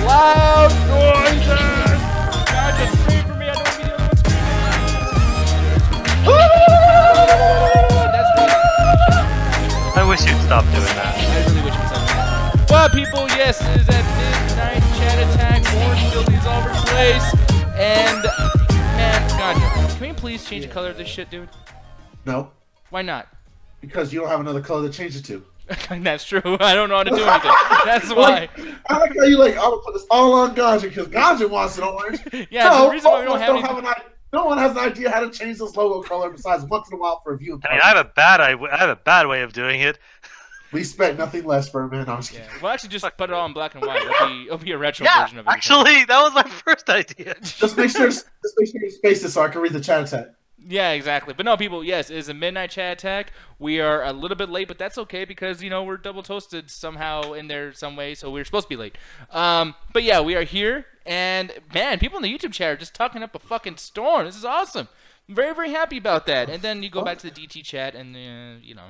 Loud noises! God, just scream for me. I don't want to be the only one screaming. That's I wish you'd stop doing that. I really wish you'd stop doing that. Well, people, yes, it is that midnight chat attack. Orange buildings all over the place. And, man, God, can we please change the color of this shit, dude? No. Why not? Because you don't have another color to change it to. That's true. I don't know how to do anything. That's why. I like how you like, I'm gonna put this all on Ganja because Ganja wants it orange. Yeah, so, the reason why we don't have no one has an idea how to change this logo color besides once in a while for a view. I mean, I have a bad way of doing it. We expect nothing less, Birdman. I'm just kidding. Well, actually, just put it all in black and white. It'll be a retro version of it. Actually, that was my first idea. Just make sure you space it so I can read the chat attack. Yeah, exactly. But no, people, yes, it is a midnight chat attack. We are a little bit late, but that's okay because, you know, we're double toasted somehow in there some way, so we're supposed to be late. But yeah, we are here, and man, people in the YouTube chat are just talking up a fucking storm. This is awesome. I'm very, very happy about that. And then you go back to the DT chat, and, you know,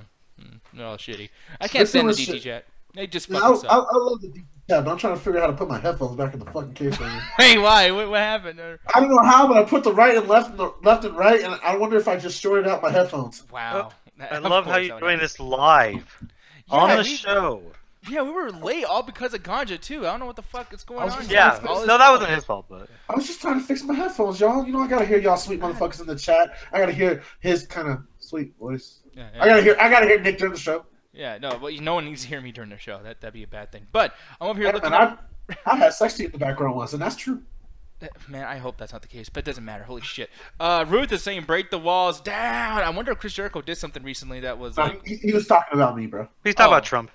they're all shitty. I can't stand the DT chat. They just fucking suck. I love the DT chat, but I'm trying to figure out how to put my headphones back in the fucking case right now. Hey, why? What happened? I don't know how, but I put the right and left and right, and I wonder if I just shorted out my headphones. Wow. I love how you're doing this live on the show. Yeah, we were late all because of Ganja, too. I don't know what the fuck is going on. Yeah, no, that wasn't his fault, but... I was just trying to fix my headphones, y'all. You know, I gotta hear y'all sweet motherfuckers in the chat. I gotta hear his kind of sweet voice. Yeah. I gotta hear Nick during the show. Yeah, no, but no one needs to hear me during the show. That'd be a bad thing. But I'm over here looking. And I had sexy in the background once, and that's true. Man, I hope that's not the case, but it doesn't matter. Holy shit. Ruth is saying break the walls down. I wonder if Chris Jericho did something recently that was like... He was talking about me, bro. He's talking about Trump.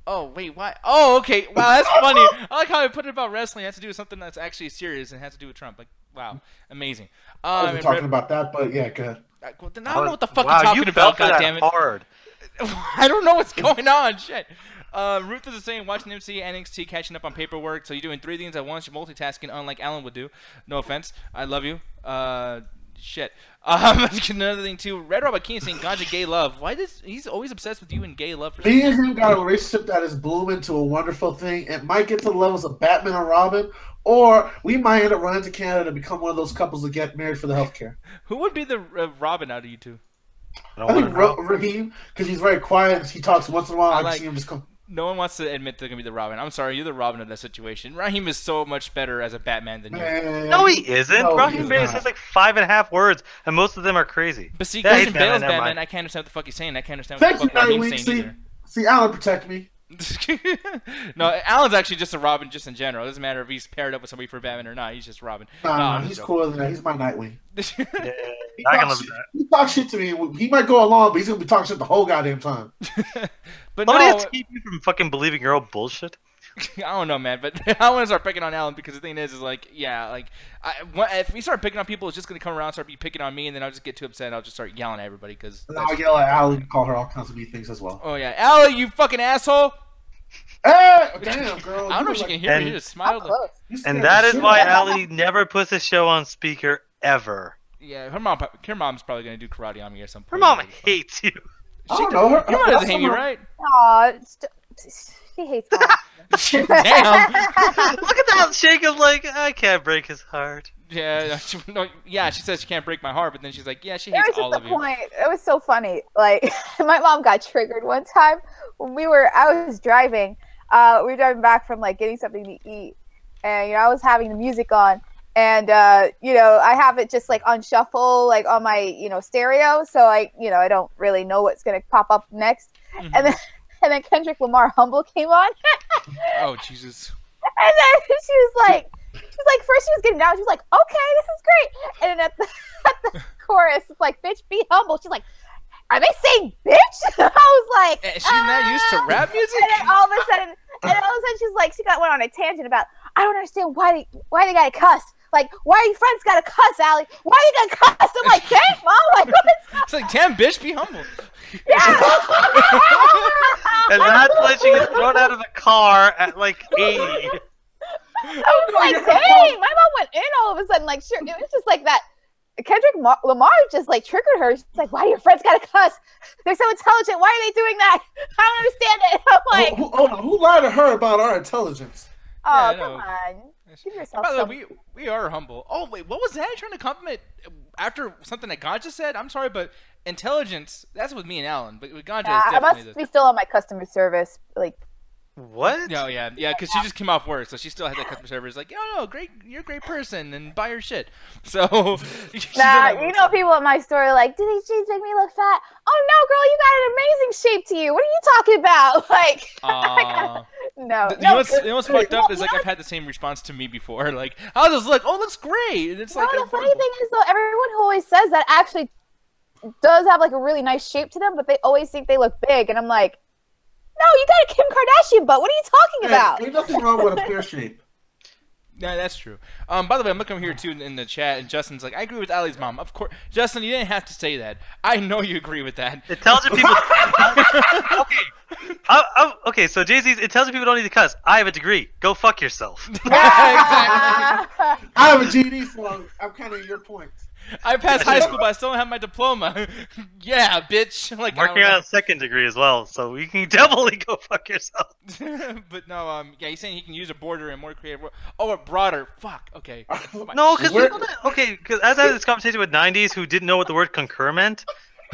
Oh, wait, why? Oh, okay. Wow, that's funny. I like how I put it about wrestling. It has to do with something that's actually serious and has to do with Trump. Like, wow. Amazing. I wasn't talking about that, but yeah, go ahead. Well, then I don't know what the fuck you're talking about, goddammit. Hard. I don't know what's going on. Shit. Ruth is saying, watching MC NXT, catching up on paperwork. So you're doing 3 things at once. You're multitasking, unlike Alan would do. No offense. I love you. Shit. Another thing too. Red Robot King saying Ganja gay love. Why does he's always obsessed with you and gay love? Me and him got a relationship that is blooming to a wonderful thing. It might get to the levels of Batman and Robin, or we might end up running to Canada to become one of those couples that get married for the healthcare. Who would be the Robin out of you two? I think Raheem, because he's very quiet. He talks once in a while. I see him just come. No one wants to admit they're gonna be the Robin. I'm sorry, you're the Robin of that situation. Raheem is so much better as a Batman than you. No, he isn't. No, Raheem barely says like 5.5 words, and most of them are crazy. But see, Christian Bale's Batman. I can't understand what the fuck he's saying. I can't understand what the fuck Raheem's saying either. See, Alan protect me. No, Alan's actually just a Robin just in general. It doesn't matter if he's paired up with somebody for Batman or not. He's just Robin. No, he's cooler than that. He's my Nightwing. He talks shit to me. He might go along, but he's going to be talking shit the whole goddamn time. But nobody has to keep you from fucking believing your own bullshit. I don't know, man, but I want to start picking on Alan because the thing is like, yeah, like, if we start picking on people, it's just going to come around and start picking on me, and then I'll just get too upset and I'll just start yelling at everybody. Cause and I'll yell at Allie and call her all kinds of mean things as well. Oh, yeah. Allie, you fucking asshole! Hey! Damn, girl. I don't know if she can hear me. She just smiled. And that is why Allie never puts a show on speaker, ever. Yeah, her mom's probably going to do karate on me or something. Her mom hates you. I don't know. Your mom doesn't hate you, right? Aw, she hates me. Damn. Look at that shake of like, I can't break his heart. Yeah, she says she can't break my heart, but then she's like, yeah, she hates all of you. It was so funny. Like, my mom got triggered one time when I was driving. We were driving back from like getting something to eat, and I was having the music on, and I have it just like on shuffle, like on my stereo, so I don't really know what's gonna pop up next, and then Kendrick Lamar Humble came on. Oh Jesus! And then she was like, first she was getting down, she was like, okay, this is great, and then at the chorus, it's like, bitch, be humble. She's like, are they saying bitch? I was like, she's not used to rap music. And then all of a sudden, she's like, went on a tangent about, I don't understand why they gotta cuss. Like, why are your friends gotta cuss, Allie? Why are you gonna cuss? I'm like, dang, mom, like, it's like, damn, bitch, be humble. Yeah. And that's when she gets thrown out of the car at like 80. I was like, dang, my mom went in all of a sudden, like, sure, it was just like that. Lamar just like triggered her. She's like, "Why do your friends gotta cuss? They're so intelligent. Why are they doing that? I don't understand it." I'm like, who lied to her about our intelligence? "Oh, Yeah, come on, give yourself By the some." way, we are humble. Oh wait, what was that? Trying to compliment after something that God just said? I'm sorry, but intelligence, that's with me and Alan. But with Ganja, I must be still on my customer service. Like, What? No, yeah, because she just came off work, so she still had that customer service. Like, no, great, you're a great person, and buy her shit. So, you know, people at my store are like, "Do these jeans make me look fat?" Oh no, girl, you got an amazing shape to you. What are you talking about? Like, no. You know what's fucked up is like I've had the same response to me before. Like, how does this look? Oh, it looks great. And it's like the funny thing is though, everyone who always says that actually does have like a really nice shape to them, but they always think they look big, and I'm like, no, you got a Kim Kardashian butt. What are you talking about? Ain't nothing wrong with a pear shape. Yeah, that's true. By the way, I'm looking here too in the chat, and Justin's like, I agree with Allie's mom. Of course, Justin, you didn't have to say that. I know you agree with that. Intelligent people. Okay, so Jay-Z's intelligent people don't need to cuss. I have a degree. Go fuck yourself. Exactly. I have a GED, so I'm kind of your point. I passed high school, but I still don't have my diploma. Yeah, bitch. Like, Working on a second degree as well, so you can definitely go fuck yourself. But no, yeah, he's saying he can use a border and more creative. Oh, a broader. Fuck. Okay. No, because because as I had this conversation with 90s who didn't know what the word concur meant,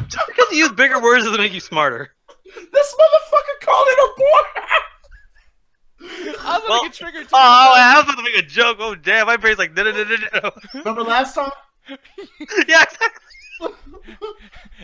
just because you use bigger words doesn't make you smarter. This motherfucker called it a border. I was gonna get triggered too. Oh, I was about to make a joke. Oh, damn, my brain's like, no. Remember last time? Yeah, exactly.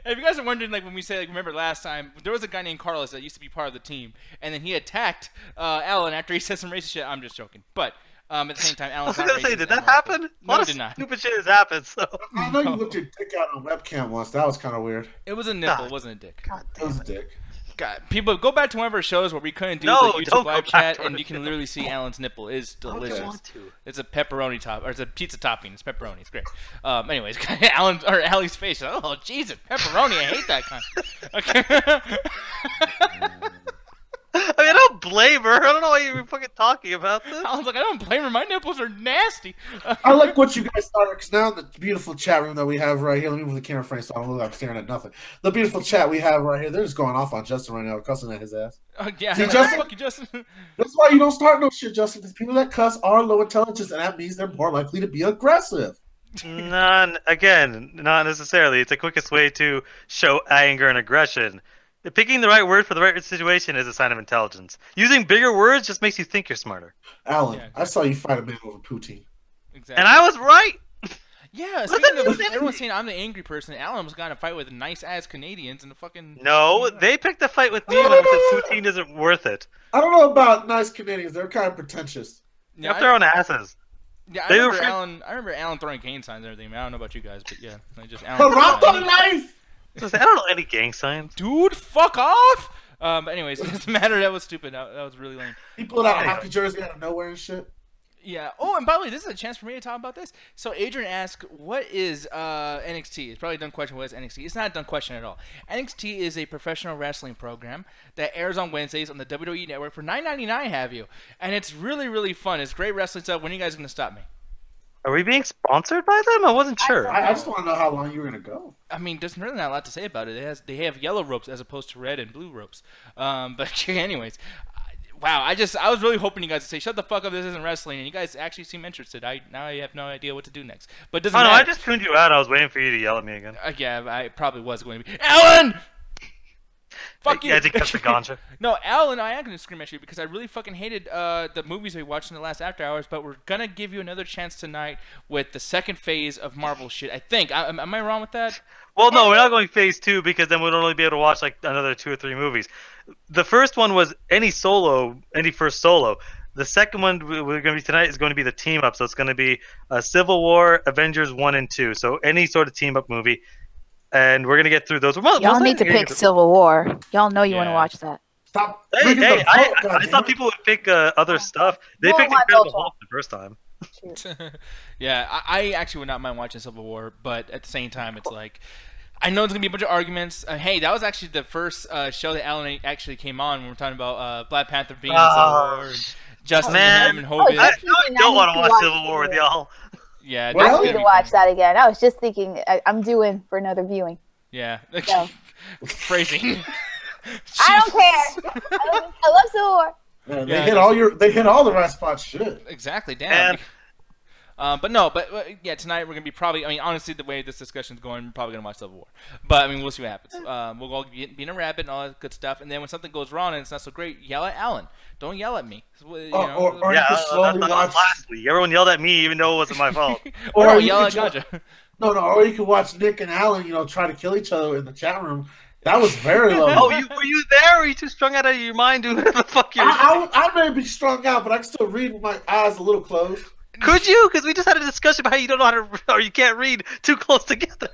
If you guys are wondering, like when we say, like, remember last time, there was a guy named Carlos that used to be part of the team, and then he attacked Alan after he said some racist shit. I'm just joking, but at the same time, Alan's I was not gonna say, racist did that anymore, happen? but- A No, lot it of did not. stupid shit has happened. So I know you whipped your dick out on webcam once. That was kind of weird. It was a nipple, it wasn't a dick. God It was damn a it. dick. God, people, go back to one of our shows where we couldn't do No, the YouTube don't go live back chat, to and our you can show. literally see Alan's nipple. It's Why would you delicious. want to? It's a pepperoni top, or it's a pizza topping. It's pepperoni. It's great. Anyways, Allie's face. Oh, Jesus, pepperoni. I hate that kind. Okay. I mean, I don't blame her. I don't know why you're fucking talking about this. Alan's like, I don't blame her. My nipples are nasty. I like what you guys started, because now in the beautiful chat room that we have right here, let me move the camera frame so I don't look like I'm staring at nothing. The beautiful chat we have right here, they're just going off on Justin right now, cussing at his ass. Yeah, See, like, Justin? fuck you, Justin. That's why you don't start no shit, Justin, because people that cuss are low intelligence, and that means they're more likely to be aggressive. Again, not necessarily. It's the quickest way to show anger and aggression. Picking the right word for the right situation is a sign of intelligence. Using bigger words just makes you think you're smarter. Alan, Yeah. I saw you fight a man over poutine. Exactly. And I was right. Yeah, speaking of everyone saying I'm the angry person, Alan was going to fight with nice ass Canadians and the fucking. No, they picked a fight with me when I said poutine isn't worth it. I don't know about nice Canadians. They're kind of pretentious. Yeah, Up their own asses. Yeah, They I were remember Alan throwing cane signs and everything. I don't know about you guys, but yeah, just The Alan. rock on life! I don't know any gang signs. Dude, fuck off! But anyways, it doesn't matter. That was stupid. That was really lame. He pulled out a hockey jersey out of nowhere and shit. Yeah. Oh, and by the way, this is a chance for me to talk about this. So Adrian asked, "What is NXT?" It's probably a dumb question. What is NXT? It's not a dumb question at all. NXT is a professional wrestling program that airs on Wednesdays on the WWE Network for $9.99. Have you? And it's really, really fun. It's great wrestling stuff. When are you guys gonna stop me? Are we being sponsored by them? I wasn't sure. I just want to know how long you were going to go. I mean, there's really not a lot to say about it. They have yellow ropes as opposed to red and blue ropes. But anyways, wow. I was really hoping you guys would say, "Shut the fuck up, this isn't wrestling," and you guys actually seem interested. Now I have no idea what to do next. But it doesn't Oh, no, matter. I just tuned you out. I was waiting for you to yell at me again. Yeah, I probably was going to be Alan. Fuck you. I think that's the ganja. No, Alan, I am going to scream at you because I really fucking hated the movies we watched in the last after hours. But we're gonna give you another chance tonight with the second phase of Marvel shit. I think. Am I wrong with that? Well, no, we're not going phase 2 because then we'd only be able to watch like another 2 or 3 movies. The first one was any first solo. The second one we're going to be tonight is going to be the team up. So it's going to be Civil War, Avengers 1 and 2. So any sort of team up movie. And we're going to get through those. Y'all need to pick Civil War. Y'all know you want to watch that. Stop. Hey, freaking the I vote, thought goddammit. people would pick other stuff. They Well, picked not Incredible Ultron. Hulk the first time. Yeah, I actually would not mind watching Civil War, but at the same time, it's like, I know there's gonna be a bunch of arguments. Hey, that was actually the first show that Alan actually came on when we were talking about Black Panther being in Civil War, and Justin Man. and him and Hogan. I don't want to watch Civil War with y'all. Yeah, Well, that's I gonna need to be watch fun. that again. I was just thinking I'm due for another viewing. Yeah. So. Phrasing. I don't care. I love Civil War. Man, Yeah, they hit all the right spots. Shit. Exactly, damn. But yeah, tonight we're gonna be probably. I mean, honestly, the way this discussion's going, we're probably gonna watch Civil War. But I mean, we'll see what happens. We'll go being a rabbit and all that good stuff. And then when something goes wrong and it's not so great, yell at Alan. Don't yell at me. You know, Or you Yeah, can that slowly was watch. last week. Everyone yelled at me, even though it wasn't my fault. or Or no, you yell at can Ganja. No, or you can watch Nick and Alan, try to kill each other in the chat room. That was very Oh, lovely. were you there? Or were you too strung out of your mind doing whatever the fuck you're doing? I may be strung out, but I can still read with my eyes a little closed. Could you? Because we just had a discussion about how you don't know how to, or you can't read too close together.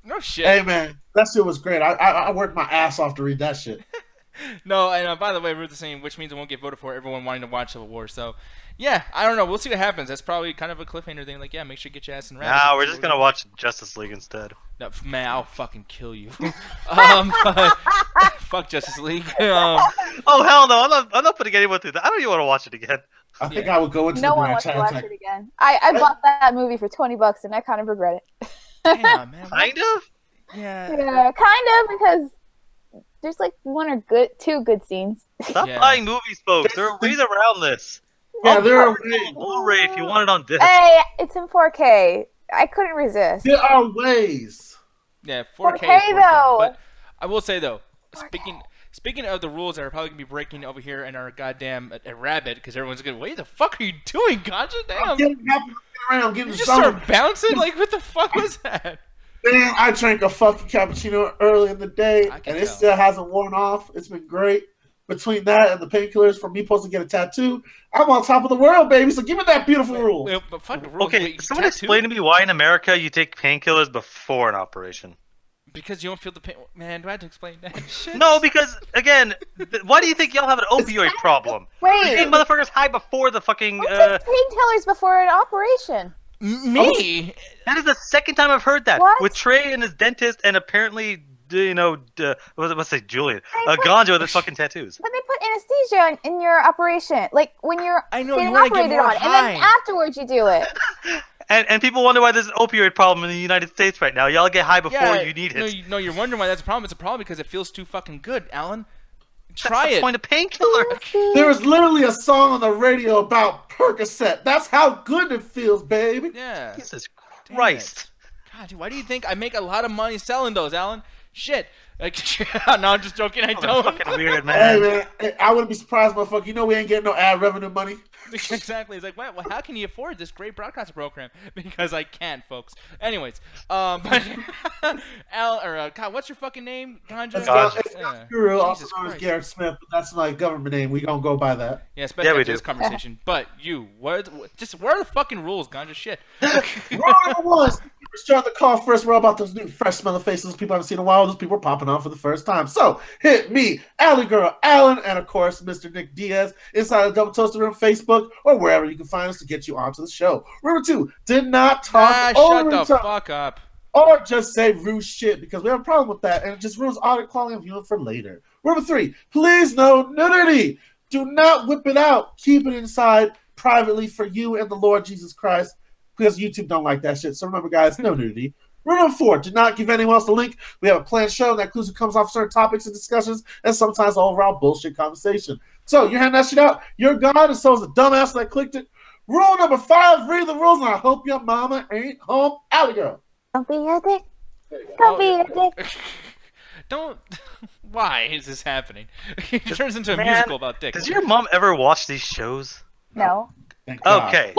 No shit. Hey man, that shit was great. I worked my ass off to read that shit. No, and by the way, we're the same, which means it won't get voted for. Everyone wanting to watch Civil War. So, yeah, I don't know. We'll see what happens. That's probably kind of a cliffhanger thing. Like, yeah, make sure you get your ass in rabbits. Nah, we're just gonna watch Justice League instead. No, man, I'll fucking kill you. But, fuck Justice League. Oh hell no! I'm not putting anyone through that. I don't even want to watch it again. I think I would go into No the one Grand wants to Chat watch Attack. it again. I bought that movie for $20 and I kind of regret it. Damn, man. Kind of. Yeah. Yeah, kind of, because there's like two good scenes. Stop Yeah. buying movies, folks. There are ways around this. Yeah, there are Blu-ray if you want it on disc. Hey, it's in 4K. I couldn't resist. there are ways. Yeah, 4K. 4K is 4K. though. But I will say though, 4K. speaking of the rules that are probably gonna be breaking over here in our goddamn rabbit, because everyone's gonna, what the fuck are you doing, Ganja? Damn. I'm getting around, getting You the just song. start bouncing? Like, what the fuck was that? Man, I drank a fucking cappuccino early in the day, I can and it tell. still hasn't worn off. It's been great. Between that and the painkillers for me supposed to get a tattoo, I'm on top of the world, baby. So give me that beautiful rule. Wait, but fuck the rules. Okay, Wait, someone tattoo? explain to me why in America you take painkillers before an operation. Because you don't feel the pain. Man, do I have to explain that? Shit. No, because again, why do you think y'all have an opioid problem? You Wait, take motherfuckers high before the fucking. who takes painkillers before an operation? Me? That is the second time I've heard that What? with Trey and his dentist, and apparently, what's say Julian, They put- Ganja with his fucking tattoos. But they put anesthesia in your operation, like when you're I know, getting you wanna get operated more on, and then high. afterwards you do it. And people wonder why there's an opioid problem in the United States right now. Y'all get high before Yeah, you need it. no, you're wondering why that's a problem. It's a problem because it feels too fucking good, Alan. That's Try the it. point of painkillers. There is literally a song on the radio about Percocet. That's how good it feels, baby. Yeah. Jesus Damn Christ. it. God, dude, why do you think I make a lot of money selling those, Alan? Shit. Like, no, I'm just joking. I That's don't. fucking weird, Hey man. man, I wouldn't be surprised, motherfucker. You know we ain't getting no ad revenue money. Exactly. It's like, well, how can you afford this great broadcast program? Because I can't, folks. Anyways, but God, what's your fucking name? Ganja? It's Ganja. not Guru, also Jesus known as Christ. Garrett Smith, but that's my government name. We gonna go by that. Yeah, especially Yeah, we after this do. conversation. But you, what are the fucking rules, Ganja? Shit. Rule number one: we're starting the call first. We're all about those new, fresh smelling faces. Those people I haven't seen in a while. Those people are popping on for the first time. So hit me, Alley Girl, Alan, and of course Mr. Nick Diaz inside the Double Toaster Room, Facebook, or wherever you can find us to get you onto the show. Number two: did not talk Shut over the each other. fuck up. Or just say rude shit because we have a problem with that and it just ruins audio quality and viewing for later. Number three, please no nudity. Do not whip it out. Keep it inside privately for you and the Lord Jesus Christ because YouTube don't like that shit. So remember, guys, no nudity. Rule number four, do not give anyone else the link. We have a planned show that includes comes off certain topics and discussions and sometimes overall bullshit conversation. So you're handing that shit out. You're God and so is the dumbass that clicked it. Rule number five, read the rules and I hope your mama ain't home. Alley Girl. Don't be a dick. There you go. Don't be a dick. Don't. Why is this happening? It turns into a Man, musical about dicks. Does your mom ever watch these shows? No. Thank God. Okay.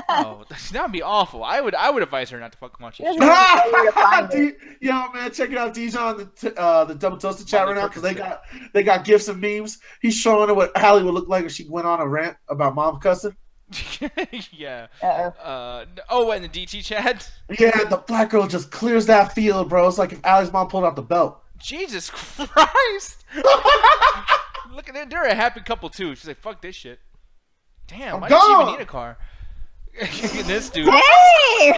Oh, that would be awful. I would advise her not to fucking watch She it. doesn't know where to find it. Yo, man, check it out, DJ on the Double Toaster chat right now because they got gifs and memes. He's showing her what Hallie would look like if she went on a rant about mom cussing. Yeah. Uh-oh. Oh, and the DT chat. Yeah, the black girl just clears that field, bro. It's like if Allie's mom pulled out the belt. Jesus Christ! Look at it. They're a happy couple too. She's like, "Fuck this shit." Damn. I'm Why does she even gone. need a car? This dude. Hey!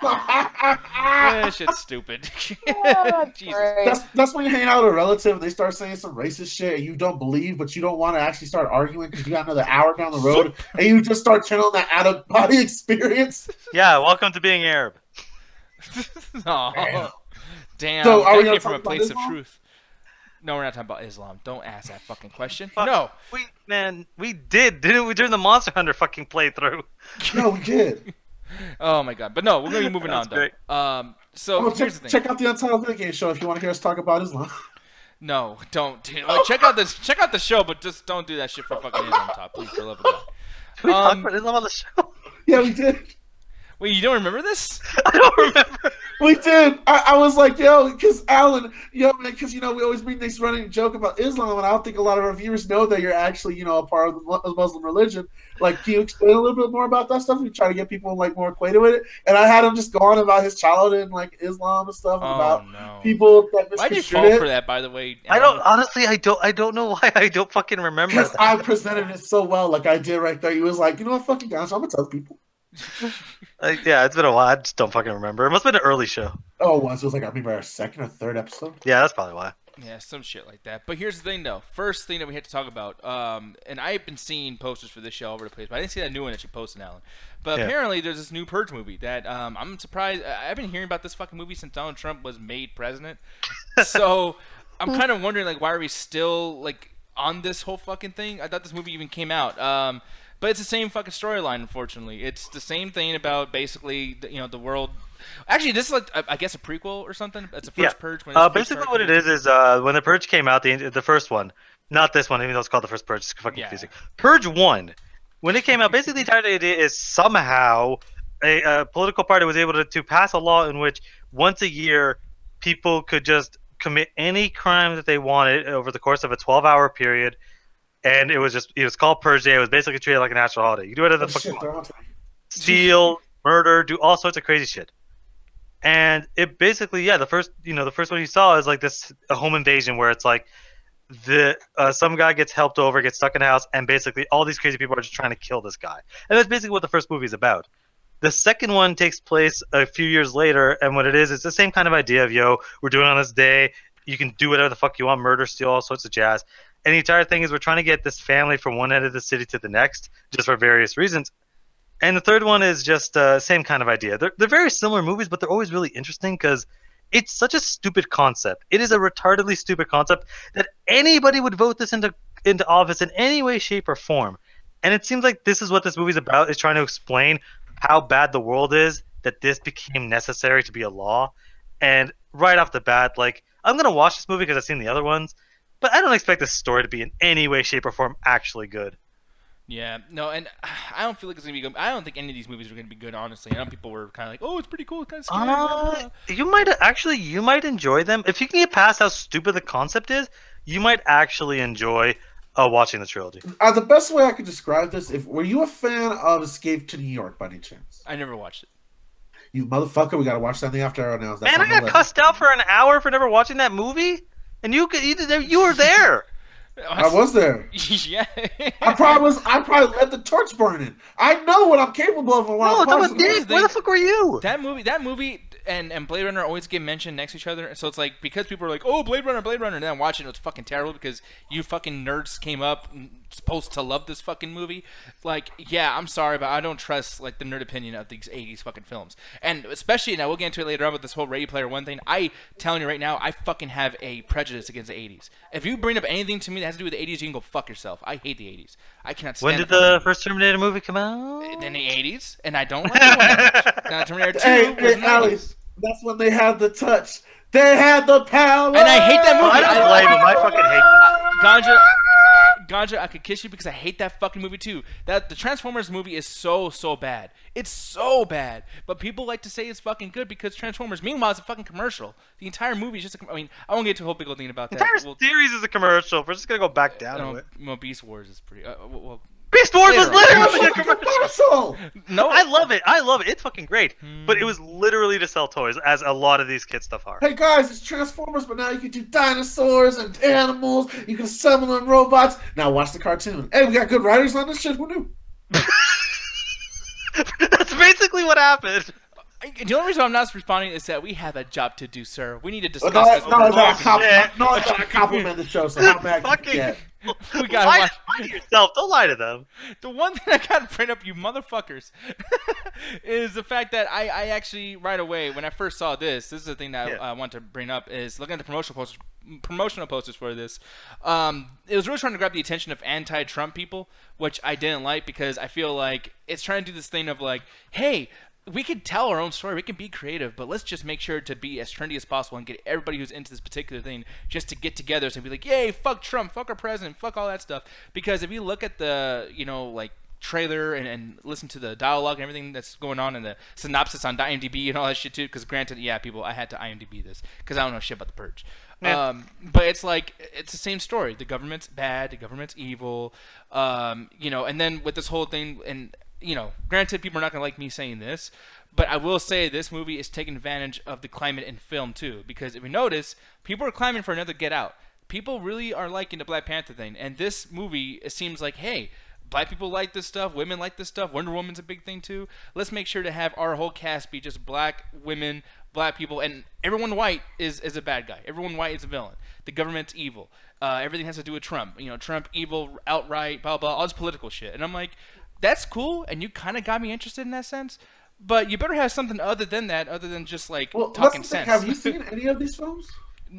That shit's stupid. That's Jesus. great. That's when you hang out with a relative and they start saying some racist shit and you don't believe, but you don't want to actually start arguing because you got another hour down the road and you just start channeling that out of body experience. Yeah, welcome to being Arab. Oh, damn. So, are we That gonna came from a talk about place of Islam? truth. No, we're not talking about Islam. Don't ask that fucking question. Fuck. No. We did, didn't we, during the Monster Hunter fucking playthrough? No, we did. Oh my god. But no, we're gonna be moving on That's great. though. So here's the thing. Check out the Untitled Video Game Show if you want to hear us talk about Islam. No, don't. Check out the show, but just don't do that shit for fucking Islam Top, please, for the love of God. Did we talk about Islam on the show? Yeah, we did. Wait, you don't remember this? I don't remember. We did. I was like, yo, because Alan, because we always make this running joke about Islam, and I don't think a lot of our viewers know that you're actually, a part of the Muslim religion. Like, can you explain a little bit more about that stuff? We try to get people more acquainted with it. And I had him just go on about his childhood and Islam and stuff, and about people that Why'd you misconstrued fall it. for that, by the way? I don't honestly. I don't know why I don't fucking remember. Because That. I presented it so well, like I did right there. He was like, you know what, fucking gosh, I'm gonna tell people. Yeah, it's been a while. I just don't fucking remember. It must have been an early show. Oh, it was. It was I remember our second or third episode. Yeah, that's probably why. Yeah, some shit like that. But here's the thing, though. First thing that we had to talk about, and I've been seeing posters for this show all over the place, but I didn't see that new one that you posted, Alan. But apparently there's this new Purge movie that I'm surprised. I've been hearing about this fucking movie since Donald Trump was made president. So I'm kind of wondering, why are we still, on this whole fucking thing? I thought this movie even came out. But it's the same fucking storyline, unfortunately. It's the same thing about basically, the world. Actually, this is I guess a prequel or something. It's a First Purge. Basically, what it is when the Purge came out, the first one, not this one, even though it's called the First Purge, it's fucking confusing. Purge 1, when it came out, basically the entire idea is somehow a political party was able to pass a law in which once a year people could just commit any crime that they wanted over the course of a 12-hour period. And it was called Purge Day. It was basically treated like a national holiday. You do whatever the fuck you want. Steal, murder, do all sorts of crazy shit. And it basically, the first one you saw is a home invasion where it's some guy gets helped over, gets stuck in a house, and basically all these crazy people are just trying to kill this guy. And that's basically what the first movie is about. The second one takes place a few years later, and what it is, it's the same kind of idea of, we're doing it on this day. You can do whatever the fuck you want, murder, steal, all sorts of jazz. And the entire thing is we're trying to get this family from one end of the city to the next, just for various reasons. And the third one is just same kind of idea. They're very similar movies, but they're always really interesting because it's such a stupid concept. It is a retardedly stupid concept that anybody would vote this into office in any way, shape, or form. And it seems like this is what this movie's about, is trying to explain how bad the world is, that this became necessary to be a law. And right off the bat, I'm going to watch this movie because I've seen the other ones. But I don't expect this story to be in any way, shape, or form actually good. Yeah, no, and I don't feel like it's gonna be good. I don't think any of these movies are gonna be good, honestly. I know people were kind of like, "Oh, it's pretty cool, it's kind of scary." You might enjoy them if you can get past how stupid the concept is. You might actually enjoy watching the trilogy. The best way I could describe this: were you a fan of Escape to New York by any chance? I never watched it. You motherfucker! We gotta watch that in the after hour now. Man, I got cussed out for an hour for never watching that movie. And you were there. I was there. Yeah. I probably let the torch burning. I know what I'm capable of. No, that was Dave. Where the fuck were you? That movie and Blade Runner always get mentioned next to each other. So it's because people are like, "Oh, Blade Runner," and then watching it was fucking terrible because you fucking nerds came up supposed to love this fucking movie. Yeah, I'm sorry, but I don't trust the nerd opinion of these 80s fucking films. And especially, and I will get into it later on with this whole Ready Player One thing. I telling you right now, I fucking have a prejudice against the 80s. If you bring up anything to me that has to do with the 80s, you can go fuck yourself. I hate the 80s. I cannot stand. When did the first Terminator movie come out? In the 80s, and I don't like it that much. Now, Terminator 2 was in the 90s. That's when they had the touch. They had the power. And I hate that movie. I don't blame him. I fucking hate that. Ganja, I could kiss you because I hate that fucking movie too. The Transformers movie is so bad. It's so bad. But people like to say it's fucking good because Transformers. Meanwhile, it's a fucking commercial. The entire movie is just I won't get into a whole big old thing about that. The entire series is a commercial. We're just going to go back down to it. Beast Wars is pretty... Beast Wars was literally a commercial. No, I love it. It's fucking great. But it was literally to sell toys, as a lot of these kid stuff are. Hey guys, it's Transformers, but now you can do dinosaurs and animals. You can summon them robots. Now watch the cartoon. Hey, we got good writers on this shit. Who knew? That's basically what happened. The only reason I'm not responding is that we have a job to do, sir. We need to discuss No, this. I compliment the show, so how mad can you get? We gotta lie, watch. lie to yourself. Don't lie to them. The one thing I gotta bring up, you motherfuckers, is the fact that I actually right away when I first saw this is the thing that I want to bring up is looking at the promotional posters for this. It was really trying to grab the attention of anti-Trump people, which I didn't like because I feel like it's trying to do this thing of like, hey, we can tell our own story, we can be creative, but let's just make sure to be as trendy as possible and get everybody who's into this particular thing just to get together and be like, yay, fuck Trump, fuck our president, fuck all that stuff. Because if you look at the, like, trailer and listen to the dialogue and everything that's going on and the synopsis on IMDb and all that shit too, because granted, yeah, people, I had to IMDb this because I don't know shit about the Purge. Yeah. But it's like, it's the same story. The government's bad, the government's evil, and then with this whole thing, and granted, people are not going to like me saying this, but I will say this movie is taking advantage of the climate in film too, because if you notice, people are climbing for another Get Out. People really are liking the Black Panther thing, and this movie, it seems like, hey, Black people like this stuff, women like this stuff, Wonder Woman's a big thing too. Let's make sure to have our whole cast be just black women, black people, and everyone white is a bad guy. Everyone white is a villain. The government's evil. Everything has to do with Trump. Trump evil, outright, blah, blah, all this political shit. And I'm like, that's cool, and you kind of got me interested in that sense, but you better have something other than that, other than just like talking sense. Have you seen any of these films?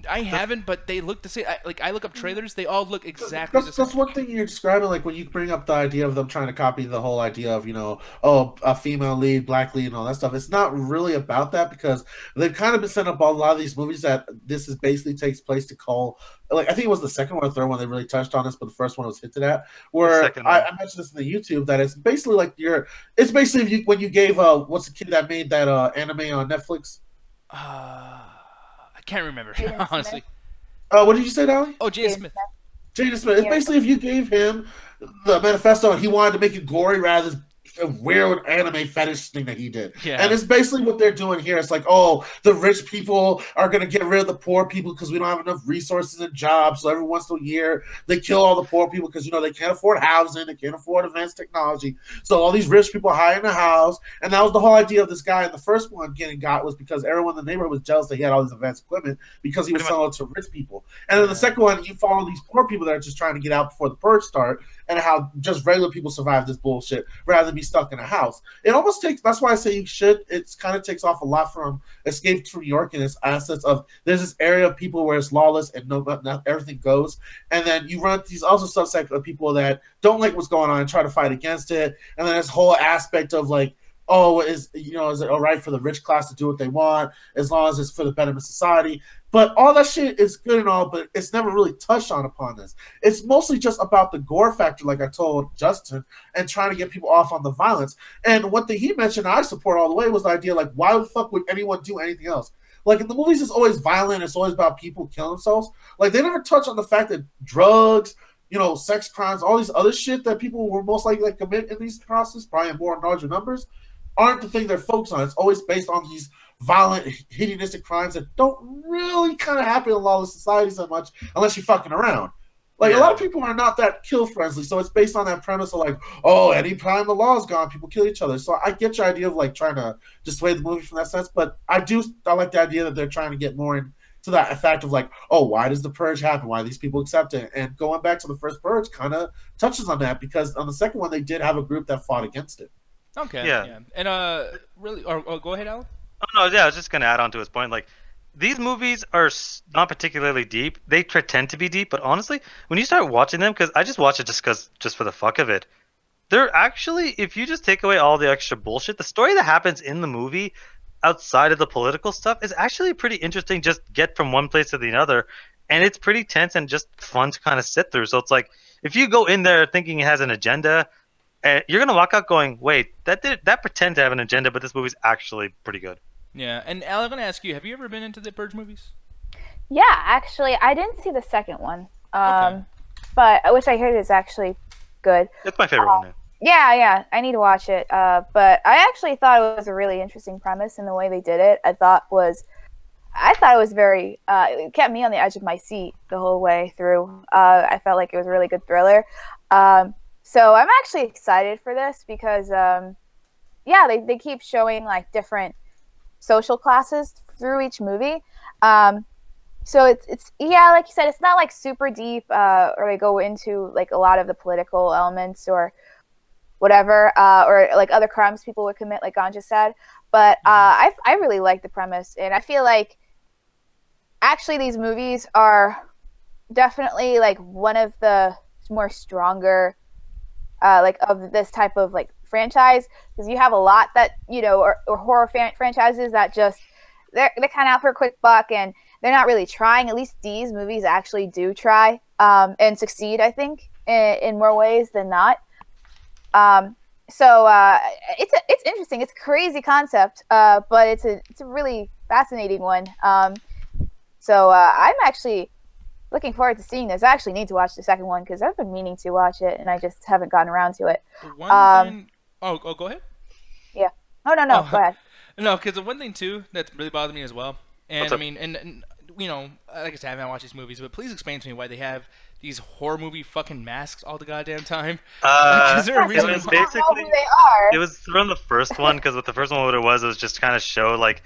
I haven't, but they look the same. I look up trailers; they all look exactly the same. That's one thing you're describing, like when you bring up the idea of them trying to copy the whole idea of a female lead, black lead, and all that stuff. It's not really about that because they've kind of been setting up a lot of these movies that this is basically takes place to call. Like I think it was the second one or third one they really touched on this, but the first one was hinted at. Where I mentioned this in the YouTube that it's basically like it's basically when you gave what's the kid that made that anime on Netflix? I can't remember, honestly. What did you say, Dolly? Oh, Jaden Smith. Jaden Smith. It's basically if you gave him the manifesto and he wanted to make it gory rather than a weird anime fetish thing that he did. Yeah. And it's basically what they're doing here. It's like, oh, the rich people are going to get rid of the poor people because we don't have enough resources and jobs. So every once in a year, they kill all the poor people because, they can't afford housing. They can't afford advanced technology. So all these rich people hide in the house. And that was the whole idea of this guy in the first one getting got was because everyone in the neighborhood was jealous that he had all this advanced equipment because he was selling it to rich people. And then the second one, you follow these poor people that are just trying to get out before the purge start and how just regular people survive this bullshit rather than be stuck in a house. It almost takes, that's why I say you should, it kind of takes off a lot from Escape from New York and its assets of there's this area of people where it's lawless and not everything goes. And then you run these also subsect of people that don't like what's going on and try to fight against it. And then this whole aspect of like, oh, is it all right for the rich class to do what they want as long as it's for the betterment of society? But all that shit is good and all, but it's never really touched on upon this. It's mostly just about the gore factor, like I told Justin, and trying to get people off on the violence. And one thing he mentioned, I support all the way, was the idea, like, why the fuck would anyone do anything else? Like, in the movies, it's always violent. It's always about people killing themselves. Like, they never touch on the fact that drugs, sex crimes, all these other shit that people were most likely to commit in these processes, probably in more and larger numbers, aren't the thing they're focused on. It's always based on these violent, hedonistic crimes that don't really kind of happen in lawless societies that much unless you're fucking around. Like, a lot of people are not that kill-friendly, so it's based on that premise of, like, oh, any time the law is gone, people kill each other. So I get your idea of, like, trying to dissuade the movie from that sense, but I like the idea that they're trying to get more into that fact of, like, oh, why does the Purge happen? Why do these people accept it? And going back to the first Purge kind of touches on that, because on the second one, they did have a group that fought against it. Okay. Yeah. And really, or go ahead, Alan. Oh no, yeah, I was just gonna add on to his point. Like, these movies are not particularly deep. They pretend to be deep, but honestly, when you start watching them, because I just watch it just for the fuck of it, they're actually, if you just take away all the extra bullshit, the story that happens in the movie outside of the political stuff is actually pretty interesting. Just get from one place to the other, and it's pretty tense and just fun to kind of sit through. So it's like, if you go in there thinking it has an agenda, you're gonna walk out going, "Wait, that pretend to have an agenda, but this movie's actually pretty good." Yeah, and Al, I'm gonna ask you: have you ever been into the Purge movies? Yeah, actually, I didn't see the second one, Okay. but which I heard is actually good. That's my favorite one. Yeah, I need to watch it. But I actually thought it was a really interesting premise, and the way they did it, I thought it was very. It kept me on the edge of my seat the whole way through. I felt like it was a really good thriller. So I'm actually excited for this because, they keep showing like different social classes through each movie. So it's yeah, like you said, it's not like super deep, or they go into like a lot of the political elements or whatever, or like other crimes people would commit, like Ganja said. But I really like the premise, and I feel like actually these movies are definitely like one of the more stronger like of this type of like franchise, because you have a lot that or horror franchises that just they're kind of out for a quick buck and they're not really trying. At least these movies actually do try and succeed, I think, in more ways than not. So it's interesting. It's a crazy concept, but it's a really fascinating one. So I'm actually looking forward to seeing this. I actually need to watch the second one because I've been meaning to watch it and I just haven't gotten around to it. One thing... Oh, go ahead. Yeah. Oh no, go ahead. No, because the one thing too that's really bothered me as well, and I mean, and like I said, I haven't watched these movies, but please explain to me why they have these horror movie fucking masks all the goddamn time. Is there a reason? It was basically it was from the first one, because with the first one, what it was just kind of show like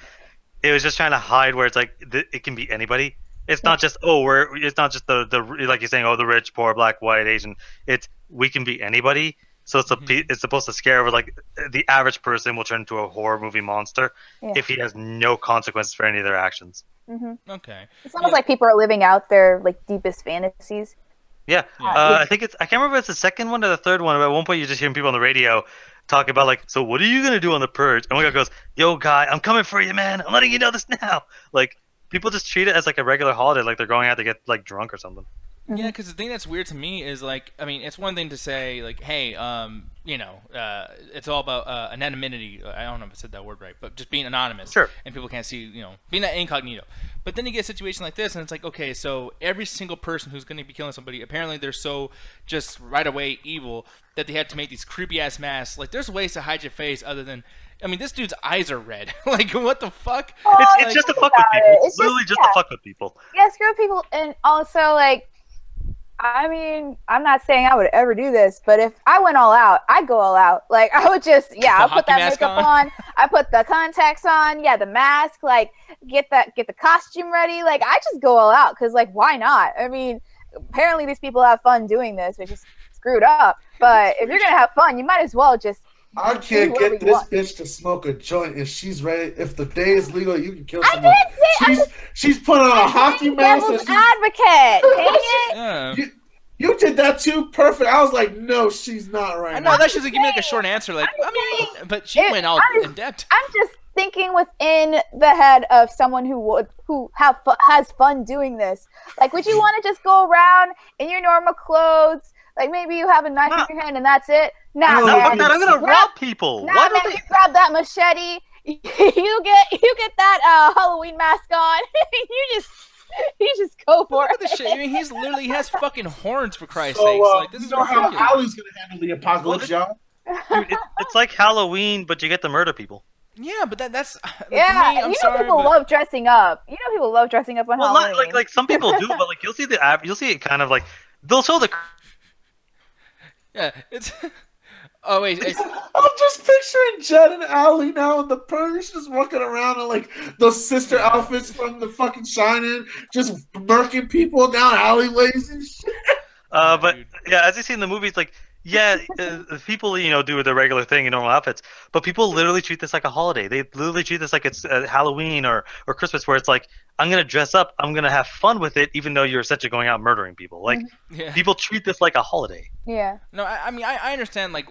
it was just trying to hide where it's like it can be anybody. It's not just it's not just the like you're saying, the rich, poor, black, white, Asian. It's we can be anybody. So it's supposed to scare where like the average person will turn into a horror movie monster if he has no consequences for any of their actions. Mm-hmm. Okay. It's almost like people are living out their like deepest fantasies. Yeah. I think I can't remember if it's the second one or the third one, but at one point you're just hearing people on the radio talk about like, so what are you gonna do on the Purge? And one guy goes, "Yo, guy, I'm coming for you, man. I'm letting you know this now." Like people just treat it as like a regular holiday, like they're going out to get like drunk or something. Yeah, because the thing that's weird to me is like, I mean, it's one thing to say like, hey, it's all about anonymity. I don't know if I said that word right, but just being anonymous. Sure. And people can't see, being that incognito. But then you get a situation like this, and it's like, okay, so every single person who's going to be killing somebody, apparently they're so just right away evil that they have to make these creepy ass masks. Like, there's ways to hide your face other than. I mean, this dude's eyes are red. Like, what the fuck? It's just to fuck with people. It's literally just to fuck with people. Yeah, screw people, and also like. I mean, I'm not saying I would ever do this, but if I went all out, I'd go all out. Like, I would just, I'll put that makeup on. I put the contacts on. Yeah, the mask. Like, get the costume ready. Like, I just go all out because, like, why not? I mean, apparently these people have fun doing this, which is screwed up. But if you're gonna have fun, you might as well just. I can't get this bitch to smoke a joint, and she's ready. If the day is legal, you can kill someone. She's putting on a hockey mask. Devil's advocate. Dang it. Yeah. You did that too perfect. I was like, no, she's not right. I know that she was like, give me like a short answer, like but she went all in depth. I'm just thinking within the head of someone who has fun doing this. Like, would you want to just go around in your normal clothes? Like maybe you have a knife in your hand and that's it. I'm gonna rob people. Why don't you grab that machete? You get that Halloween mask on. You just go for it. Look at this shit. I mean, he has fucking horns for Christ's sakes. Like, this is how Allie's gonna handle the apocalypse, y'all. Dude, it's like Halloween, but you get to murder people. Yeah, but that's yeah. Me, people love dressing up. People love dressing up on Halloween. Like some people do, but like you'll see it kind of like they'll show the. Yeah, it's. Oh wait, I'm just picturing Jed and Allie now in the Purge, just walking around in like those sister outfits from the fucking Shining, just murking people down alleyways and shit. But yeah, as you see in the movies, like people do their regular thing in normal outfits, but people literally treat this like a holiday. They literally treat this like it's Halloween or Christmas, where it's like I'm gonna dress up, I'm gonna have fun with it, even though you're essentially going out murdering people. Like people treat this like a holiday. Yeah. No, I mean I understand like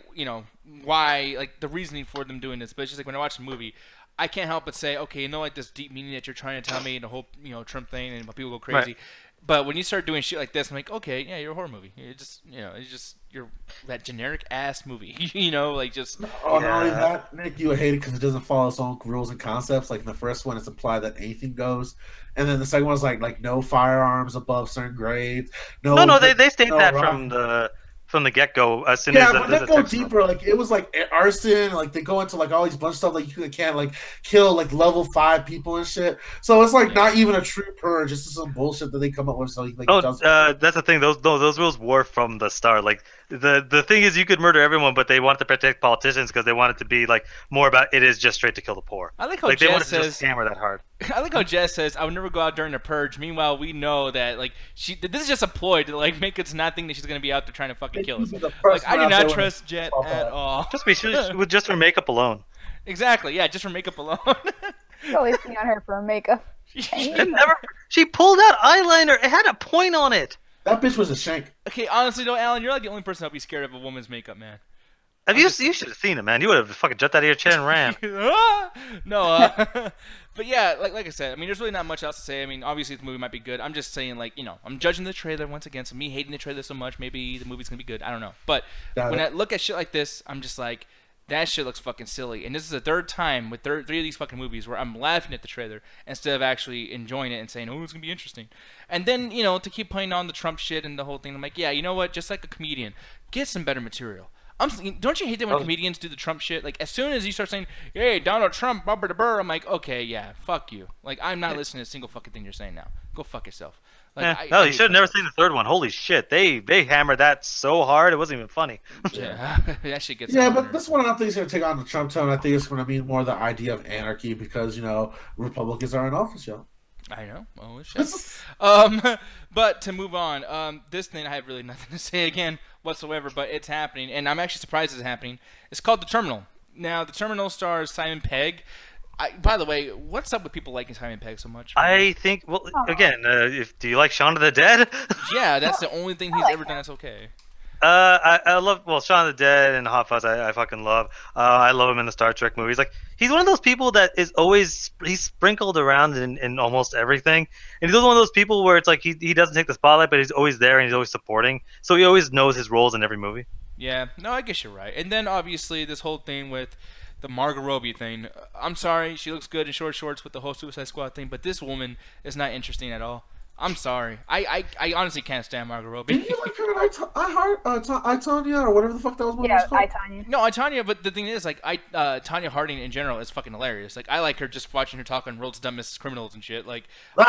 why like the reasoning for them doing this, but it's just like when I watch the movie, I can't help but say, okay, like this deep meaning that you're trying to tell me, and the whole Trump thing, and people go crazy. Right. But when you start doing shit like this, I'm like, okay, yeah, you're a horror movie. You're that generic ass movie, like just. Not only that, Nick, you would hate it because it doesn't follow its own rules and concepts. Like in the first one, it's implied that anything goes, and then the second one's like no firearms above certain grades. No, they state that from the get go. As soon Yeah, as but they go deeper. Like it was like arson. Like they go into like all these bunch of stuff. Like you can't like kill like level 5 people and shit. So it's like not even a true purge. It's just some bullshit that they come up with. So like, that's the thing. Those rules were from the start. Like the thing is, you could murder everyone, but they wanted to protect politicians because they wanted to be like more about it is just straight to kill the poor. I like how like they wanted Jess to says. just hammer that hard. I like how Jess says, "I would never go out during the purge." Meanwhile, we know that like this is just a ploy to like make us not think that she's gonna be out there trying to fucking kill us. Like I do not trust Jet at all. Just for makeup alone. Exactly. Yeah, just for makeup alone. Always be on her for makeup. She pulled out eyeliner. It had a point on it. That bitch was a shank. Okay, honestly though, Alan, you're like the only person I'll be scared of a woman's makeup, man. You should have seen it, man. You would have fucking jumped out of your chair and ran. No, but yeah, like I said, I mean, there's really not much else to say. I mean, obviously the movie might be good. I'm just saying, like, I'm judging the trailer once again. So me hating the trailer so much, maybe the movie's gonna be good. I don't know. But when I look at shit like this, I'm just like, that shit looks fucking silly. And this is the third time with 3 of these fucking movies where I'm laughing at the trailer instead of actually enjoying it and saying, oh, it's gonna be interesting. And then to keep playing on the Trump shit and the whole thing, I'm like, yeah, you know what? Just like a comedian, get some better material. Don't you hate that when comedians do the Trump shit? Like, as soon as you start saying, hey, Donald Trump, bumper to burr, I'm like, okay, yeah, fuck you. Like, I'm not listening to a single fucking thing you're saying now. Go fuck yourself. Like, you should have never seen the third one. Holy shit. They hammered that so hard, it wasn't even funny. Yeah, that shit gets but this one I don't think is going to take on the Trump tone. I think it's going to be more the idea of anarchy because, Republicans are in office, yo. I know. Oh, shit. But to move on, this thing I have really nothing to say again whatsoever, but it's happening, and I'm actually surprised it's happening. It's called The Terminal. Now, The Terminal stars Simon Pegg. By the way, what's up with people liking Simon Pegg so much? I think, again, do you like Shaun of the Dead? Yeah, that's the only thing he's ever done that's okay. I love Shaun of the Dead and Hot Fuzz. I fucking love. I love him in the Star Trek movies. Like he's one of those people that is always he's sprinkled around in almost everything. And he's one of those people where it's like he doesn't take the spotlight, but he's always there and he's always supporting. So he always knows his roles in every movie. Yeah, no, I guess you're right. And then obviously this whole thing with the Margot Robbie thing. I'm sorry, she looks good in short shorts with the whole Suicide Squad thing, but this woman is not interesting at all. I'm sorry. I honestly can't stand Margot Robbie. Did you like her in I, Tonya, or whatever the fuck that was? Yeah, I, Tonya. No, I, Tonya, but the thing is, like, Tonya Harding in general is fucking hilarious. Like, I like her just watching her talk on World's Dumbest Criminals and shit. Like, so,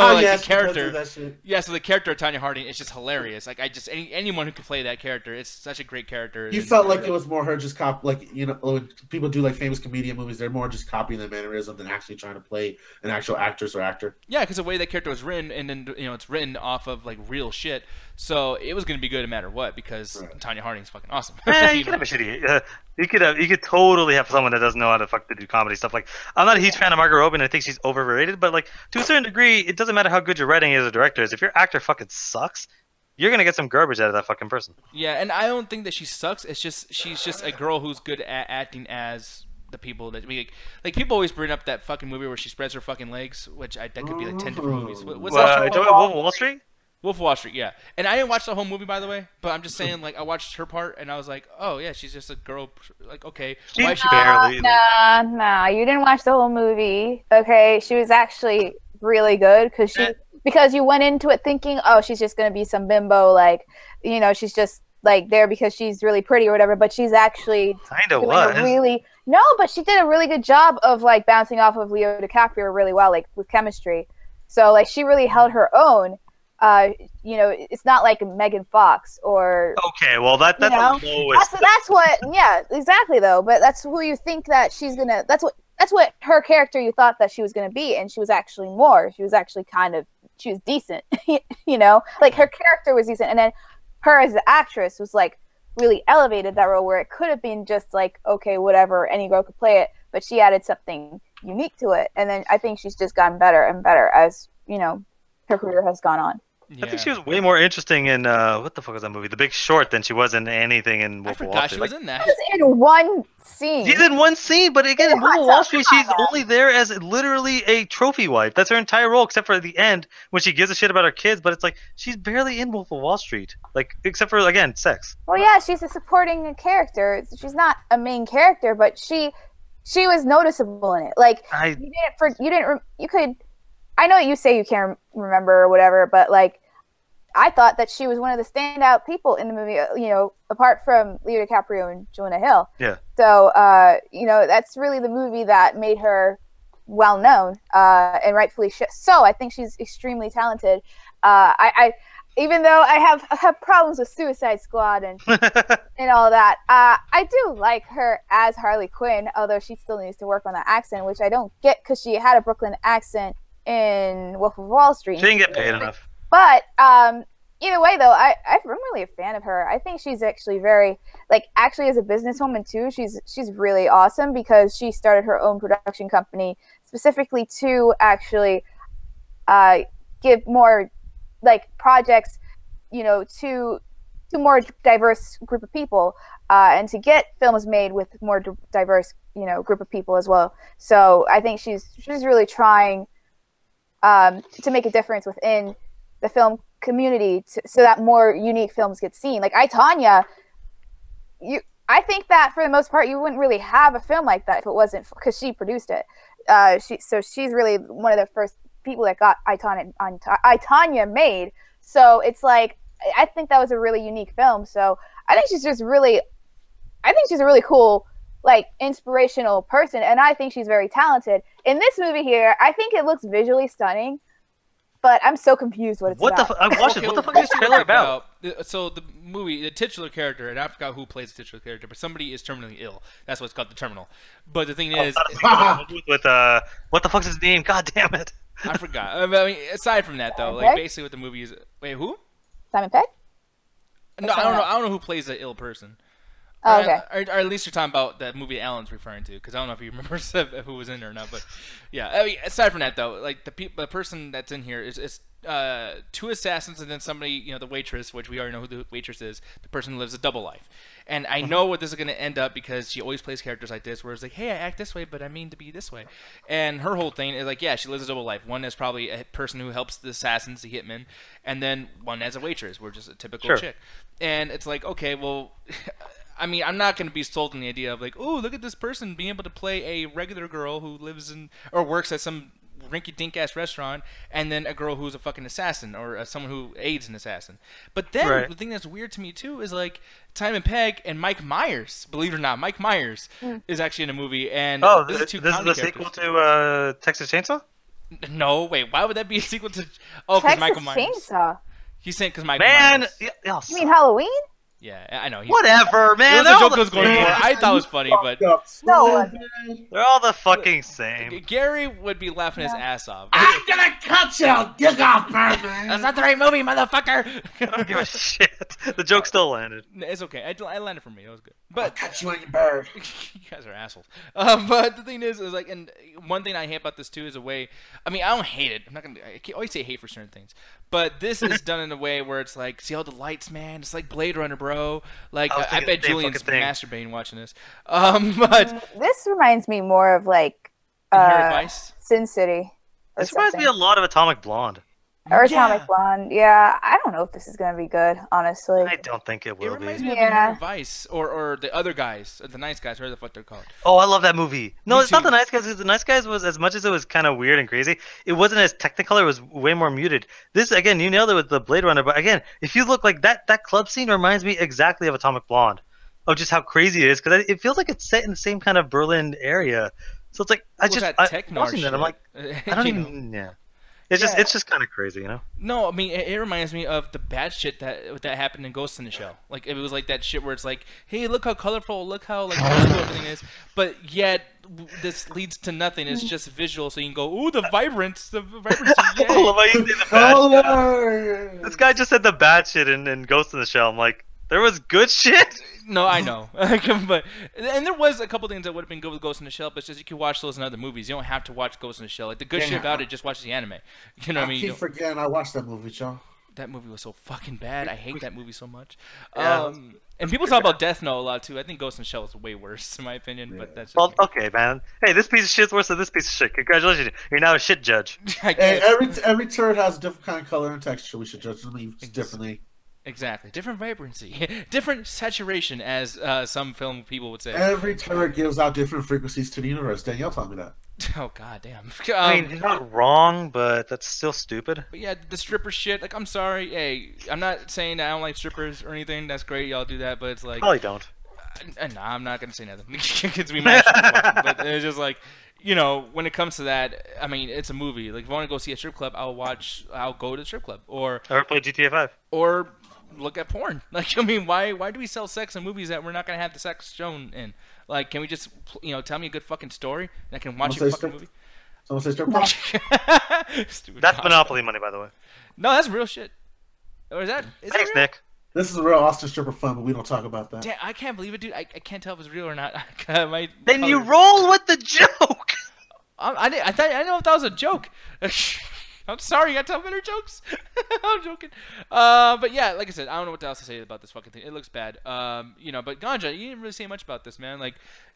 like, the character... Yeah, so the character of Tonya Harding is just hilarious. Like, anyone who can play that character, it's such a great character. You felt like it was more her just like, when people do, like, famous comedian movies, they're more just copying the mannerism than actually trying to play an actual actress or actor. Yeah, because the way that character was written, and then it's written off of like real shit, so it was gonna be good no matter what because Tonya Harding's fucking awesome. You could have a shitty. You could totally have someone that doesn't know how to fuck to do comedy stuff. Like I'm not a huge fan of Margot Robbie, and I think she's overrated. But like to a certain degree, it doesn't matter how good your writing is or director is. If your actor fucking sucks, you're gonna get some garbage out of that fucking person. Yeah, and I don't think that she sucks. It's just she's just a girl who's good at acting as the people that like people always bring up that fucking movie where she spreads her fucking legs, which that could be like 10 different movies. What's that? Wolf of Wall Street? Wolf of Wall Street, yeah. And I didn't watch the whole movie, by the way, but I'm just saying, like, I watched her part and I was like, oh yeah, she's just a girl. Like, okay, why is she barely? Nah, you didn't watch the whole movie. Okay, she was actually really good because you went into it thinking, oh, she's just gonna be some bimbo, like, she's just like there because she's really pretty or whatever, but she's actually kind of was. But she did a really good job of like bouncing off of Leo DiCaprio really well, like with chemistry. So like she really held her own. It's not like Megan Fox or. Okay, well that's the lowest. That's what. Yeah, exactly though. But that's who you think that she's gonna. That's what her character you thought that she was gonna be, and she was actually more. She was actually she was decent. Like her character was decent, and then her as the actress was like really elevated that role where it could have been just like, okay, whatever, any girl could play it, but she added something unique to it. And then I think she's just gotten better and better as, her career has gone on. Yeah. I think she was way more interesting in what the fuck was that movie? The Big Short than she was in anything in Wolf of Wall Street. She was in that. She was in one scene. She's in one scene, but again, in Wolf of Wall Street, she's only there as literally a trophy wife. That's her entire role, except for at the end when she gives a shit about her kids. But it's like she's barely in Wolf of Wall Street, like except for again sex. Well, yeah, she's a supporting character. She's not a main character, but she was noticeable in it. Like you could. I know you say you can't remember or whatever, but like I thought that she was one of the standout people in the movie, you know, apart from Leo DiCaprio and Jonah Hill. Yeah. So, you know, that's really the movie that made her well known, and rightfully so. I think she's extremely talented. I even though I have problems with Suicide Squad and and all that, I do like her as Harley Quinn, although she still needs to work on that accent, which I don't get because she had a Brooklyn accent in Wolf of Wall Street. She didn't get paid enough. But either way, though, I'm really a fan of her. I think she's actually very, like, actually as a businesswoman too, she's really awesome because she started her own production company specifically to actually give more, like, projects, you know, to more diverse group of people, and to get films made with more diverse, you know, group of people as well. So I think she's really trying to make a difference within the film community so that more unique films get seen. Like I, Tonya, I think that for the most part you wouldn't really have a film like that if it wasn't because she produced it. So she's really one of the first people that got I, Tonya made. So it's like I think that was a really unique film. So I think she's a really cool, like, inspirational person, and I think she's very talented. In this movie here, I think it looks visually stunning, but I'm so confused what it's about. I watched it. What the fuck is this trailer about? So the movie, the titular character, and I forgot who plays the titular character, but somebody is terminally ill. That's what's called the terminal. But the thing is, with what the fuck's his name? God damn it! I forgot. I mean, aside from that, though, like basically what the movie is. Wait, who? Simon Pegg? No, I don't know. I don't know who plays the ill person. Oh, okay. Or at least you're talking about that movie Alan's referring to, because I don't know if you remember who was in there or not. But yeah, I mean, aside from that though, like the person that's in here is two assassins and then somebody, you know, the waitress, which we already know who the waitress is, the person who lives a double life. And I know what this is going to end up because she always plays characters like this, where it's like, hey, I act this way, but I mean to be this way. And her whole thing is like, yeah, she lives a double life. One is probably a person who helps the assassins, the hitmen, and then one as a waitress, we're just a typical chick. And it's like, okay, well, I mean, I'm not going to be sold on the idea of like, oh, look at this person being able to play a regular girl who lives in or works at some rinky-dink ass restaurant, and then a girl who's a fucking assassin or someone who aids an assassin. But then the thing that's weird to me too is like Simon Pegg and Mike Myers. Believe it or not, Mike Myers is actually in a movie. And this is the sequel to Texas Chainsaw? No, wait. Why would that be a sequel to? Oh, because Michael Myers. Chainsaw. He's saying because Michael Myers. You mean Halloween? Yeah, I know. Whatever, man. It was a joke I was going for. I thought it was funny, but no, they're all the fucking same. Gary would be laughing his ass off. I'm gonna cut your dick off, Birdman. That's not the right movie, motherfucker. I don't give a shit. The joke still landed. It's okay. I landed for me. It was good. But I'll cut you on your bird. You guys are assholes. But the thing is like, and one thing I hate about this too is a way. I mean, I don't hate it. I'm not gonna. I always say hate for certain things, but this is done in a way where it's like, see all the lights, man. It's like Blade Runner, bro. Like I bet Julian's masturbating watching this. But this reminds me more of like Sin City. This reminds me a lot of Atomic Blonde. Or Atomic Blonde. Yeah, I don't know if this is gonna be good, honestly. I don't think it will be. It reminds me of Vice or the other guys, the nice guys, whatever the fuck they're called. Oh, I love that movie. No, it's not the nice guys. Because the nice guys was, as much as it was kind of weird and crazy, it wasn't as technicolor. It was way more muted. This, again, you nailed it with the Blade Runner. But again, if you look like that club scene reminds me exactly of Atomic Blonde, of just how crazy it is. Because it feels like it's set in the same kind of Berlin area. So it's like watching that, I'm like, I don't even. Yeah. It's just kind of crazy, you know. No, I mean it reminds me of the bad shit that happened in Ghost in the Shell. Like it was like that shit where it's like, hey, look how colorful, look how like beautiful everything is, but yet this leads to nothing. It's just visual, so you can go, ooh, the vibrancy, yay. This guy just said the bad shit in Ghost in the Shell. I'm like, there was good shit. No, I know, but there was a couple things that would have been good with Ghost in the Shell, but it's just you can watch those in other movies. You don't have to watch Ghost in the Shell. Like the good shit about it, just watch the anime. You know what I mean? I keep forgetting I watched that movie, Joe. That movie was so fucking bad. I hate that movie so much. Yeah. And people talk about Death Note a lot too. I think Ghost in the Shell is way worse in my opinion, but that's just well, okay, man. Hey, this piece of shit's worse than this piece of shit. Congratulations, you're now a shit judge. Hey, every turd has a different kind of color and texture. We should judge them differently. Exactly. Different vibrancy. Different saturation, as some film people would say. Every turret gives out different frequencies to the universe. Danielle told me that. Oh god damn. I mean, he's not wrong, but that's still stupid. But yeah, the stripper shit. Like, I'm sorry. Hey, I'm not saying that I don't like strippers or anything. That's great, y'all do that. But it's like, Probably don't. nah, I'm not gonna say nothing because we might actually watch it. But it's just like, you know, when it comes to that, I mean, it's a movie. Like, if I want to go see a strip club, I'll go to the strip club, or play GTA 5. or look at porn. Like, I mean, why do we sell sex in movies that we're not gonna have the sex shown in? Like, can we just, you know, tell me a good fucking story and I can watch your fucking movie? Someone say strip club? Stupid That's gosh. Monopoly money, by the way. No, that's real shit. Or is that? Is Thanks, that real? Nick. This is a real Austin stripper fun, but we don't talk about that. Damn, I can't believe it, dude. I can't tell if it's real or not. Then you roll with the joke. I didn't know if that was a joke. I'm sorry, you gotta tell better jokes. I'm joking. But yeah, like I said, I don't know what else to say about this fucking thing. It looks bad. You know, but Ganja, you didn't really say much about this, man. Like,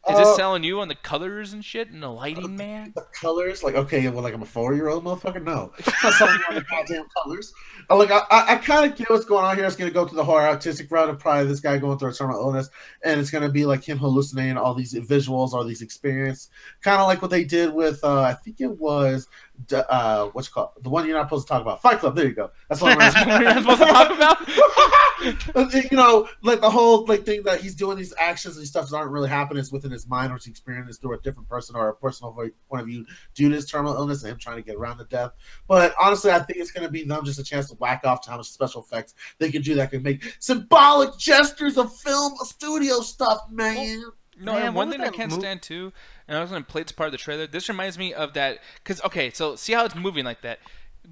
is this selling you on the colors and shit and the lighting, man? The colors, like, okay, well, like I'm a 4-year-old motherfucker. No, it's not selling me on the goddamn colors. Like, I kind of get what's going on here. It's gonna go to the horror artistic route of probably this guy going through a terminal illness, and it's gonna be like him hallucinating all these visuals, all these experiences, kind of like what they did with I think it was what's it called, the one you're not supposed to talk about, Fight Club. There you go. That's what I'm We're not supposed to talk about. You know, like the whole like thing that he's doing these actions and stuff that aren't really happening. It's within his mind, or he's experiencing this through a different person or a personal point of view due to his terminal illness and him trying to get around the death. But honestly, I think it's going to be them just a chance to whack off to how much special effects they can do that can make symbolic gestures of film studio stuff, man. No, Man, and what one was thing I that can't stand too, and I was gonna play this part of the trailer. This reminds me of that, cause okay, so see how it's moving like that.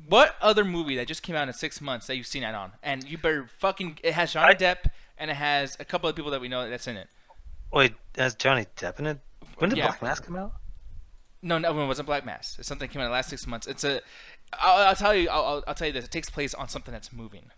What other movie that just came out in 6 months that you've seen that on? And you better fucking, it has Johnny Depp and it has a couple of people that we know that's in it. Wait, has Johnny Depp in it? When did Yeah. Black Mask come out? No, it wasn't Black Mass. It's something that came out in the last 6 months. It's a, I'll tell you, I'll tell you this. It takes place on something that's moving.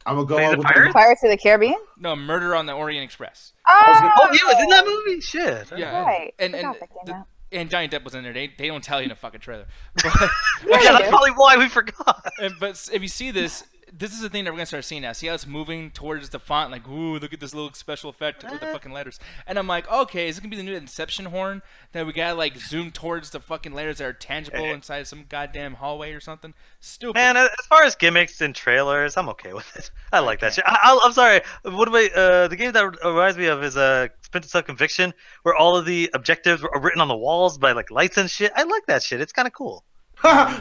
I'm gonna go Wait, on the with Pirates? Pirates of the Caribbean? No, Murder on the Orient Express. Oh, yeah, it was in that movie? Shit. Yeah, Right. and Forgot that came out. and Johnny Depp was in there. They don't tell you in a fucking trailer. But, Yeah, Yeah, they that's do. probably why we forgot. but if you see this, this is the thing that we're gonna start seeing now. See how it's moving towards the font, like, ooh, look at this little special effect with the fucking letters. And I'm like, okay, is it gonna be the new Inception horn that we gotta like zoom towards the fucking letters that are tangible inside some goddamn hallway or something? Stupid. Man, as far as gimmicks and trailers, I'm okay with it. I like that shit. I'm sorry. What about the game that reminds me of is Splinter Cell Conviction, where all of the objectives are written on the walls by like lights and shit. I like that shit. It's kind of cool.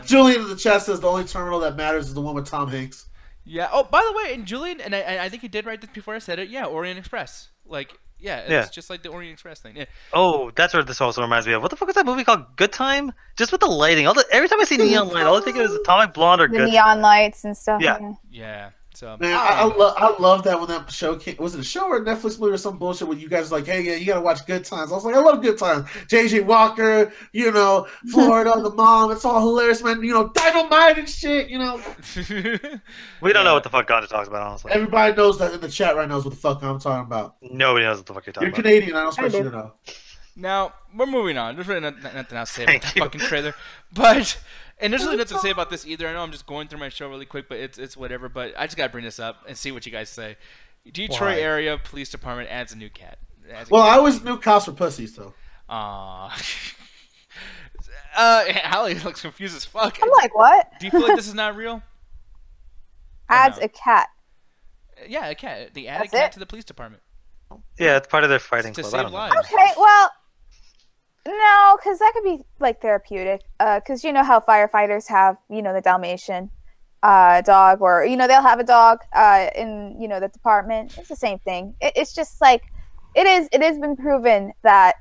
Julian in the chat says the only terminal that matters is the one with Tom Hanks. Yeah. Oh, by the way, and Julian, and I think he did right before I said it. Yeah, Orient Express. Like, yeah, it's just like the Orient Express thing. Yeah. Oh, that's what this also reminds me of. What the fuck is that movie called? Good Time? Just with the lighting. Every time I see neon light, all I think of is Atomic Blonde or The Good. neon lights and stuff. Yeah. Yeah. So Man, I love that when that show came. Was it a show or a Netflix movie or some bullshit where you guys were like, hey, yeah, you gotta watch Good Times. I was like, I love Good Times. JJ Walker, you know, Florida, the mom. It's all hilarious, man. You know, Dynamite and shit. You know, We don't know what the fuck Ganja talks about, honestly. everybody knows that in the chat right now knows what the fuck I'm talking about. Nobody knows what the fuck you're talking You're about. Canadian. I don't expect you to know. Now we're moving on. There's really nothing else to say about Thank that you. fucking trailer, but and there's really nothing to say about this either. I know I'm just going through my show really quick, but it's whatever. But I just gotta bring this up and see what you guys say. Detroit Why? area police department adds a new cat. Well, I always knew cops were pussies, though. Hallie looks confused as fuck. I'm like, what? Do you feel like this is not real? Adds no? a cat. Yeah, a cat. They add a That's cat it? to the police department Yeah, it's part of their fighting to club. I save don't know. lives. Okay, well, no, because that could be like therapeutic. Because you know how firefighters have, you know, the Dalmatian dog, or you know they'll have a dog in the department. It's the same thing. It's just like it has been proven that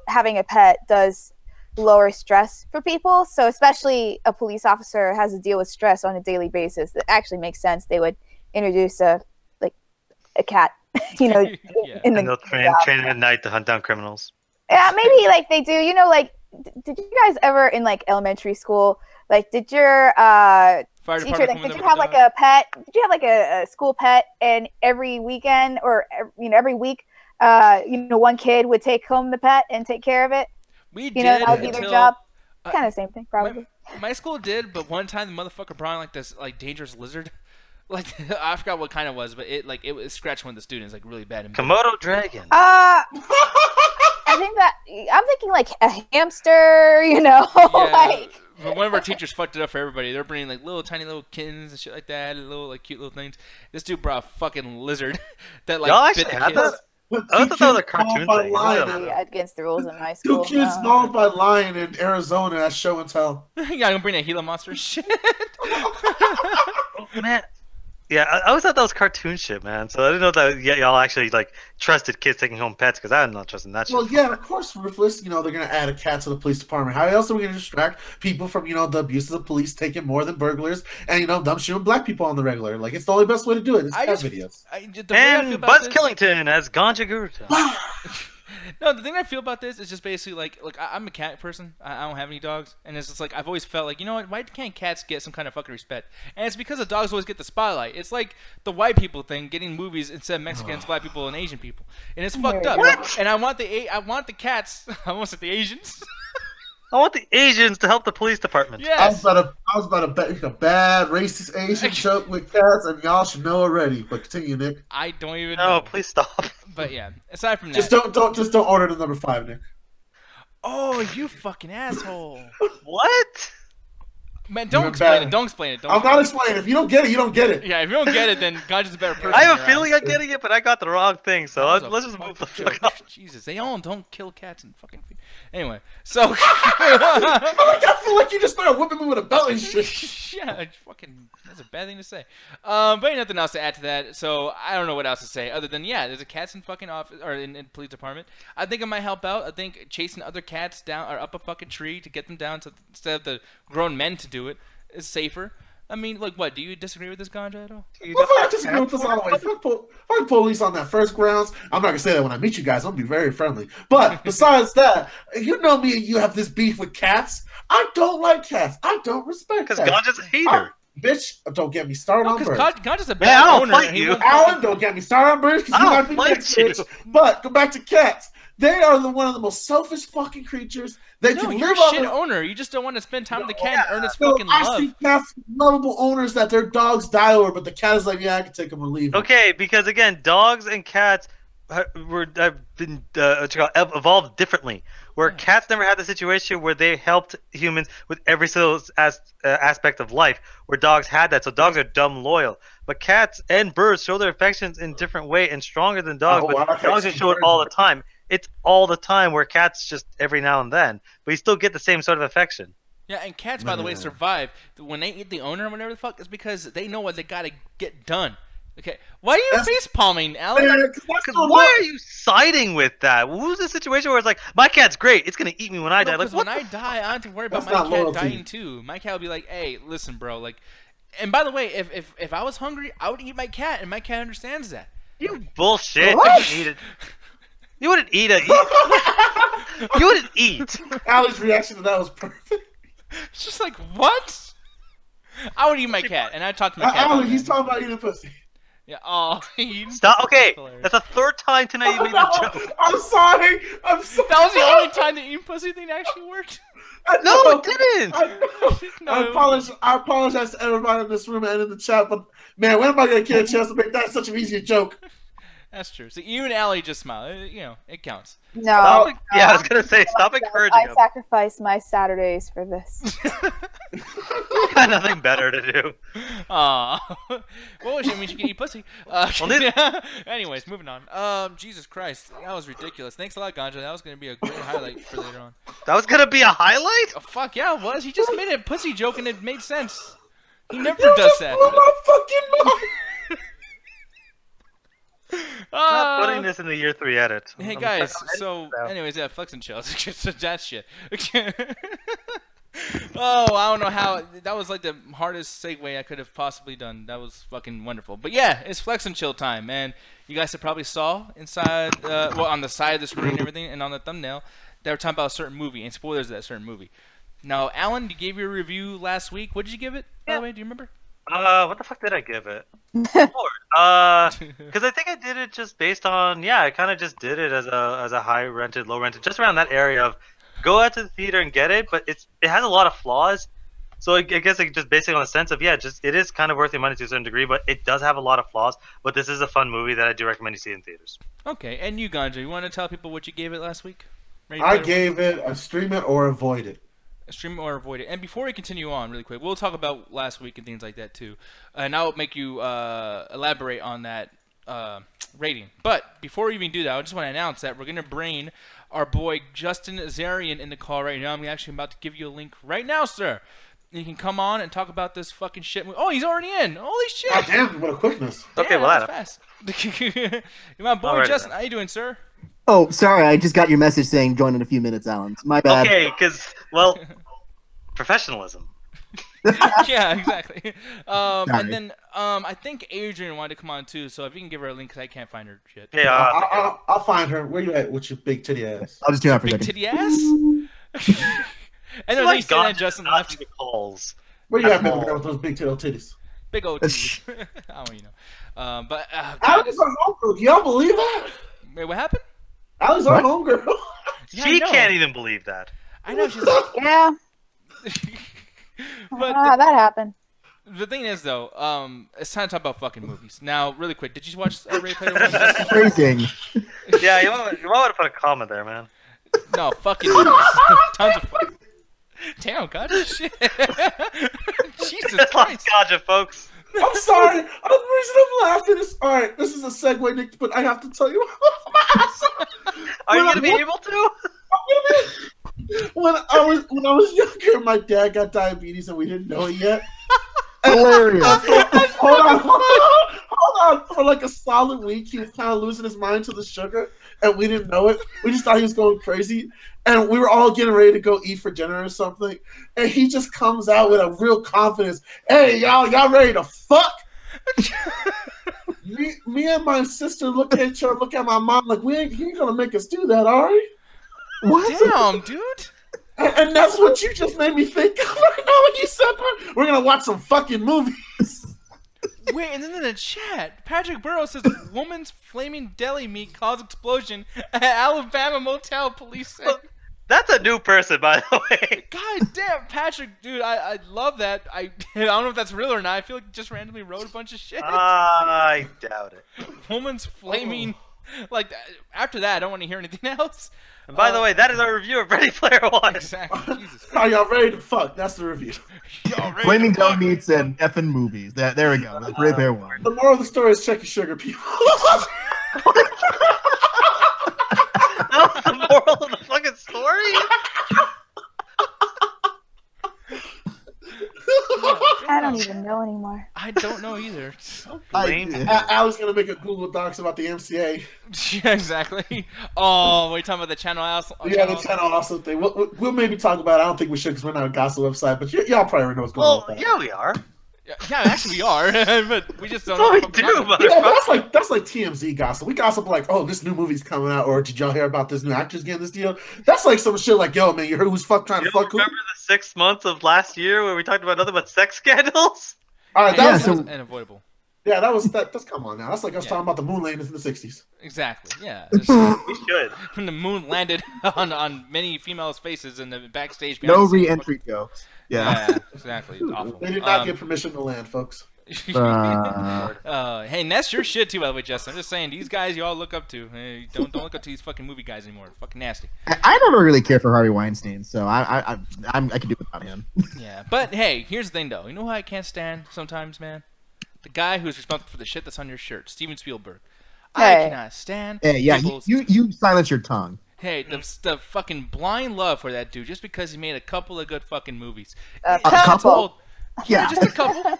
having a pet does lower stress for people. So especially a police officer has to deal with stress on a daily basis. It actually makes sense. They would introduce a cat, Yeah. in the And they'll train at night to hunt down criminals. Yeah, maybe like they do. Like, did you guys ever in like elementary school, like, did your Fire teacher, department like, coming did in you with have a like dog. a pet? Did you have like a school pet? And every weekend or every week, one kid would take home the pet and take care of it. We You know, did that would be their until- job. uh, Kind of the same thing, probably. My school did, but one time the motherfucker brought in like this like dangerous lizard. Like I forgot what kind it was, but it was scratched one of the students like really bad. Komodo dragon. I I think that I'm thinking like a hamster, you know, like. One of our teachers fucked it up for everybody. They're bringing like little tiny little kittens and shit like that, and little like cute little things. This dude brought a fucking lizard that like Y'all bit actually the had kids. that? I thought that was a cartoon thing. Yeah, against the rules in high school. 2 kids mauled by lion in Arizona at show and tell. Yeah, I'm gonna bring a Gila monster shit. Oh, man. Yeah, I always thought that was cartoon shit, man. So I didn't know that y'all actually like trusted kids taking home pets because I'm not trusting that shit. Well, yeah, of course, ruthless. You know, they're gonna add a cat to the police department. How else are we gonna distract people from, you know, the abuses of police taking more than burglars and, you know, them shooting black people on the regular? Like, it's the only best way to do it. It's cat videos. And Buzz Killington as Ganja Guru. No, the thing I feel about this is just basically like I'm a cat person. I don't have any dogs, and it's just like I've always felt like, you know what? Why can't cats get some kind of fucking respect? And it's because the dogs always get the spotlight. It's like the white people thing, getting movies instead of Mexicans, black people, and Asian people, and it's fucked up. What? And I want the cats. I almost said the Asians. I want the Asians to help the police department. Yes. I was about to make a bad racist Asian joke with cats, and y'all should know already. But continue, Nick. I don't even No, know. please stop. But yeah, aside from that. Just don't order the number 5, Nick. Oh, you fucking asshole. What? Man, don't explain it. Don't explain it. I'm not explaining. If you don't get it, you don't get it. Yeah, if you don't get it, then Ganja's a better person. I have a feeling I'm getting it, but I got the wrong thing. So let's just move the fuck on. Jesus, they all don't kill cats and fucking. Anyway, so. I feel like you just started whipping me with a belt and shit. Yeah, it's fucking. That's a bad thing to say. But ain't nothing else to add to that. So I don't know what else to say other than there's a cats in fucking office or in police department. I think it might help out. I think chasing other cats down or up a fucking tree to get them down to instead of the grown men to do it is safer. I mean, like, what? Do you disagree with this ganja at all? Well, I disagree with this all the way. Fuck police on that first grounds. I'm not gonna say that when I meet you guys. I'll be very friendly. But besides that, you know me and you have this beef with cats. I don't like cats. I don't respect cats. Because Ganja's a hater. Bitch, don't get me started on birds. Ganja's a bad I'll owner. fight you. Alan, don't get me started on birds because you might be next, bitch. But go back to cats. They are one of the most selfish fucking creatures. They can you're live a shit on owner. You just don't want to spend time with the cat and earn his fucking I love. see cats, lovable owners that their dogs die over, but the cat is like, yeah, I can take them or leave them. Okay, because again, dogs and cats have been evolved differently. Where cats never had the situation where they helped humans with every single aspect of life, where dogs had that. So dogs are dumb loyal. But cats and birds show their affections in different way and stronger than dogs. But dogs just show it all the time. It's all the time, where cats just every now and then. But you still get the same sort of affection. Yeah, and cats, by the way, survive. When they eat the owner or whatever the fuck, it's because they know what they gotta get done. Okay, why are you face palming, Alan? Because why are you siding with that? Who's the situation where it's like, my cat's great, it's gonna eat me when I die? Like, when I die, I don't have to worry about my cat dying too. My cat will be like, hey, listen, bro, like. And by the way, if I was hungry, I would eat my cat, and my cat understands that. You bullshit! You wouldn't eat it. You wouldn't eat it. You wouldn't eat. Alan's reaction to that was perfect. It's just like, what? I would eat my cat, and I talk to my cat. Alan, he's talking about eating pussy. Yeah. Oh. Stop. Okay, that's the third time tonight you made the joke. I'm sorry. That was the only time the eating pussy thing actually worked. No, it didn't. I apologize to everybody in this room and in the chat, but man, when am I gonna get a chance to make that such an easy joke? That's true. So you and Allie just smile. You know, it counts. No. Yeah, I was gonna say, stop encouraging him. I sacrifice my Saturdays for this. You got nothing better to do. Aw. Well, I mean, you can eat pussy. Anyways, moving on. Jesus Christ, that was ridiculous. Thanks a lot, Ganja. That was gonna be a great highlight for later on. That was gonna be a highlight? Oh, fuck yeah, it was. He just made a pussy joke and it made sense. He never does that. Blew my fucking mind. I'm not putting this in the year 3 edit. Hey guys, so anyways, yeah, flex and chill. So that shit. Oh, I don't know how. That was like the hardest segue I could have possibly done. That was fucking wonderful. But yeah, it's flex and chill time, man. You guys have probably saw inside, well, on the side of the screen and everything, and on the thumbnail, they were talking about a certain movie and spoilers of that certain movie. Now, Alan, you gave your review last week. What did you give it, by the way? Do you remember? What the fuck did I give it? Because I think I did it just based on, I kind of just did it as a high rented, low rented, just around that area of go out to the theater and get it, but it has a lot of flaws. So I guess like just basically on the sense of it is kind of worth your money to a certain degree, but it does have a lot of flaws. But this is a fun movie that I do recommend you see in theaters. Okay, and you, Ganja, you want to tell people what you gave it last week? Ready I Player One? gave it a stream it or avoid it. Stream or avoid it. And before we continue on, really quick, we'll talk about last week and things like that too, and I'll make you elaborate on that rating. But before we even do that, I just want to announce that we're gonna bring our boy Justin Azarian in the call right now. I'm actually about to give you a link right now, sir. And you can come on and talk about this fucking shit. Oh, he's already in. Holy shit! God damn, what a quickness. Okay, well, that was fast. My boy Alright. Justin, how you doing, sir? Oh, sorry, I just got your message saying join in a few minutes, Alan. My bad. Okay, because, well, professionalism. Yeah, exactly. Sorry. And then I think Adrian wanted to come on too, so if you can give her a link, because I can't find her shit. Yeah, I'll find her. Where you at with your big titty ass? I'll just do that for a Big second. titty ass? And then my they said God, that Justin not left. the calls. Where you at, That's baby all. girl, with those big tail titties? Big old titties. I don't even know. But Alex, our homegirl. Y'all believe that? wait, what happened? Alex, our homegirl. Yeah, She I know. can't even believe that. I know she's like, Yeah, I don't know how that happened. the thing is though, it's time to talk about fucking movies. Now, really quick, did you watch Ready Player One? Phrasing. Yeah, you want to put a comment there, man. No, fucking movies. Tons of fucking. Damn, God, shit. Jesus Christ. Gotcha, folks. I'm sorry. The reason I'm laughing is alright. This is a segue, Nick, but I have to tell you. Are you When gonna be able to? when I was younger, my dad got diabetes and we didn't know it yet. Hilarious. Hold on. For like a solid week, he was kind of losing his mind to the sugar, and we didn't know it. We just thought he was going crazy, and we were all getting ready to go eat for dinner or something, and he just comes out with a real confidence. Hey, y'all ready to fuck? me and my sister look at each other, look at my mom like, he ain't gonna make us do that, are we? What? Damn, dude. And that's what you just made me think of right now when you said that. We're gonna watch some fucking movies. Wait, and then in the chat, Patrick Burrows says woman's flaming deli meat caused explosion at Alabama motel. Police say. That's a new person, by the way. God damn, Patrick, dude, I love that. I don't know if that's real or not. I feel like he just randomly wrote a bunch of shit. I doubt it. Woman's flaming. Like, after that, I don't want to hear anything else. And by the way, that is our review of Ready Player One. Exactly. Jesus Christ. Are y'all ready to fuck? That's the review. Y'all ready Flaming to fuck? deli meats and effing movies. There we go. That's Ready Player One. The moral of the story is check your sugar, people. That was the moral of the fucking story? I don't even know anymore. I don't know either. Lame. Al's gonna make a Google Docs about the MCA. Yeah, exactly. Oh, we're talking about the channel. Yeah, the channel also thing. We'll maybe talk about it. I don't think we should because we're not a gossip website, but y'all probably already know what's going on Well, with that. yeah, we are. Yeah, actually we are, but we just don't That's know. what we what the do, fuck but- Yeah, that's like TMZ gossip. We gossip like, oh, this new movie's coming out, or did y'all hear about this new actress getting this deal? That's like some shit like, yo, man, you heard who's trying You to fuck don't who? remember the 6 months of last year where we talked about nothing but sex scandals? All right, Yeah, that Yeah, was so- unavoidable. that's come on now. That's like us Yeah. talking about the moon landings in the '60s. Exactly. Yeah. We should. When the moon landed on many females' faces in the backstage. No behind the scenes. re-entry jokes. Yeah. Yeah, exactly. It's awful. They did not get permission to land, folks. Hey, and that's your shit too, by the way, Justin. I'm just saying, these guys you all look up to. Hey, don't look up to these fucking movie guys anymore. Fucking nasty. I never really cared for Harvey Weinstein, so I could do without him. Yeah, but hey, here's the thing though. You know who I can't stand sometimes, man? The guy who's responsible for the shit that's on your shirt, Steven Spielberg. I Hey. cannot stand. Hey, yeah, people's- you silence your tongue. Hey, the fucking blind love for that dude just because he made a couple of good fucking movies. A It's couple? told- Yeah. just a couple.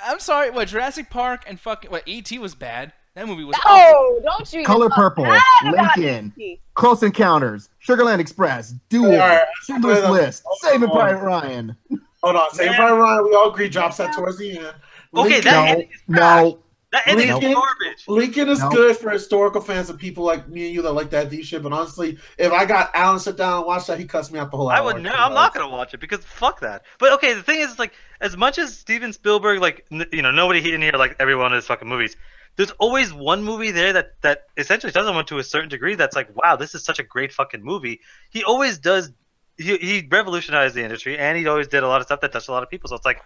I'm sorry, what, Jurassic Park and fucking, what, E.T. was bad? That movie was awful. Oh, don't you even Color talk Purple, bad about Lincoln, E.T. Close Encounters, Sugarland Express, Duel, All right. Schindler's Hold on. List, Saving Private Ryan. Hold on, Saving Private Ryan. We all agree drops that towards the end. Okay, Lincoln, that No, ending is no. That ending is Lincoln- garbage. Lincoln is No. good for historical fans and people like me and you that like that D shit. But honestly, if I got Alan to sit down and watch that, he cuts me out the whole hour. I would no, I'm not gonna watch it because fuck that. But okay, the thing is, like, as much as Steven Spielberg, like, nobody in here like everyone in his fucking movies. There's always one movie there that essentially does them to a certain degree. That's like, wow, this is such a great fucking movie. He always does. He revolutionized the industry, and he always did a lot of stuff that touched a lot of people. So it's like,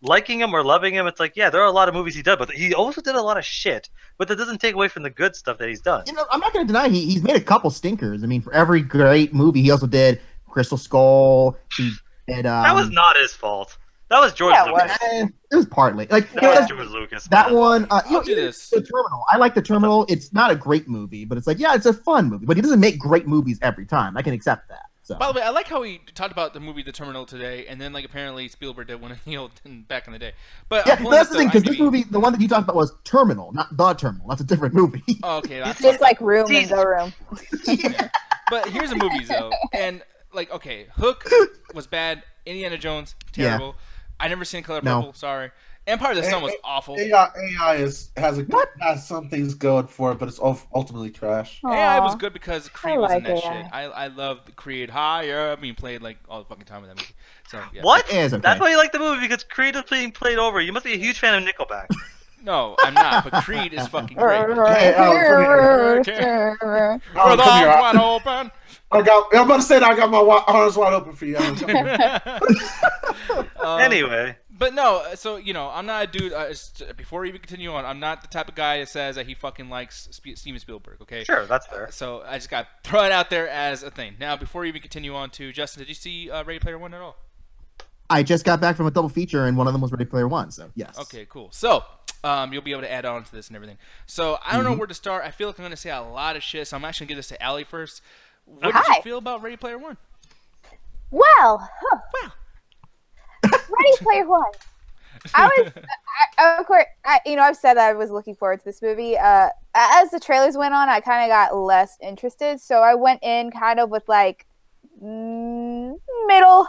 liking him or loving him, it's like, yeah, there are a lot of movies he did, but he also did a lot of shit. But that doesn't take away from the good stuff that he's done. You know, I'm not going to deny he's made a couple stinkers. I mean, for every great movie, he also did Crystal Skull. He did. That was not his fault. That was George Lucas. It was partly like That was George Lucas. That man. one. I'll do this. The Terminal. I like The Terminal. It's not a great movie, but it's like, yeah, it's a fun movie. But he doesn't make great movies every time. I can accept that. So. By the way, I like how we talked about the movie The Terminal today, and then like apparently Spielberg did one back in the day. But yeah, that's the thing, because this movie, the one that you talked about, was Terminal, not The Terminal. That's a different movie. Oh, okay, that's Just like Room and The Room. Yeah. But here's the movies though, and like, okay, Hook was bad. Indiana Jones, terrible. Yeah. I never seen Color Purple. Sorry. Empire of the Sun was awful. AI has some things going for it, but it's ultimately trash. AI was good because Creed was in that shit. I love Creed Higher. I mean, played like all the fucking time with that movie. So yeah. What? Okay. That's why you like the movie, because Creed was being played over. You must be a huge fan of Nickelback. No, I'm not. But Creed is fucking great. Hey, With arms wide open. I'm about to say that I got my arms wide open for you. Anyway. But no, so, you know, I'm not a dude, before we even continue on, I'm not the type of guy that says that he fucking likes Steven Spielberg, okay? Sure, that's fair. So I just got to throw it out there as a thing. Now, before we even continue on to, Justin, did you see Ready Player One at all? I just got back from a double feature, and one of them was Ready Player One, so yes. Okay, cool. So, you'll be able to add on to this and everything. So, I don't know where to start. I feel like I'm going to say a lot of shit, so I'm actually going to give this to Allie first. What did you feel about Ready Player One? Well, Ready Player One. Of course, I've said that I was looking forward to this movie. As the trailers went on, I kind of got less interested, so I went in kind of with like middle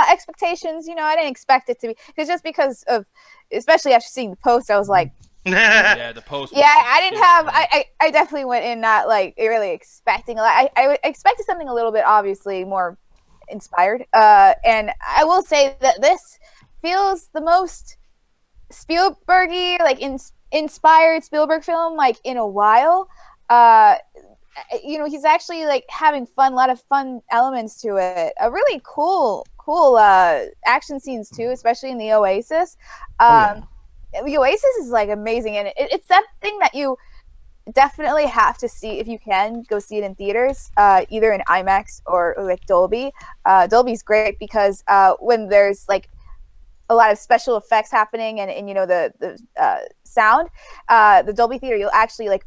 expectations. You know, I didn't expect it to be, because of, especially after seeing the post, I was like, yeah, the post. Yeah, I didn't have. I definitely went in not like really expecting a lot. I expected something a little bit obviously more inspired, and I will say that this feels the most Spielbergy, like inspired Spielberg film like in a while. You know, he's actually like having fun, a lot of fun elements to it. A really cool action scenes too, especially in the Oasis. The Oasis is like amazing, and it's something that you definitely have to see if you can go see it in theaters, either in IMAX or like Dolby. Dolby's great because when there's like a lot of special effects happening and you know the sound, the Dolby theater, you'll actually like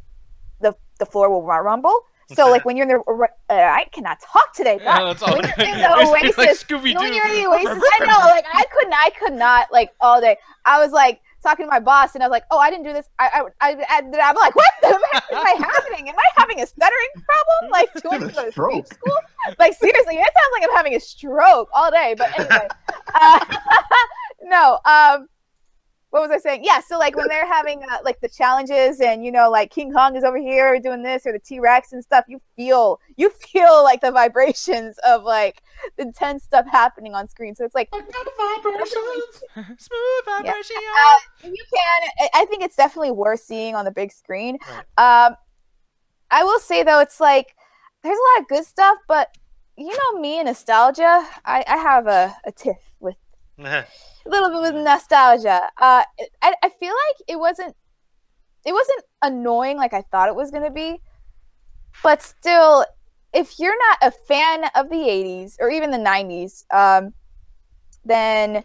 the floor will rumble. So like when you're in the I cannot talk today. God. When you're in the Oasis, like when you're in the Oasis, I know, like I could not like all day. I was like talking to my boss and I was like, oh, I didn't do this. I'm like, what am I happening? Am I having a stuttering problem? Like, do I need to go to speech school? Like, seriously, it sounds like I'm having a stroke all day. But anyway, no. What was I saying? Yeah, so like when they're having like the challenges and you know like King Kong is over here doing this or the T-Rex and stuff, you feel like the vibrations of like the intense stuff happening on screen. So it's like smooth vibration. Yeah. You can. I think it's definitely worth seeing on the big screen. Right. I will say though, it's like there's a lot of good stuff, but you know me and nostalgia. I have a tiff with. A little bit with nostalgia. I feel like it wasn't annoying like I thought it was gonna be, but still, if you're not a fan of the 80s or even the 90s, then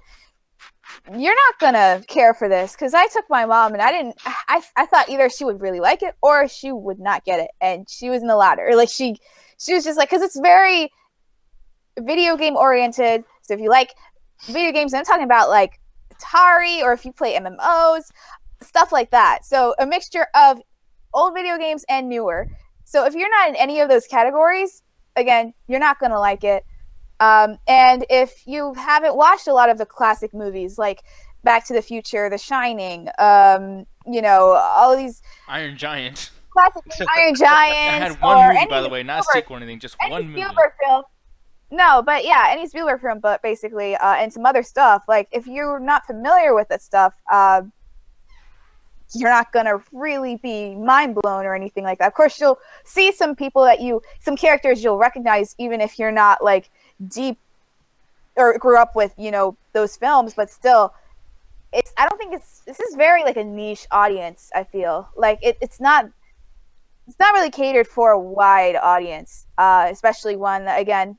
you're not gonna care for this. Because I took my mom and I thought either she would really like it or she would not get it, and she was in the latter. Or like she was just like, because it's very video game oriented. So if you like video games, I'm talking about like Atari, or if you play MMOs, stuff like that. So a mixture of old video games and newer. So if you're not in any of those categories, again, you're not going to like it. And if you haven't watched a lot of the classic movies like Back to the Future, The Shining, you know, all these Iron Giant. Classic Iron Giants. I had one movie, by the way, not a sequel or anything, just one movie. Spielberg film. No, but yeah, any Spielberg film, but basically, and some other stuff. Like, if you're not familiar with that stuff, you're not gonna really be mind blown or anything like that. Of course, you'll see some characters you'll recognize, even if you're not like deep or grew up with, you know, those films. But still, I don't think this is very like a niche audience. I feel like it's not really catered for a wide audience, especially one that again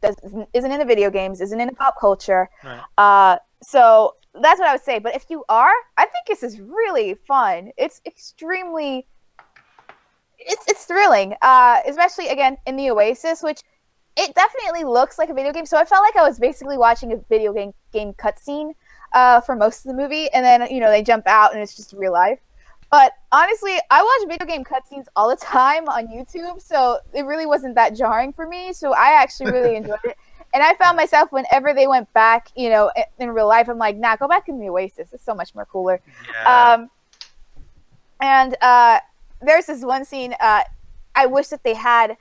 isn't into video games, isn't into pop culture. Right. So that's what I would say. But if you are, I think this is really fun. It's extremely it's thrilling, especially again in the Oasis, which it definitely looks like a video game. So I felt like I was basically watching a video game cutscene for most of the movie, and then they jump out and it's just real life. But honestly, I watch video game cutscenes all the time on YouTube, so it really wasn't that jarring for me. So I actually really enjoyed it. And I found myself whenever they went back, in real life, I'm like, nah, go back in the Oasis. It's so much more cooler. Yeah. And there's this one scene I wish that they had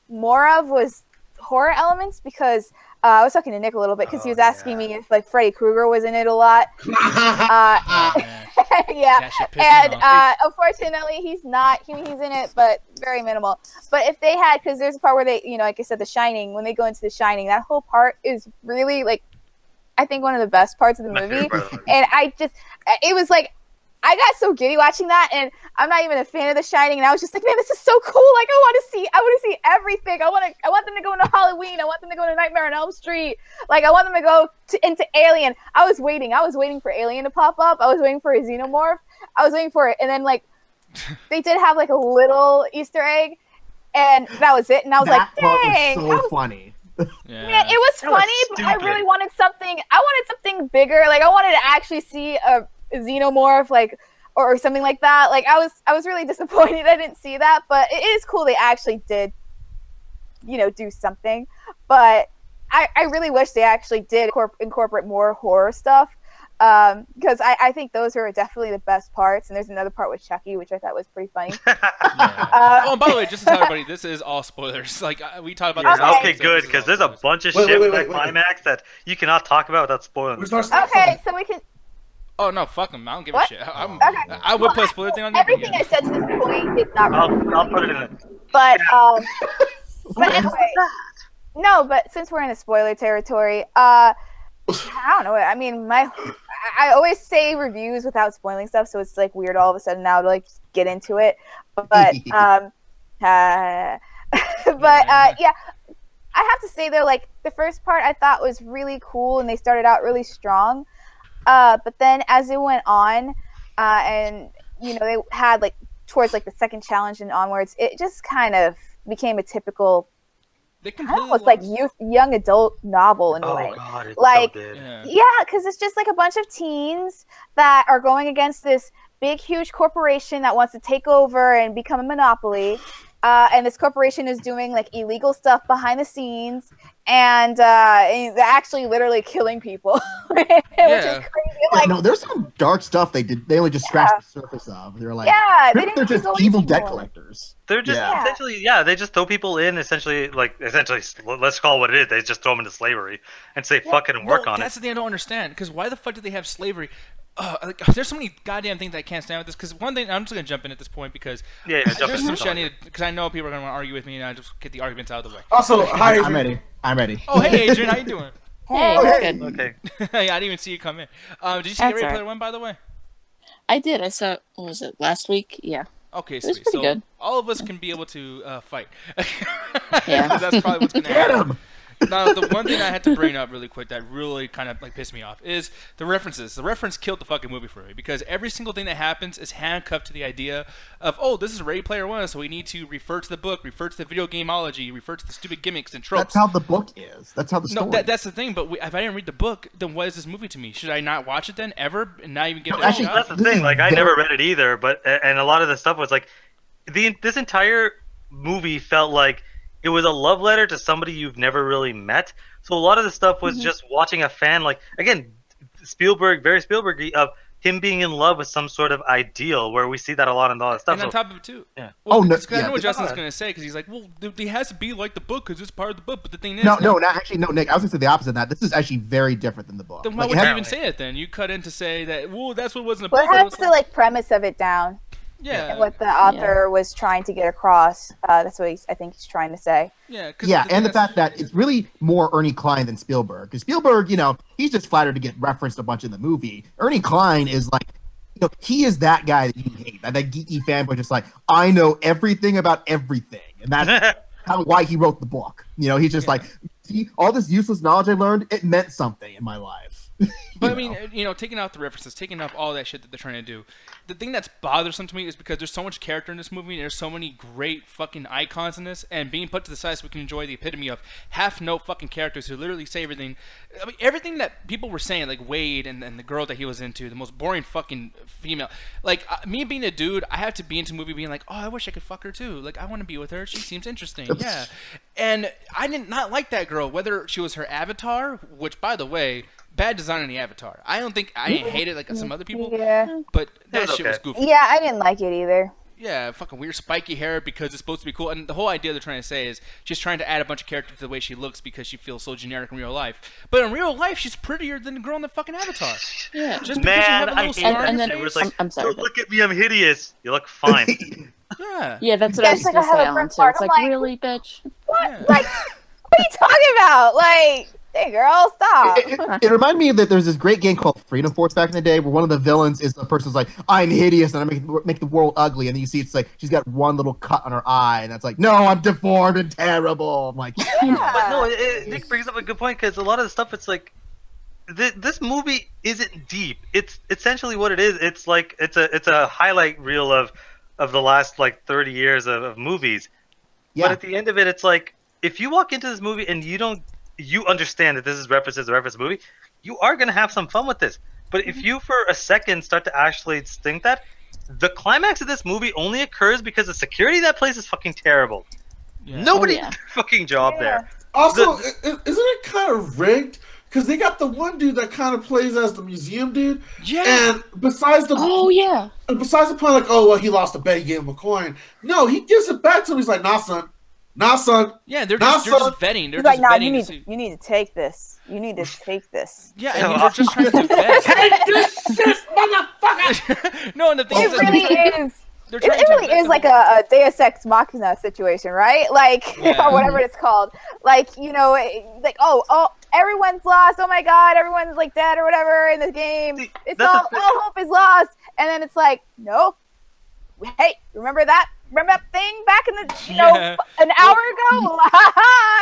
more of was horror elements, because I was talking to Nick a little bit because he was asking me if like Freddy Krueger was in it a lot. Yeah, and unfortunately he's not. He's in it, but very minimal. But if they had, because there's a part where they, like I said, The Shining, when they go into The Shining, that whole part is really like, I think one of the best parts of the movie. And it was like, I got so giddy watching that, and I'm not even a fan of The Shining, and I was just like, man, this is so cool. Like, I want to see everything. I want them to go into Halloween. I want them to go to Nightmare on Elm Street. Like, I want them to go into Alien. I was waiting for Alien to pop up. I was waiting for a Xenomorph. I was waiting for it, and then like they did have like a little Easter egg, and that was it. And I was like, dang, that was so funny. Yeah. Man, it was funny, but I really wanted something. I wanted something bigger. Like, I wanted to actually see a Xenomorph, like, or something like that. Like, I was really disappointed I didn't see that, but it is cool they actually did, do something. But I really wish they actually did incorporate more horror stuff, because I think those are definitely the best parts. And there's another part with Chucky, which I thought was pretty funny. Oh, and by the way, just to tell everybody, this is all spoilers. Like, we talked about this. Okay, good, because there's a bunch of shit with that climax that you cannot talk about without spoiling. Okay, so we can. Oh no, fuck them! I don't give a shit. Okay. I would put a spoiler thing on. Everything I said to this point is not wrong. I'll put it in it. But anyway, no. But since we're in the spoiler territory, I don't know. I mean, I always say reviews without spoiling stuff, so it's like weird all of a sudden now to like get into it. But yeah, I have to say though, like the first part I thought was really cool, and they started out really strong. But then as it went on, and they had like towards like the second challenge and onwards, it just kind of became a typical, almost like young adult novel in a way. God, it's like, so good. Yeah, because it's just like a bunch of teens that are going against this big, huge corporation that wants to take over and become a monopoly. And this corporation is doing like illegal stuff behind the scenes, and they're actually literally killing people, which is crazy. Like, no, there's some dark stuff they did. They only just scratched the surface of. They're like, they're just evil debt collectors. They're just essentially, they just throw people in, essentially, let's call it what it is. They just throw them into slavery and say, fuck it and work on it. That's the thing I don't understand, because why the fuck do they have slavery? There's so many goddamn things that I can't stand with this. Because one thing, I'm just gonna jump in at this point because there's some shit I need, because I know people are gonna want to argue with me, and I just get the arguments out of the way. Also, hi, I'm ready. Oh, hey, Adrian, how you doing? Hey, good. Okay. Hey, I didn't even see you come in. Did you see Ready Player One, by the way? I did. I saw. What was it, last week? Yeah. Okay, it was sweet. pretty So good. all of us can be able to fight. Yeah. That's probably what's gonna happen. Now, the one thing I had to bring up really quick that really kind of like pissed me off is the references. The reference killed the fucking movie for me, because every single thing that happens is handcuffed to the idea of, oh, this is Ready Player One, so we need to refer to the book, refer to the video gameology, refer to the stupid gimmicks and tropes. That's how the book is. That's how the story. No, that's the thing. But if I didn't read the book, then what is this movie to me? Should I not watch it then ever and not even give it a shot? That's the thing. Like, I never read it either, and a lot of the stuff was like, this entire movie felt like it was a love letter to somebody you've never really met. So a lot of the stuff was just watching a fan, like, again, Spielberg, very Spielberg-y, of him being in love with some sort of ideal, where we see that a lot in all that stuff. And on top of it, too. Yeah. Well, I know what Justin's going to say, because he's like, well, it has to be like the book, because it's part of the book. But the thing is... No, Nick, I was going to say the opposite of that. This is actually very different than the book. Then why would you even say it, then? You cut in to say that, well, that's what was in the book. Perhaps the, premise of it down. Yeah. and what the author was trying to get across. That's what I think he's trying to say. Yeah. And the fact that it's really more Ernie Klein than Spielberg. Because Spielberg, he's just flattered to get referenced a bunch in the movie. Ernie Klein is like, he is that guy that you hate, that geeky fanboy, just like, I know everything about everything, and that's why he wrote the book. He's just like, see, all this useless knowledge I learned, it meant something in my life. But I mean, taking out the references, taking off all that shit that they're trying to do, the thing that's bothersome to me is because there's so much character in this movie, and there's so many great fucking icons in this, and being put to the side so we can enjoy the epitome of half-note fucking characters who literally say everything. I mean, everything that people were saying, like Wade and the girl that he was into, the most boring fucking female. Like, me being a dude, I have to be into a movie being like, oh, I wish I could fuck her too. Like, I want to be with her. She seems interesting. Yeah. And I did not like that girl, whether she was her avatar, which, by the way, bad design on the avatar. I don't think I hate it like some other people. Yeah. But that shit was goofy. Yeah, I didn't like it either. Yeah, fucking weird spiky hair because it's supposed to be cool. And the whole idea they're trying to say is she's trying to add a bunch of character to the way she looks because she feels so generic in real life. But in real life, she's prettier than the girl in the fucking avatar. Yeah. Just because you have a little scar and in then your it was face. like, I'm sorry. Don't look at me, I'm hideous. You look fine. Yeah. Yeah, that's what I was It's like gonna I have say, a Alan. birthmark. So it's I'm like, like, really, bitch? What? Yeah. Like, what are you talking about? Like, hey, girl, stop. It reminded me that there's this great game called Freedom Force back in the day where one of the villains is the person's like, I'm hideous and I make the world ugly. And then you see it's like she's got one little cut on her eye and that's like, no, I'm deformed and terrible. I'm like, Yeah. But no, Nick brings up a good point because a lot of the stuff, it's like, this movie isn't deep. It's essentially what it is. It's like it's a highlight reel of the last like 30 years of movies. yeah. But at the end of it, it's like if you walk into this movie and you understand that this is references a reference movie, you are gonna have some fun with this. But if you for a second start to actually think that, the climax of this movie only occurs because the security of that place is fucking terrible. Yeah. Nobody Oh, yeah. did their fucking job there. Also, isn't it kind of rigged? Because they got the one dude that kind of plays as the museum dude. Yeah. And besides the point, like, oh, well, he lost a bet, he gave him a coin. No, he gives it back to him. He's like, nah, son. Nah, son. Yeah, they're Nah, just son. vetting. They're He's like, just nah, vetting you to need, see. you need to take this. You need to take this. Yeah, and they're just trying to vet. Take this shit, motherfucker! No, and the thing It is, really is. they're It trying to really vet is the like whole- a Deus Ex Machina situation, right? Like, Yeah. or whatever it's called. Like, like, oh, everyone's lost. Oh my God, everyone's like dead or whatever in the game. See, It's that's all hope is lost. And then it's like, no. Hey, remember that thing back in the, Yeah. an hour ago?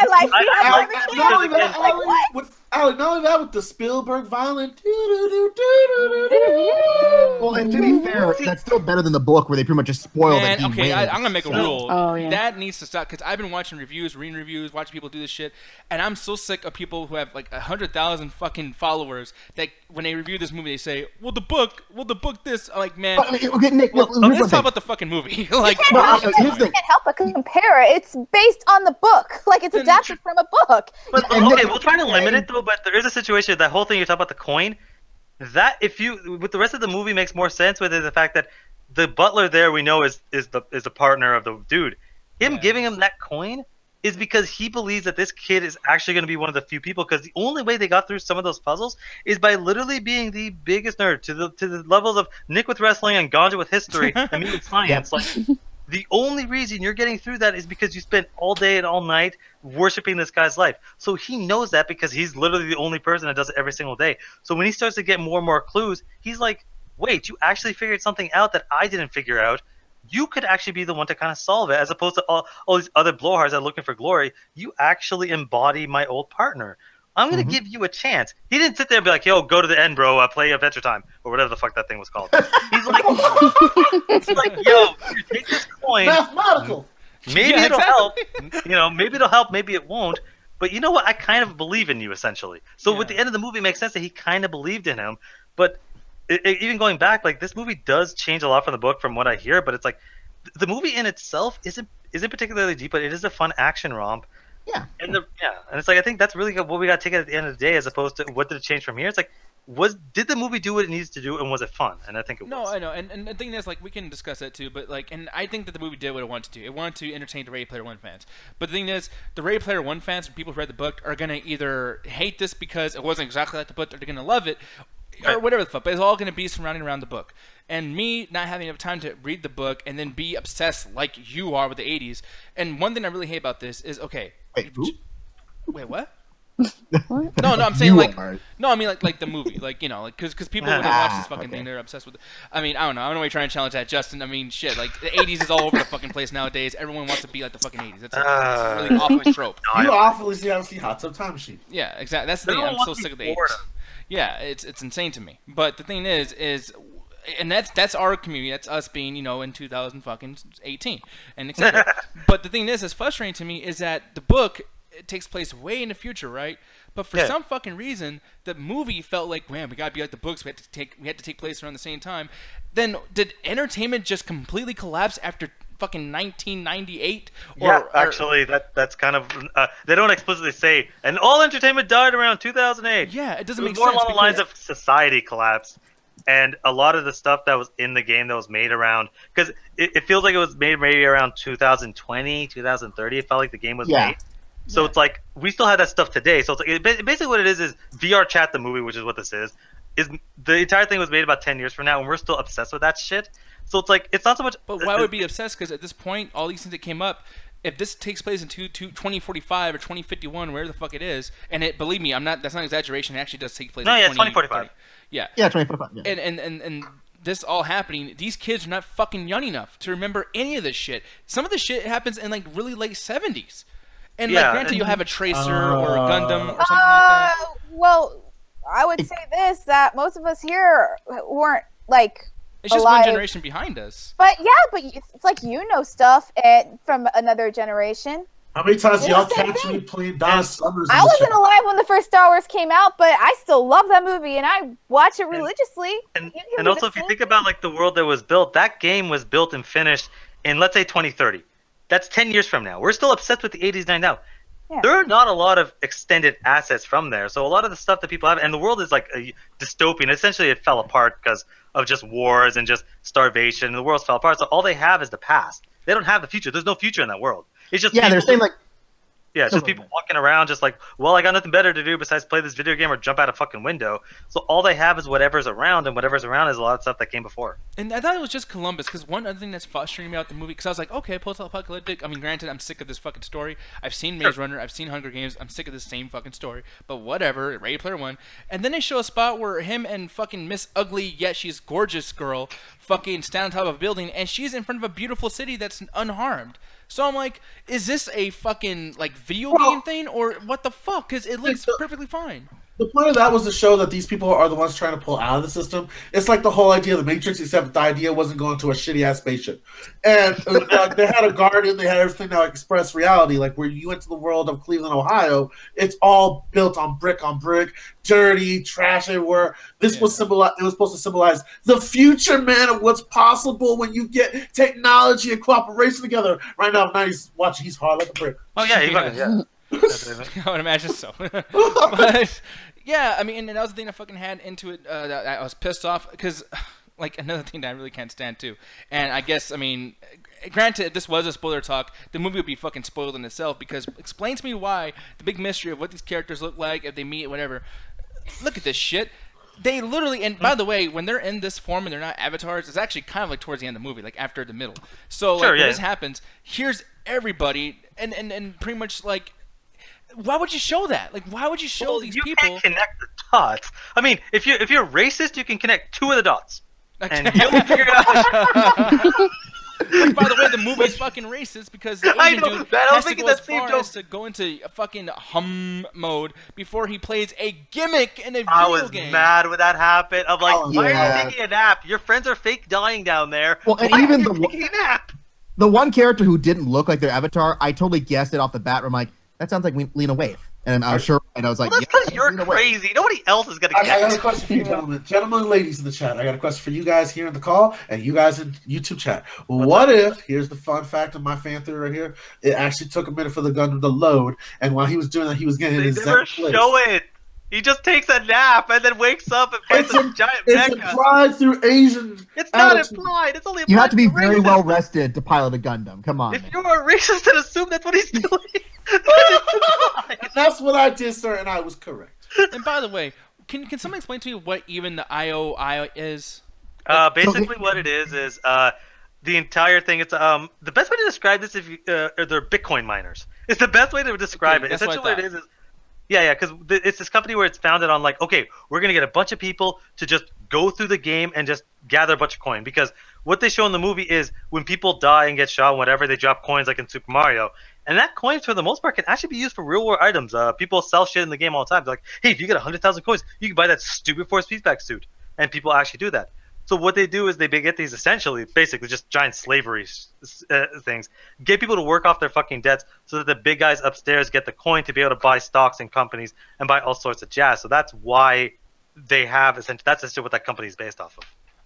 Like, I like Not because only again, that, like, what? not only that, with the Spielberg violin. Well, and to be fair, that's still better than the book where they pretty much just spoiled Man, that he okay, wins. I'm gonna make a rule. Oh, yeah. That needs to stop because I've been watching reviews, reading reviews, watching people do this shit, and I'm so sick of people who have like 100,000 fucking followers that when they review this movie they say, "Well, the book this." I'm like, man, But, okay, Nick, here's one let's thing. talk about the fucking movie. Like, Well, what here's are the you thing. can't help but compare it. It's based on the book. Like, it's Then adapted from a book. But And okay, Nick- we'll try to limit it though. But there is a situation. That whole thing you talk about the coin. That if you with the rest of the movie makes more sense with it, the fact that the butler there we know is the partner of the dude. Him Yeah. giving him that coin is because he believes that this kid is actually going to be one of the few people. Because the only way they got through some of those puzzles is by literally being the biggest nerd to the levels of Nick with wrestling and Ganja with history and me with science. Like the only reason you're getting through that is because you spent all day and all night worshiping this guy's life. So he knows that because he's literally the only person that does it every single day. So when he starts to get more and more clues, he's like, wait, you actually figured something out that I didn't figure out. You could actually be the one to kind of solve it, as opposed to all these other blowhards that are looking for glory. You actually embody my old partner. I'm going to give you a chance. He didn't sit there and be like, yo, go to the end, bro, play Adventure Time, or whatever the fuck that thing was called. He's like, yo, you take this coin. Mathematical. Maybe Yeah, it'll exactly. help. Maybe it'll help. Maybe it won't. But you know what? I kind of believe in you, essentially. So with Yeah. the end of the movie, it makes sense that he kind of believed in him. But even going back, like this movie does change a lot from the book, from what I hear. But it's like the movie in itself isn't particularly deep, but it is a fun action romp. Yeah. And it's like I think that's really what we got to take at the end of the day, as opposed to what did it change from here. It's like, did the movie do what it needs to do, and was it fun? And I think it was. No, I know, and the thing is, like, we can discuss that too, but like, and I think that the movie did what it wanted to do. It wanted to entertain the Ready Player One fans. But the thing is, the Ready Player One fans, people who read the book, are gonna either hate this because it wasn't exactly like the book, or they're gonna love it. or whatever the fuck. But it's all going to be surrounding around the book. And me not having enough time to read the book and then be obsessed like you are with the 80s. And one thing I really hate about this is, okay. Wait, who? Wait, what? No, I'm saying You like are. no, I mean like the movie, like, you know, like because people when they watch this fucking thing, they're obsessed with it. I mean, I don't know why you're trying to challenge that, Justin. I mean, shit, like the 80s is all over the fucking place nowadays. Everyone wants to be like the fucking 80s. That's a really awful trope. You awfully see Hot Tub Time Machine. Yeah, exactly. That's the thing. I'm so sick of the 80s. Yeah, it's insane to me. But the thing is and that's our community. That's us being, you know, in 2018 and etc. But the thing is, that's frustrating to me is that the book, it takes place way in the future, right? But for some fucking reason, the movie felt like, man, we gotta be like the books. We had to take place around the same time. Then did entertainment just completely collapse after fucking 1998? Actually, that's kind of they don't explicitly say, and all entertainment died around 2008. Yeah, it doesn't make more sense. along the lines of society collapse, and a lot of the stuff that was in the game that was made around, because it feels like it was made maybe around 2020, 2030. It felt like the game was made. So it's like we still have that stuff today. So it's like basically what it is VR Chat the movie, which is what this is the entire thing was made about 10 years from now, and we're still obsessed with that shit. So it's like it's not so much. But why would we be obsessed? Because at this point, all these things that came up, if this takes place in 2045 or 2051, wherever the fuck it is, and believe me, that's not exaggeration. It actually does take place. No, in yeah, 2045. Yeah, 2045. Yeah. And this all happening, these kids are not fucking young enough to remember any of this shit. Some of the shit happens in like really late 70s. And like, granted, you'll have a Tracer or a Gundam or something like that. Well, I would say this, that most of us here weren't like it's just alive. one generation behind us. But yeah, but it's like you know stuff from another generation. How many times It's y'all the same catch thing. me playing Donna Summers? I wasn't alive when the first Star Wars came out, but I still love that movie and I watch it religiously. And also, if you think about like the world that was built, that game was built and finished in, let's say, 2030. That's 10 years from now. We're still obsessed with the 80s now. Yeah. There are not a lot of extended assets from there. So a lot of the stuff that people have, and the world is like a dystopian. Essentially, it fell apart because of just wars and just starvation. And the world fell apart. So all they have is the past. They don't have the future. There's no future in that world. It's just They're saying like. Yeah, it's just people walking around just like, well, I got nothing better to do besides play this video game or jump out a fucking window. So all they have is whatever's around, and whatever's around is a lot of stuff that came before. And I thought it was just Columbus, because one other thing that's frustrating me about the movie, because I was like, okay, post-apocalyptic. I mean, granted, I'm sick of this fucking story. I've seen Maze Runner. I've seen Hunger Games. I'm sick of this same fucking story. But whatever, Ready Player One. And then they show a spot where him and fucking Miss Ugly, yet she's gorgeous girl, fucking stand on top of a building, and she's in front of a beautiful city that's unharmed. So I'm like, is this a fucking like video game thing or what the fuck? Because it looks perfectly fine. The point of that was to show that these people are the ones trying to pull out of the system. It's like the whole idea of the Matrix, except the idea wasn't going to a shitty ass spaceship. And they had a guardian, they had everything that expressed reality. Like where you went to the world of Cleveland, Ohio, it's all built on brick, dirty, trash everywhere. This was symbolize. It was supposed to symbolize the future, man, of what's possible when you get technology and cooperation together. Right now, '90s watching, he's hard like a brick. Oh yeah, yeah. I would imagine so. But yeah, I mean, and that was the thing I fucking had into it. That I was pissed off because, like, another thing that I really can't stand too. And I guess, I mean, granted, if this was a spoiler talk, the movie would be fucking spoiled in itself. Because explain to me why the big mystery of what these characters look like if they meet, whatever. Look at this shit. They literally, and by the way, when they're in this form and they're not avatars, it's actually kind of like towards the end of the movie, like after the middle. So like, when this happens, here's everybody, and pretty much like. Why would you show that? Like, why would you show these people? You can't connect the dots. I mean, if you're racist, you can connect two of the dots, and you'll figure it out. Like, by the way, the movie's fucking racist because the Asian dude has to go as far as to go into a fucking hum mode before he plays a gimmick in a video game. I was mad when that happened. I'm like, why are you taking a nap? Your friends are fake dying down there. Well, and why even are you taking a nap? The one character who didn't look like their avatar, I totally guessed it off the bat. I'm like, that sounds like Lena Waithe. And I was sure, and I was like, well, that's because you're crazy. Nobody else is going to get I got a question for you, gentlemen. Gentlemen and ladies in the chat. I got a question for you guys here in the call and you guys in YouTube chat. What if, here's the fun fact of my fan theory right here, it actually took a minute for the gun to load, and while he was doing that, he was getting his never show it. He just takes a nap and then wakes up and fights a giant mecha. It's implied through Asian. It's not implied. It's only implied. You have to be very well rested to pilot a Gundam. Come on. If you're a racist, then assume that's what he's doing. That's what I did, sir, and I was correct. And by the way, can someone explain to me what even the IOI is? Basically, what it is the entire thing. It's the best way to describe this they're Bitcoin miners. It's the best way to describe it. Essentially, what it is yeah, because it's this company where it's founded on like, okay, we're gonna get a bunch of people to just go through the game and just gather a bunch of coin. Because what they show in the movie is when people die and get shot, whatever, they drop coins like in Super Mario, and that coins for the most part can actually be used for real world items. People sell shit in the game all the time. They're like, hey, if you get 100,000 coins, you can buy that stupid force feedback suit, and people actually do that. So what they do is they get these essentially, basically just giant slavery things, get people to work off their fucking debts so that the big guys upstairs get the coin to be able to buy stocks in companies and buy all sorts of jazz. So that's why they have essentially, that's essentially what that company is based off of.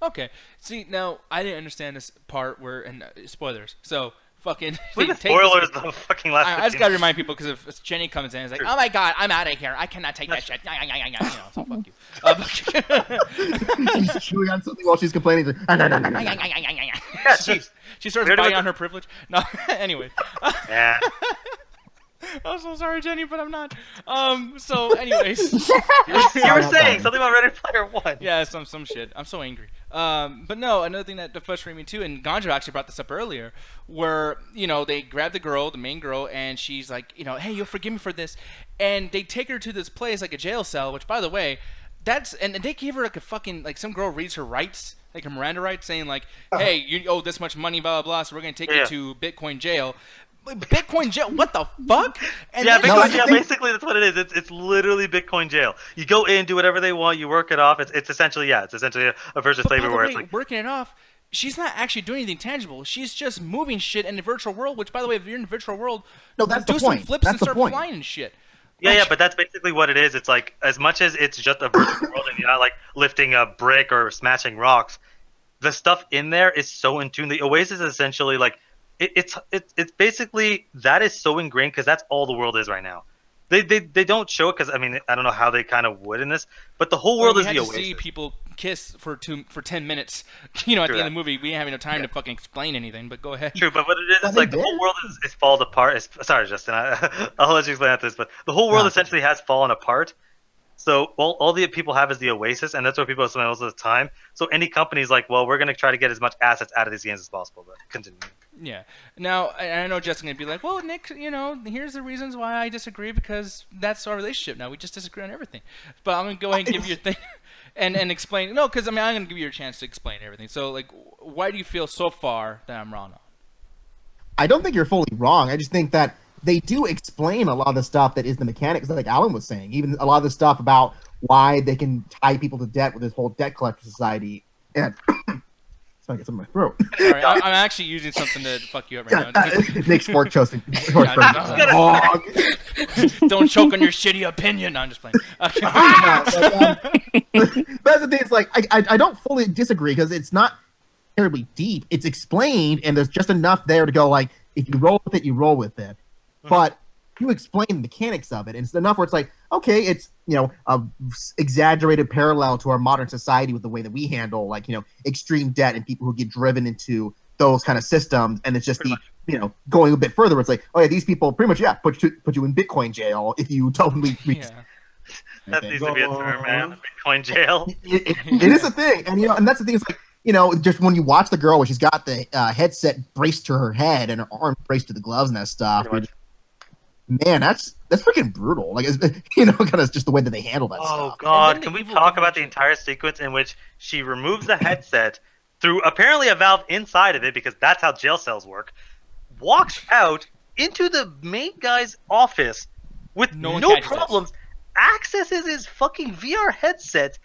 Okay. See, now I didn't understand this part where, and spoilers. So fucking. Spoilers the fucking last. I just gotta remind people because if Jenny comes in and is like, "Oh my god, I'm out of here. I cannot take that shit." You know, so fuck you. She's chewing on something while she's complaining. Yeah, she starts biting on her privilege. No, anyway. Yeah. I'm so sorry, Jenny, but I'm not. So, anyways. You were saying something about Ready Player One. Yeah, some shit. I'm so angry. But no, another thing that frustrated me too, and Ganjo actually brought this up earlier, where, you know, they grab the girl, the main girl, and she's like, you know, hey, you'll forgive me for this. And they take her to this place, like a jail cell, which, by the way, and they gave her like a fucking, like some girl reads her rights, like her Miranda rights, saying like, hey, you owe this much money, blah, blah, blah, so we're going to take you to Bitcoin jail. Bitcoin jail? What the fuck? And yeah, Bitcoin jail. Basically, that's what it is. It's literally Bitcoin jail. You go in, do whatever they want, you work it off. It's essentially a version of slavery where it's like working it off. She's not actually doing anything tangible. She's just moving shit in the virtual world. Which, by the way, if you're in the virtual world, no, that's do the some point. flips That's and the start point. flying and shit. Yeah, but that's basically what it is. It's like, as much as it's just a virtual world and you're not like lifting a brick or smashing rocks, the stuff in there is so in tune. The Oasis is essentially like. It's basically that is so ingrained because that's all the world is right now. They don't show it because I mean I don't know how they kind of would in this, but the whole world is the Oasis. We had to see people kiss for 10 minutes, you know, at the end of the movie. We didn't have enough time to fucking explain anything. But go ahead. True, but what it is like the whole world is fallen apart. Sorry, Justin, I'll let you explain after this. But the whole world essentially has fallen apart. So all the people have is the Oasis, and that's what people spend most of the time. So any company's like, well, we're going to try to get as much assets out of these games as possible. But continue. Yeah. Now, I know Justin's going to be like, well, Nick, you know, here's the reasons why I disagree, because that's our relationship now. We just disagree on everything. But I'm going to go ahead and give you your thing and explain. No, because, I mean, I'm going to give you a chance to explain everything. So, like, why do you feel so far that I'm wrong on? I don't think you're fully wrong. I just think that they do explain a lot of the stuff that is the mechanics, like Alan was saying. Even a lot of the stuff about why they can tie people to debt with this whole debt collector society. And so I get something in my throat. Sorry, I'm actually using something to fuck you up right now. Nick's fork choking. Don't choke on your shitty opinion. No, I'm just playing. Okay. That's the thing. It's like I don't fully disagree because it's not terribly deep. It's explained, and there's just enough there to go like, if you roll with it, you roll with it. But you explain the mechanics of it, and it's enough where it's like, okay, it's, you know, a exaggerated parallel to our modern society with the way that we handle, like, you know, extreme debt and people who get driven into those kind of systems. And it's just you know, going a bit further, where it's like, oh yeah, these people pretty much put you in Bitcoin jail if you totally reach. That needs to be a term, man. Bitcoin jail. It is a thing, and you know, and that's the thing. It's like, you know, just when you watch the girl where she's got the headset braced to her head and her arm braced to the gloves and that stuff. Man, that's freaking brutal. Like, you know, kind of just the way that they handle that stuff. Oh God, can we talk about the entire sequence in which she removes the headset through apparently a valve inside of it, because that's how jail cells work, walks out into the main guy's office with no problems, accesses his fucking VR headset,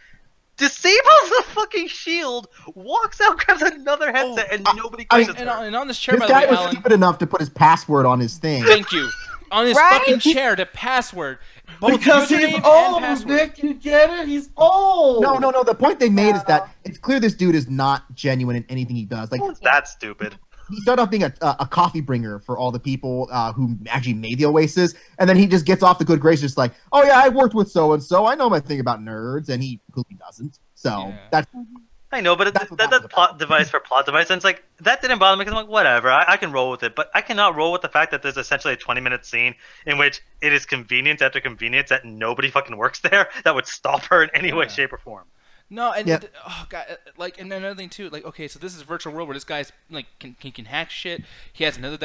disables the fucking shield, walks out, grabs another headset, and nobody questions her. And on this chair, this by guy the way, was Alan, stupid enough to put his password on his thing. Thank you. On his fucking chair, the password. Because he's old, Nick. You get it? He's old. No. The point they made is that it's clear this dude is not genuine in anything he does. Like, that's stupid. He started off being a coffee bringer for all the people who actually made the Oasis, and then he just gets off the good graces like, oh yeah, I worked with so and so, I know my thing about nerds, and he clearly doesn't. So that's I know, but That's what that's that was plot about. device for plot device, and it's like that didn't bother me because I'm like, whatever, I can roll with it. But I cannot roll with the fact that there's essentially a 20-minute scene in which it is convenience after convenience that nobody fucking works there that would stop her in any way, Yeah. shape, or form. No, and Yeah. oh god, like, and another thing too, like, okay, so this is a virtual world where this guy's like can hack shit. He has another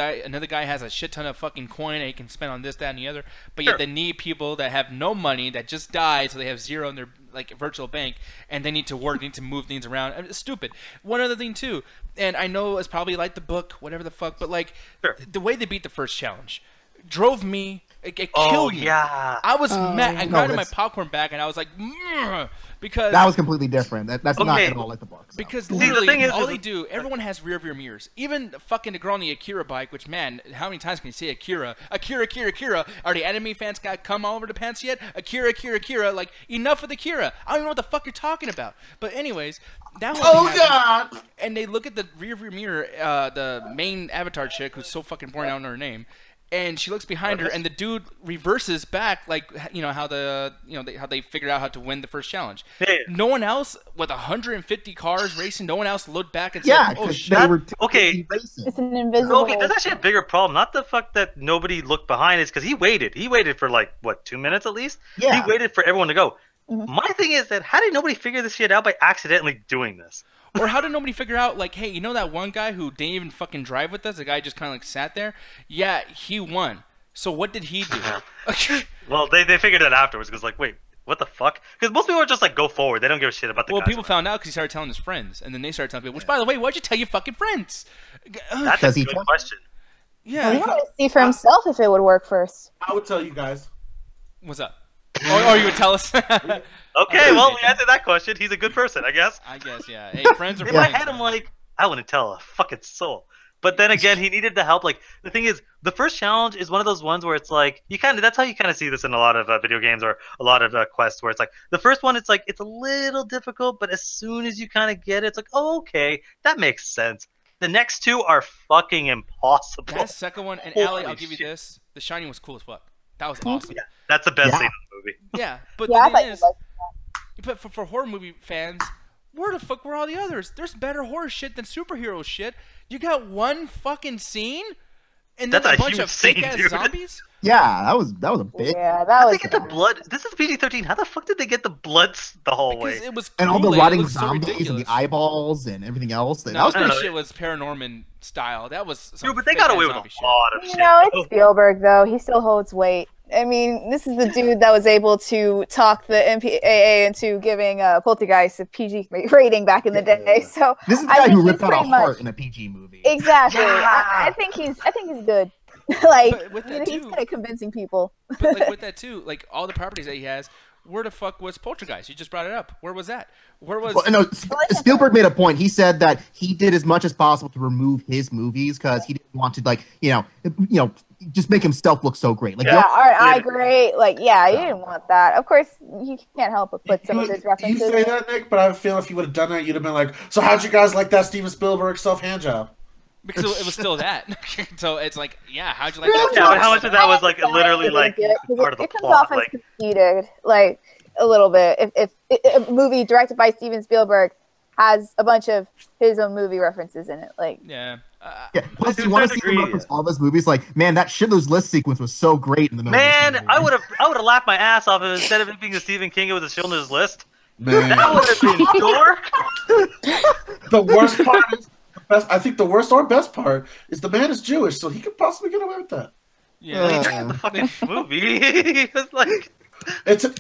guy has a shit ton of fucking coin that he can spend on this, that, and the other. But yet Sure. they need people that have no money that just died, so they have zero in their like virtual bank, and they need to work, they need to move things around. I mean, it's stupid. One other thing too, and I know it's probably like the book, whatever the fuck, but like Sure. the way they beat the first challenge drove me. It Oh killed me. yeah. I was mad. I No, grabbed my it's- popcorn back, and I was like, because That was completely different. That's not Okay. at all like the book. So. because the literally, thing is- all they do, everyone has rear view mirrors. Even fucking the girl on the Akira bike, which, man, how many times can you say Akira? Akira, Akira, Akira. Are the anime fans got come all over the pants yet? Akira, Akira, Akira. Like, enough with Akira. I don't even know what the fuck you're talking about. But anyways, that whole Oh thing happened, God! and they look at the rear view mirror, the main avatar chick, who's so fucking boring, I don't know her name. And she looks behind her, and the dude reverses back, like, you know how how they figured out how to win the first challenge. Yeah. No one else with 150 cars racing. No one else looked back and Yeah, said, "Oh 'cause shit." they were Okay. racing. It's an invisible. Okay, there's actually a bigger problem. Not the fact that nobody looked behind, is because he waited. He waited for like what, 2 minutes at least. Yeah. He waited for everyone to go. Mhm. My thing is that how did nobody figure this shit out by accidentally doing this? Or how did nobody figure out, like, hey, you know that one guy who didn't even fucking drive with us? The guy just kind of like sat there. Yeah, he won. So what did he do? Well, they figured it afterwards because like, wait, what the fuck? Because most people are just like, go forward. They don't give a shit about the Well, guys. people found out because he started telling his friends, and then they started telling people. Which, by the way, why'd you tell your fucking friends? That's Does a he good trust- question. He Yeah. wanted to see for himself if it would work first. I would tell you guys. What's up? Or you would tell us? Okay, well, we answered that question. He's a good person, I guess. I guess, yeah. Hey, friends are In my friends. head, I'm like, I wouldn't tell a fucking soul. But then again, he needed the help. Like, the thing is, the first challenge is one of those ones where it's like, that's how you kind of see this in a lot of video games or a lot of quests, where it's like, the first one, it's like, it's a little difficult, but as soon as you kind of get it, it's like, oh, okay, that makes sense. The next two are fucking impossible. That second one, and Holy Allie, I'll give you shit. this. The Shining was cool as fuck. That was awesome. Yeah, that's the best Yeah. scene in the movie. Yeah, but Yeah, I the thought thing you is, liked but for horror movie fans, where the fuck were all the others? There's better horror shit than superhero shit. You got one fucking scene, and then That's a a bunch huge of fake scene, ass dude. zombies. Yeah, that was a big. Yeah, that How was. did they get the blood? This is PG-13. How the fuck did they get the blood the whole way? Because it was And all the Kool-Aid, it rotting looked so zombies and ridiculous. the eyeballs and everything else. That No, was I don't that know. shit was Paranorman style. That was some Dude, but they fake got ass away with a zombie shit. lot of You shit. know, it's Spielberg though. He still holds weight. I mean, this is the dude that was able to talk the MPAA into giving Poltergeist a PG rating back in the day. So This is the I guy think who he's ripped out a pretty much- heart in a PG movie. exactly. Yeah. I think he's good. Like But with that he's too- good at convincing people. But like with that too, like all the properties that he has, where the fuck was Poltergeist? You just brought it up. Where was that? Where was? Well, no, Spielberg made a point. He said that he did as much as possible to remove his movies because he didn't want to, like, just make himself look so great. Like, Yeah, aren't I great? Like, yeah, you didn't want that. Of course, you can't help but put some of his You references. say that, Nick, but I feel if you would have done that, you'd have been like, so how'd you guys like that Steven Spielberg self-hand job? Because it was still that. So it's like, yeah, how'd you like Yeah, that? Yeah, but how much of that was like literally like It part of the comes plot? off as Like, conceited, like a little bit. If a movie directed by Steven Spielberg has a bunch of his own movie references in it, like Yeah. yeah. Plus, To you want a to see degree, him reference all those movies? Like, man, that Schindler's List sequence was so great in the middle. man, of this I movie. would have laughed my ass off if instead of it being a Stephen King, it was a Schindler's List. Man, That would have been dork. the worst part is the best. I think the worst or best part is the man is Jewish, so he could possibly get away with that. Yeah. The fucking movie. It's like,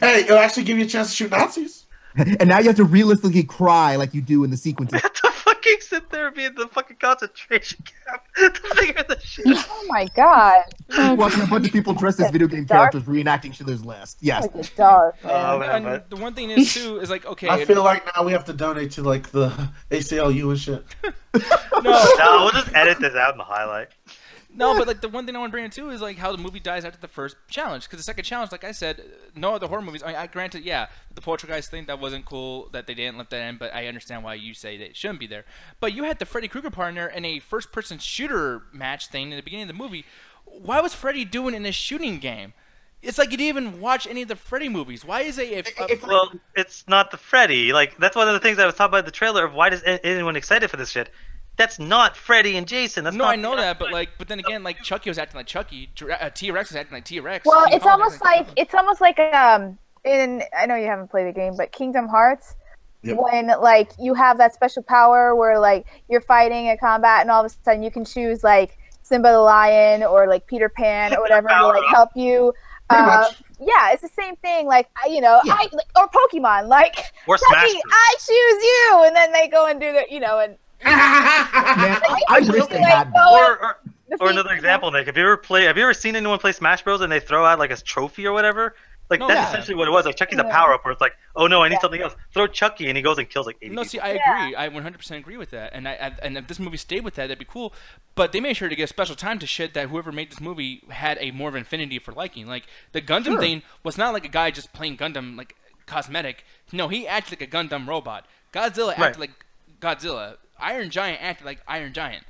Hey, it'll actually give you a chance to shoot Nazis. And now you have to realistically cry like you do in the sequences. we have to fucking sit there and be in the fucking concentration camp to figure this shit out. oh my god, Watching a bunch of people dressed as video game Dark. characters reenacting Schindler's List. Yes. like it's dark. Oh, Man. man. And but- the one thing is too is like, okay, I feel like now we have to donate to like the ACLU and shit. no, No, we'll just edit this out in the highlight. no, but like the one thing I want to bring in too is like how the movie dies after the first challenge. Because the second challenge, like I said, no other horror movies. I granted, yeah, the Poltergeist thing that wasn't cool that they didn't let that in, but I understand why you say that it shouldn't be there. But you had the Freddy Krueger part in there in a first-person shooter match thing in the beginning of the movie. Why was Freddy doing in a shooting game? It's like you didn't even watch any of the Freddy movies. Why is Well, it's not the Freddy. Like, that's one of the things I was talking about in the trailer of why does anyone excited for this shit? That's not Freddy and Jason. That's No, not I know that, but then again, like Chucky was acting like Chucky, T-Rex was acting like T-Rex. Well, King it's Kong almost was acting like in I know you haven't played the game, but Kingdom Hearts, Yep. when like you have that special power where like you're fighting a combat and all of a sudden you can choose like Simba the Lion or like Peter Pan or whatever to like help you. Pretty much. Yeah, it's the same thing. Like Yeah. or Pokemon, like Or Smash Chucky, Bros. I choose you, and then they go and do the and Man, I wish they had that. Or another example, Nick. Have you ever seen anyone play Smash Bros and they throw out like a trophy or whatever? Like No, that's yeah. essentially what it was. Like Chucky's a power up where it's like, oh no, I need something else. Throw Chucky and he goes and kills like 80 No, people. see, I agree. I 100% agree with that. And and if this movie stayed with that, that'd be cool. But they made sure to give special time to shit that whoever made this movie had a more of an affinity for liking. Like the Gundam thing was not like a guy just playing Gundam like cosmetic. No, he acted like a Gundam robot. Godzilla acted like Godzilla. Iron Giant acted like Iron Giant.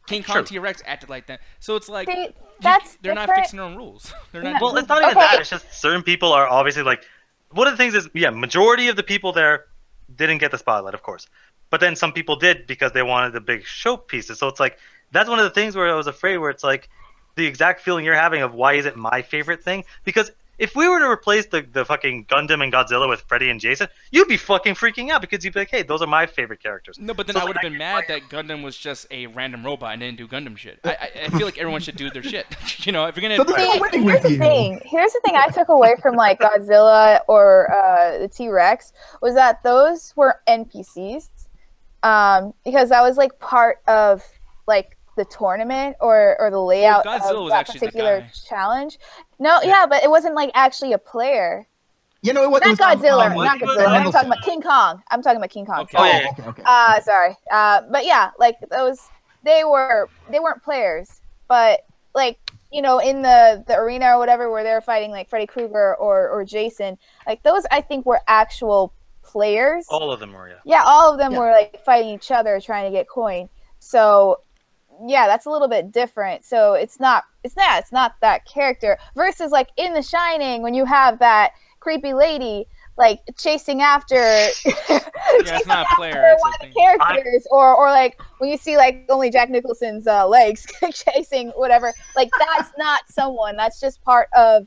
King Kong T-Rex acted like that. So it's like they're not fixing their own rules. They're not. Well, it's not even that. It's just certain people are obviously like. One of the things is, majority of the people there didn't get the spotlight, of course. But then some people did because they wanted the big showpieces. So it's like that's one of the things where I was afraid, where it's like the exact feeling you're having of why is it my favorite thing? Because if we were to replace the fucking Gundam and Godzilla with Freddy and Jason, you'd be fucking freaking out because you'd be like, hey, those are my favorite characters. No, but then I would have been mad that Gundam was just a random robot and didn't do Gundam shit. I feel like everyone should do their shit. You know, if you're gonna. Here's the thing I took away from like Godzilla or the T-Rex was that those were NPCs, because that was like part of like the tournament or the layout of that particular challenge. No, but it wasn't like actually a player. You know what? Not Godzilla. I'm talking about King Kong. Okay. Okay. Sorry. But yeah, like those, they weren't players, but like in the arena or whatever where they're fighting like Freddy Krueger or Jason, like those I think were actual players. All of them were, Yeah, all of them were like fighting each other trying to get coin. So yeah, that's a little bit different. So it's not that character versus like in The Shining when you have that creepy lady like chasing after it's not a player, one of the characters or like when you see like only Jack Nicholson's legs chasing whatever, like that's not someone, that's just part of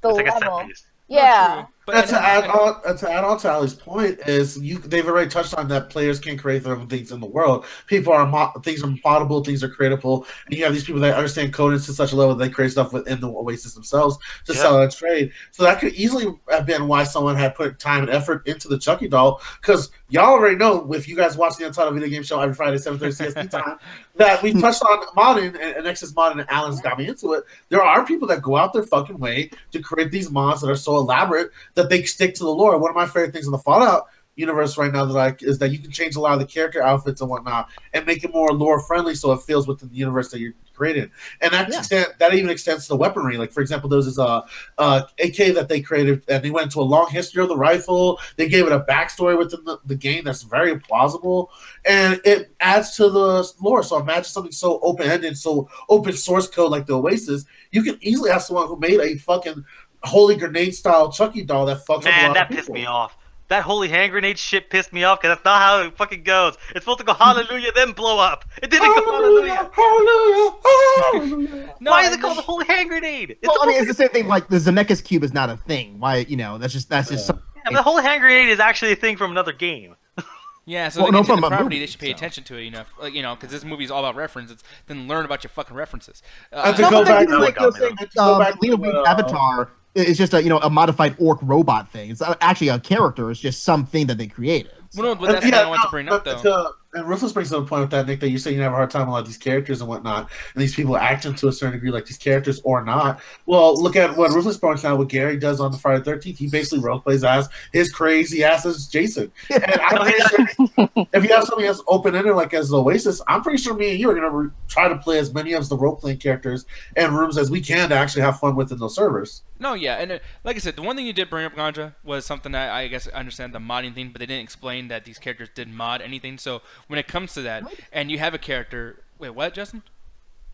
the level. Yeah. But to add on to Ali's point is they've already touched on that players can create their own things in the world. Things are moddable, things are creatable, and you have these people that understand coding to such a level that they create stuff within the Oasis themselves to sell and trade. So that could easily have been why someone had put time and effort into the Chucky doll, because y'all already know, if you guys watch the Untitled Video Game Show every Friday 7:30 CST time, that we touched on modding, and Nexus modding, and Alan's got me into it. There are people that go out their fucking way to create these mods that are so elaborate that they stick to the lore. One of my favorite things in the Fallout universe right now is that you can change a lot of the character outfits and whatnot and make it more lore friendly so it feels within the universe that you're creating. And that even extends to the weaponry. Like, for example, there was this AK that they created, and they went into a long history of the rifle. They gave it a backstory within the game that's very plausible, and it adds to the lore. So imagine something so open-ended, so open source code like the Oasis. You can easily have someone who made a fucking holy grenade style Chucky doll that fucks up a lot of people. Man, that pissed me off. That holy hand grenade shit pissed me off because that's not how it fucking goes. It's supposed to go hallelujah, then blow up. It didn't go hallelujah. Hallelujah. Why is it called a holy hand grenade? It's the same thing. Like the Zemeckis cube is not a thing. Why? That's just something. The whole hand grenade is actually a thing from another game. Yeah, so from the property, they should pay attention to it enough, because this movie is all about references. Then learn about your fucking references. Avatar is just a modified orc robot thing. It's actually a character. It's just something that they created. Well, no, that's what I want to bring up, though. And Ruthless brings up a point with that, Nick, that you say you have a hard time with a lot of these characters and whatnot, and these people acting to a certain degree like these characters or not. Well, look at what Ruthless points out, what Gary does on the Friday 13th. He basically roleplays as his crazy ass as Jason. And I'm pretty sure if you have something that's open-ended like as the Oasis, I'm pretty sure me and you are going to try to play as many of the role-playing characters and rooms as we can to actually have fun within those servers. No, yeah, and like I said, the one thing you did bring up, Ganja, was something that I guess I understand the modding thing, but they didn't explain that these characters didn't mod anything. So when it comes to that, and you have a character, wait, what, Justin?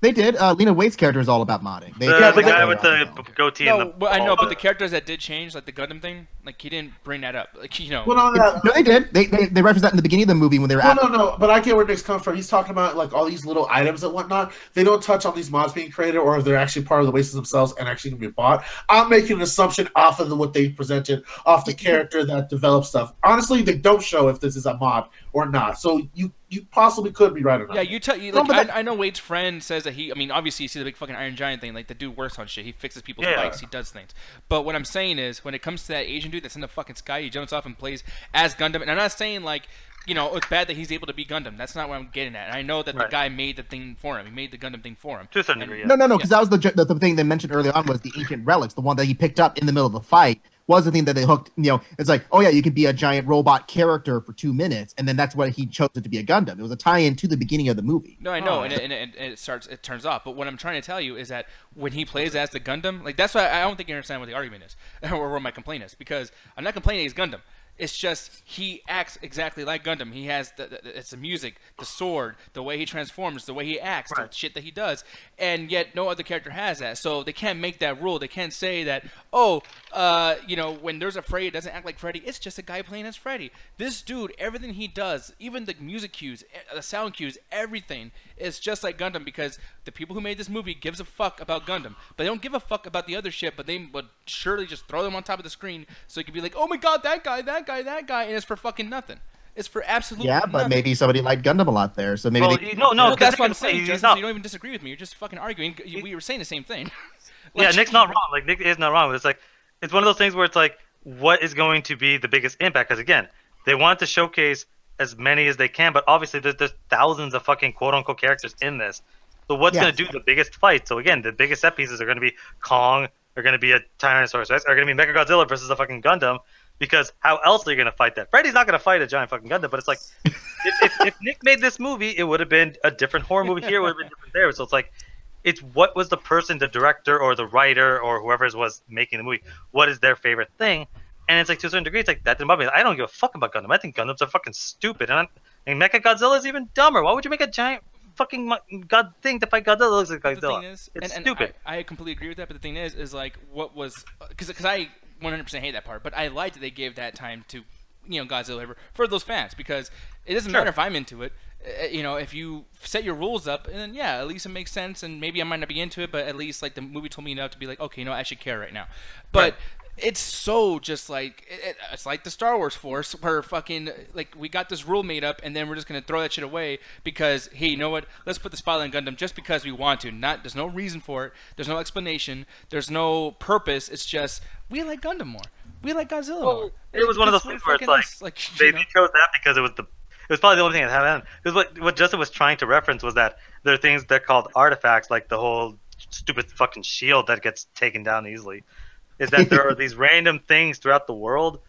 They did. Lena Waithe's character is all about modding. The guy with the goatee and the I know, but the characters that did change, like the Gundam thing, like he didn't bring that up. Like Well, no, they did. They referenced that in the beginning of the movie when they were. No. But I get where Nick's coming from. He's talking about like all these little items and whatnot. They don't touch on these mods being created, or if they're actually part of the wastes themselves and actually going to be bought. I'm making an assumption off of what they presented, off the character that develops stuff. Honestly, they don't show if this is a mod or not. So you possibly could be right or not. Yeah, I know Wade's friend says that obviously you see the big fucking Iron Giant thing, like the dude works on shit. He fixes people's bikes, he does things. But what I'm saying is, when it comes to that Asian dude that's in the fucking sky, he jumps off and plays as Gundam. And I'm not saying like, it's bad that he's able to be Gundam. That's not what I'm getting at. And I know that the guy made the thing for him. He made the Gundam thing for him. To a certain degree, No, because that was the thing they mentioned earlier on was the ancient relics, the one that he picked up in the middle of the fight. Was the thing that they hooked, it's like, oh yeah, you could be a giant robot character for 2 minutes, and then that's what he chose it to be a Gundam. It was a tie-in to the beginning of the movie. No, I know, and it turns off. But what I'm trying to tell you is that when he plays as the Gundam, like that's why I don't think you understand what the argument is, or what my complaint is, because I'm not complaining he's Gundam. It's just he acts exactly like Gundam. He has it's the music, the sword, the way he transforms, the way he acts, the shit that he does, and yet no other character has that. So they can't make that rule. They can't say that, when there's a Freddy, it doesn't act like Freddy. It's just a guy playing as Freddy. This dude, everything he does, even the music cues, the sound cues, everything is just like Gundam, because the people who made this movie gives a fuck about Gundam, but they don't give a fuck about the other shit. But they would surely just throw them on top of the screen so it could be like, oh my god, that guy, and it's for fucking nothing. It's for absolutely nothing. But maybe somebody liked Gundam a lot there, so maybe that's what I'm saying, Justin. So you don't even disagree with me. You're just fucking arguing. We were saying the same thing. Yeah, Nick's not wrong. Like, Nick is not wrong. But it's like, it's one of those things where it's like, what is going to be the biggest impact? Because again, they want to showcase as many as they can, but obviously there's thousands of fucking quote-unquote characters in this. So what's going to do the biggest fight? So again, the biggest set pieces are going to be Kong, are going to be a Tyrannosaurus Rex, are going to be Mechagodzilla versus a fucking Gundam, because how else are you going to fight that? Freddy's not going to fight a giant fucking Gundam, but it's like, if Nick made this movie, it would have been a different horror movie here, it would have been different there. So it's like, it's what was the person, the director or the writer or whoever was making the movie, what is their favorite thing? And it's like, to a certain degree, it's like, that didn't bother me. I don't give a fuck about Gundam. I think Gundams are fucking stupid. And Mechagodzilla is even dumber. Why would you make a giant fucking god thing to fight Godzilla that looks like Godzilla? The thing is, it's stupid. I completely agree with that, but the thing is like, what was... Because I 100% hate that part, but I liked that they gave that time to, Godzilla for those fans, because it doesn't matter if I'm into it. If you set your rules up, and then at least it makes sense, and maybe I might not be into it, but at least like the movie told me enough to be like, okay, I should care right now. But it's so just like it's like the Star Wars Force, where fucking like we got this rule made up, and then we're just gonna throw that shit away because, hey, you know what? Let's put the spotlight on Gundam just because we want to. There's no reason for it. There's no explanation. There's no purpose. It's just we like Gundam more. We like Godzilla more. It was one of those things where it's like they chose that because it was probably the only thing that happened. Because what Justin was trying to reference was that there are things that are called artifacts, like the whole stupid fucking shield that gets taken down easily. Is that there are these random things throughout the world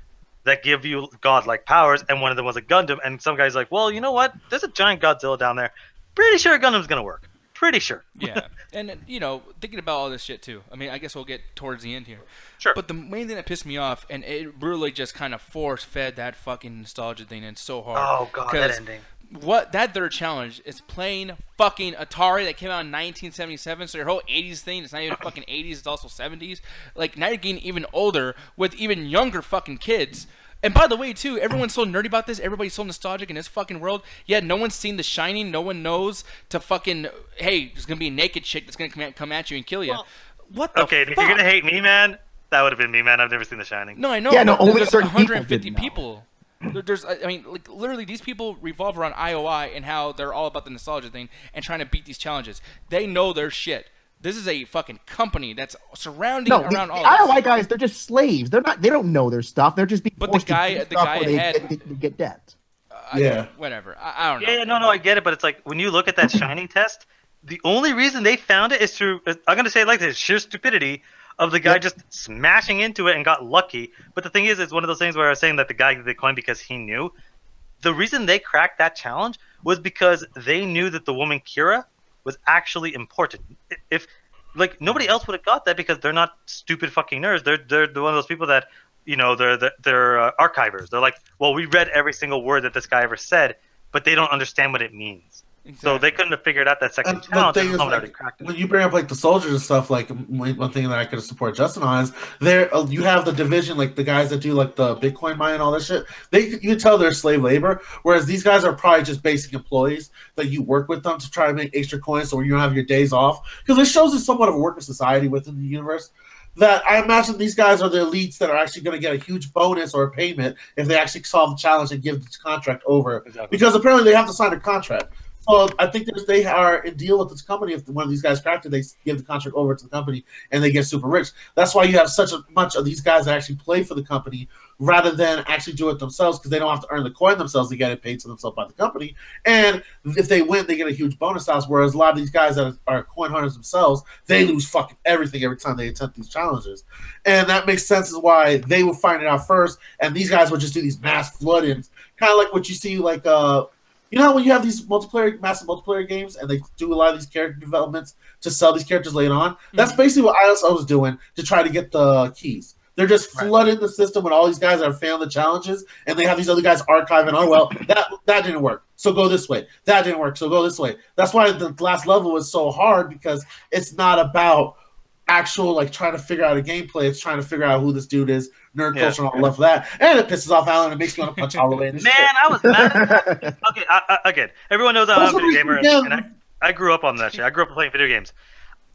that give you godlike powers, and one of them was a Gundam, and some guy's like, well, you know what? There's a giant Godzilla down there. Pretty sure Gundam's gonna work. Pretty sure. Yeah, and thinking about all this shit too. I mean, I guess we'll get towards the end here. Sure. But the main thing that pissed me off, and it really just kind of force-fed that fucking nostalgia thing, and it's so hard. Oh god, that ending. That third challenge is playing fucking Atari that came out in 1977, so your whole 80s thing, it's not even fucking 80s, it's also 70s. Like, now you're getting even older with even younger fucking kids. And by the way, too, everyone's so nerdy about this, everybody's so nostalgic in this fucking world, yet no one's seen The Shining, no one knows to fucking, hey, there's gonna be a naked chick that's gonna come at you and kill you. Well, what the okay, fuck? if you're gonna hate me, man, that would have been me, man. I've never seen The Shining. No, I know. Yeah, no, only there's certain 150 people. There's, I mean, like, literally, these people revolve around IOI and how they're all about the nostalgia thing and trying to beat these challenges. They know their shit. This is a fucking company that's surrounding around all the this. IOI guys, they're just slaves. They're not. They don't know their stuff. They're just being forced the guy to do stuff had they get debt. Whatever. I don't know. Yeah, no, I get it, but it's like when you look at that Shining test, the only reason they found it is through, I'm gonna say it like this, sheer stupidity of the guy just smashing into it and got lucky. But the thing is, it's one of those things where I was saying that the guy did the coin because he knew. The reason they cracked that challenge was because they knew that the woman Kira was actually important. If like nobody else would have got that because they're not stupid fucking nerds. They're one of those people that they're archivers. They're like, well, we read every single word that this guy ever said, but they don't understand what it means. So they couldn't have figured out that second And the challenge. thing is, Someone like, already cracked it. when you bring up like the soldiers and stuff, like one thing that I could support Justin on is there. You have the division, like the guys that do like the Bitcoin mine and all that shit. You can tell they're slave labor, whereas these guys are probably just basic employees that you work with them to try to make extra coins, so when you don't have your days off. Because it shows us somewhat of a worker society within the universe. That I imagine these guys are the elites that are actually going to get a huge bonus or a payment if they actually solve the challenge and give the contract over. Exactly. Because apparently they have to sign a contract. So I think they are in deal with this company. If one of these guys cracked it, they give the contract over to the company and they get super rich. That's why you have such a bunch of these guys that actually play for the company rather than actually do it themselves, because they don't have to earn the coin themselves. They get it paid to themselves by the company. And if they win, they get a huge bonus house. Whereas a lot of these guys that are coin hunters themselves, they lose fucking everything every time they attempt these challenges. And that makes sense as why they will find it out first. And these guys will just do these mass flood-ins. Kind of like what you see like you know how when you have these massive multiplayer games and they do a lot of these character developments to sell these characters later on? That's basically what ISO was doing to try to get the keys. They're just flooding the system with all these guys that are failing the challenges, and they have these other guys archiving, oh, well, that didn't work, so go this way. That didn't work, so go this way. That's why the last level was so hard, because it's not about actual, like, trying to figure out a gameplay. It's trying to figure out who this dude is, nerd culture and all love for that. And it pisses off Alan and makes me want to punch all the way in his Man, shit. I was mad at that. Okay, again, everyone knows I'm a video gamer, and I grew up on that shit. I grew up playing video games.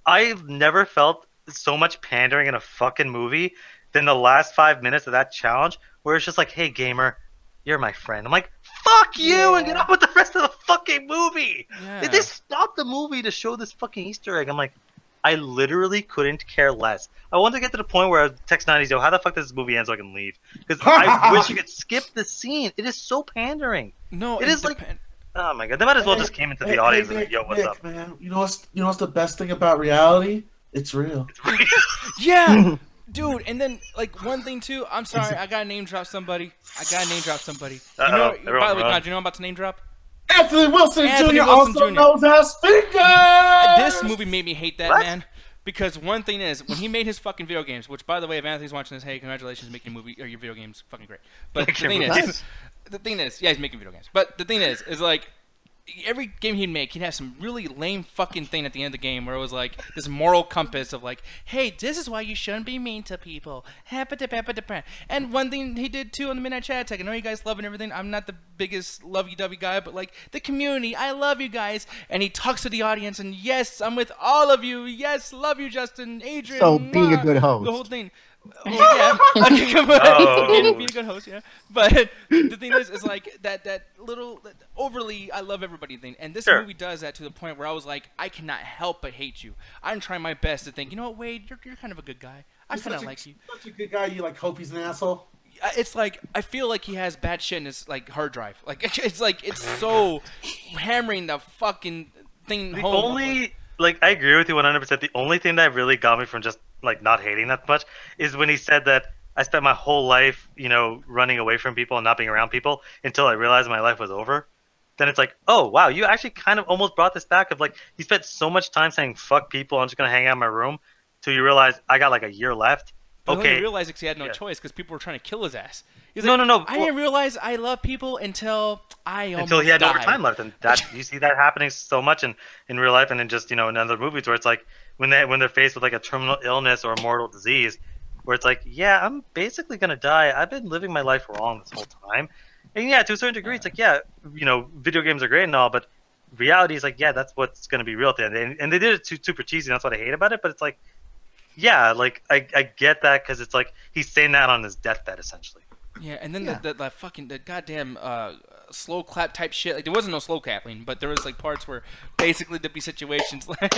I've never felt so much pandering in a fucking movie than the last 5 minutes of that challenge, where it's just like, hey, gamer, you're my friend. I'm like, fuck you, and get on with the rest of the fucking movie. Yeah. Did they stop the movie to show this fucking Easter egg? I'm like, I literally couldn't care less. I wanted to get to the point where I text 90s, yo, how the fuck does this movie end so I can leave? Because I wish you could skip the scene. It is so pandering. No, it is like, oh my god, they might as well just came into the audience and like, yo, what's up? Man, you know what's the best thing about reality? It's real. Yeah, dude. And then like one thing too. I'm sorry, I gotta name drop somebody. By the way, God, you know I'm about to name drop? Anthony Wilson Anthony Jr. Wilson also Jr. knows as Finger. This movie made me hate that man. Because one thing is, when he made his fucking video games, which by the way, if Anthony's watching this, hey, congratulations, making a movie or your video games, fucking great. But the thing is, yeah, he's making video games. But the thing is like, every game he'd make, he'd have some really lame fucking thing at the end of the game where it was like this moral compass of like, hey, this is why you shouldn't be mean to people. And one thing he did too on the Midnight Chat Attack, I know you guys love and everything. I'm not the biggest lovey-dovey guy, but like the community, I love you guys. And he talks to the audience, and yes, I'm with all of you. Yes, love you, Justin, Adrian. So being a good host. The whole thing. Oh, yeah. Okay, being a good host, yeah. But the thing is like that little overly I love everybody thing, and this movie does that to the point where I was like, I cannot help but hate you. I'm trying my best to think, you know what, Wade, you're kind of a good guy. I kind of like you. Such a good guy. You like hope he's an asshole. It's like I feel like he has bad shit in his like hard drive. Like it's so hammering the fucking thing The home. only, like, I agree with you 100%. The only thing that really got me from just like not hating that much is when he said that I spent my whole life, you know, running away from people and not being around people until I realized my life was over. Then it's like, oh wow, you actually kind of almost brought this back of like, you spent so much time saying fuck people, I'm just gonna hang out in my room, till you realize I got like a year left. But Okay. he realized because he had no choice because people were trying to kill his ass. He's No, like, no. I didn't realize I love people until I almost Until he had no died. time left, and that you see that happening so much in real life, and in just, you know, in other movies where it's like when they're faced with like a terminal illness or a mortal disease, where it's like, yeah, I'm basically gonna die. I've been living my life wrong this whole time, and yeah, to a certain degree, it's like, yeah, you know, video games are great and all, but reality is like, yeah, that's what's gonna be real at the end, and they did it super cheesy. And that's what I hate about it, but it's like, yeah, like I get that because it's like he's saying that on his deathbed essentially. Yeah, and then the fucking the goddamn slow clap type shit. Like there wasn't no slow clapping, but there was like parts where basically there'd be situations like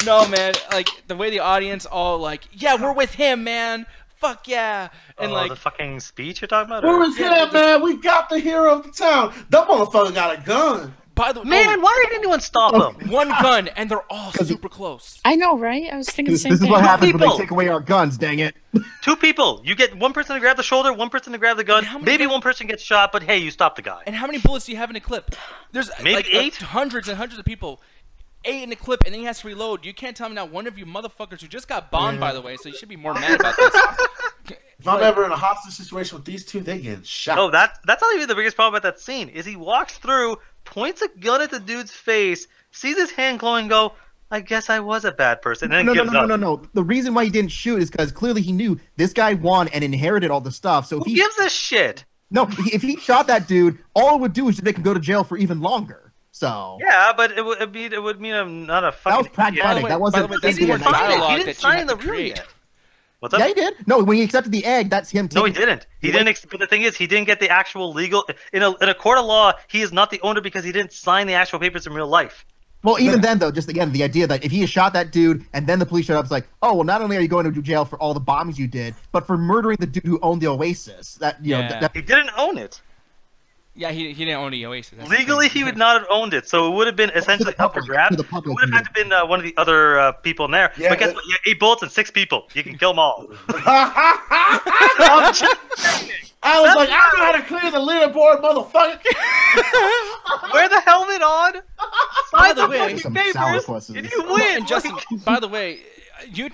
no man, like the way the audience all like, yeah, we're with him, man. Fuck yeah. And like the fucking speech you're talking about? Where Or? was him, man? We got the hero of the town. That motherfucker got a gun. by the way, Man, why didn't anyone stop him? one gun and they're all super close. I know, right? I was thinking the This same is thing. what happens when People. they take away our guns, dang it. 2 people. You get one person to grab the shoulder, one person to grab the gun. And how many Maybe guns- one person gets shot, but hey, you stop the guy. And how many bullets do you have in a clip? There's Maybe like 8? hundreds and hundreds of people. 8 in a clip, and then he has to reload. You can't tell me now one of you motherfuckers who just got bombed, by the way, so you should be more mad about this. If I'm ever in a hostage situation with these two, they get shot. No, that's not even the biggest problem about that scene. Is he walks through, points a gun at the dude's face, sees his hand glowing, go, I guess I was a bad person, and then gives up. No. The reason why he didn't shoot is because clearly he knew this guy won and inherited all the stuff. So if Who gives a shit? No, if he shot that dude, all it would do is just make him go to jail for even longer. So yeah, but it would mean I'm not a fucking. That was pragmatic. Way, that wasn't. He didn't sign the rule yet. What's up? Yeah, he did. No, when he accepted the egg, that's him. No, he didn't. He didn't. But the thing is, he didn't get the actual legal. In a court of law, he is not the owner because he didn't sign the actual papers in real life. Well, even then, though, just again, the idea that if he had shot that dude and then the police showed up, it's like, oh, well, not only are you going to jail for all the bombings you did, but for murdering the dude who owned the Oasis. That you know, he didn't own it. Yeah, he didn't own the Oasis. Legally, he would not have owned it, so it would have been essentially up for grabs. It would have had to have been one of the other people in there. Yeah, but guess what? You have 8 bullets and 6 people. You can kill them all. I was like, I know how to clear the leaderboard, motherfucker. Wear the helmet on. By the way, papers, and you win. And Justin, by the way, you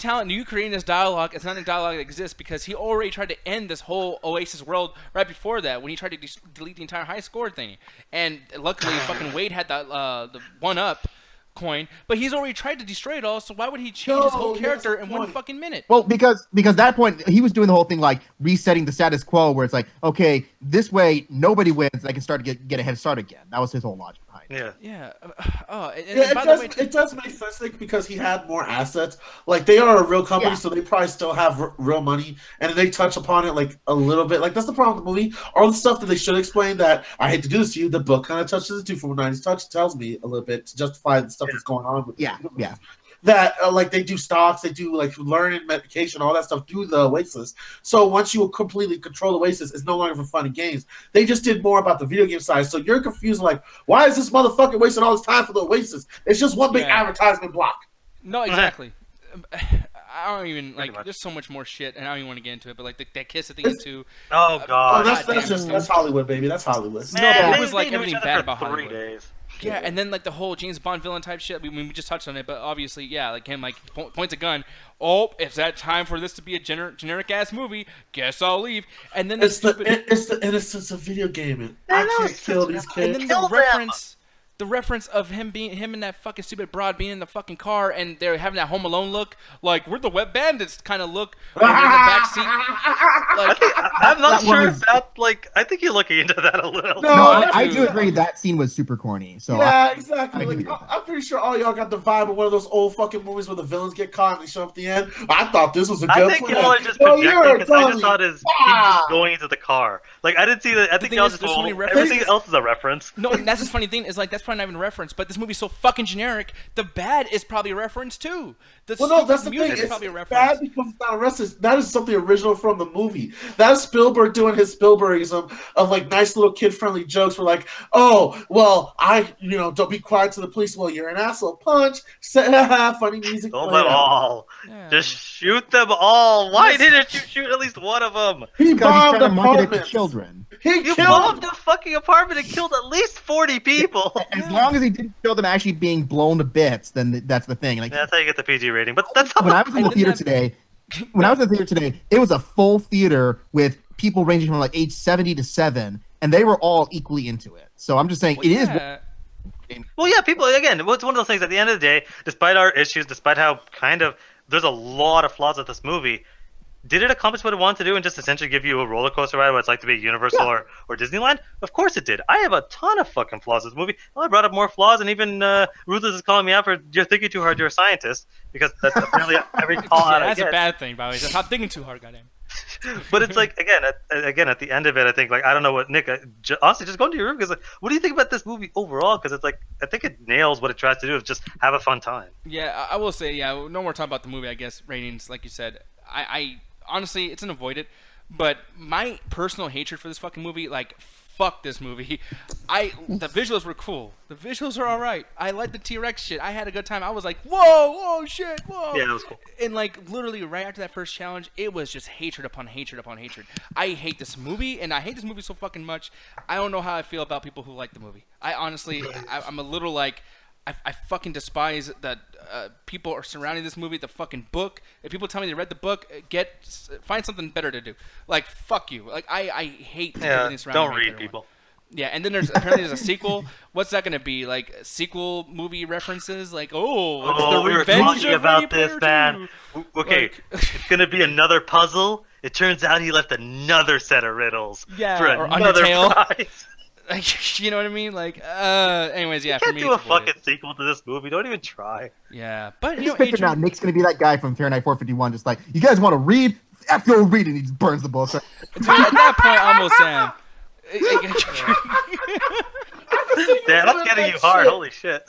creating this dialogue, it's not a dialogue that exists because he already tried to end this whole Oasis world right before that when he tried to delete the entire high score thing. And luckily, fucking Wade had the 1-up coin, but he's already tried to destroy it all, so why would he change his whole character in 1 fucking minute? Well, because at that point he was doing the whole thing like resetting the status quo, where it's like, okay, this way nobody wins, I can start to get a head start again. That was his whole logic behind it. Yeah. It does make sense because he had more assets. Like they are a real company, so they probably still have real money, and they touch upon it like a little bit. Like that's the problem with the movie. All the stuff that they should explain that I hate to do this to you, the book kind of touches it too. From 90s touch tells me a little bit to justify the stuff that's going on with that like they do stocks, they do like learning, medication, all that stuff, do the Oasis. So once you completely control the Oasis, it's no longer for fun and games. They just did more about the video game side. So you're confused like, why is this motherfucker wasting all this time for the Oasis? It's just one big advertisement block. No, exactly. I don't even like. There's so much more shit, and I don't even want to get into it. But like that kiss at the end too. Oh god, that's Hollywood, baby. That's Hollywood. No, it was like everything bad about 3 Hollywood. days. Yeah, and then like the whole James Bond villain type shit. We just touched on it, but obviously, yeah, like him like points a gun. Oh, it's that time for this to be a generic ass movie. Guess I'll leave. And then it's the innocence of video gaming. I can't kill these kids. And then the reference of him and that fucking stupid broad being in the fucking car, and they're having that Home Alone look, like we're the wet bandits kind of look. They're in the back seat. Like, I'm not sure if that like. I think you're looking into that a little. No, I do agree that scene was super corny. So yeah, exactly. I'm pretty sure all y'all got the vibe of one of those old fucking movies where the villains get caught and they show up at the end. I thought this was a good plan. I think y'all are just projecting because I just thought his just going into the car. Like I didn't see that. I think y'all just everything else is a reference. No, and that's the funny thing is like that's probably not even a reference, but this movie's so fucking generic. The bad is probably a reference too. That's the thing. It's probably a reference. Bad because it's not a reference. That is something original from the movie. That's Spielberg doing his Spielbergism of like nice little kid-friendly jokes. Where like, oh well, don't be quiet to the police. Well, you're an asshole. Punch. Funny music. Kill them all. Yeah. Just shoot them all. Why didn't you shoot at least one of them? He bombed apartments. Children. You bombed a fucking apartment and killed at least 40 people. As long as he didn't show them actually being blown to bits, then that's the thing. Like that's how you get the PG rating. But that's when I was in the theater today. When I was in the theater today, it was a full theater with people ranging from like age 70 to 7, and they were all equally into it. So I'm just saying it is. Well, yeah, people again. It's one of those things. At the end of the day, despite our issues, despite how kind of there's a lot of flaws with this movie. Did it accomplish what it wanted to do and just essentially give you a roller coaster ride what it's like to be Universal or Disneyland? Of course it did. I have a ton of fucking flaws in this movie. Well, I brought up more flaws, and even Ruthless is calling me out for you're thinking too hard, you're a scientist, because that's apparently every call out I get. That's a bad thing, by the way. That's not thinking too hard, goddamn. But it's like, again, at the end of it, I think, like, I don't know what, Nick, honestly, just go into your room, because, like, what do you think about this movie overall? Because it's like, I think it nails what it tries to do, is just have a fun time. Yeah, I will say, no more talking about the movie, I guess, ratings, like you said. I honestly, it's an avoid it, but my personal hatred for this fucking movie, like, fuck this movie. The visuals were cool. The visuals are alright. I like the T-Rex shit. I had a good time. I was like, whoa, shit, whoa. Yeah, it was cool. And like, literally right after that first challenge, it was just hatred upon hatred upon hatred. I hate this movie, and I hate this movie so fucking much. I don't know how I feel about people who like the movie. I honestly, I'm a little like, I fucking despise that people are surrounding this movie with the fucking book. If people tell me they read the book, find something better to do. Like, fuck you. Like, I hate everything surrounding don't me. read, people. Yeah, and then apparently there's a sequel. What's that gonna be? Like sequel movie references? Like, it's the we were revenge talking of about Ready this, Player man. 2. Okay, Like, it's gonna be another puzzle. It turns out he left another set of riddles Yeah, for or another Undertale. prize. Like, you know what I mean? Like, anyways, yeah. You For can't me, do a it's avoided. fucking sequel to this movie. Don't even try. Yeah, but I you just know, picture now, Adrian, Nick's gonna be that guy from Fahrenheit 451, just like, you guys want to read? F your read, and he just burns the book. dude, at that point, I almost am. Damn, I'm getting you hard. Holy shit.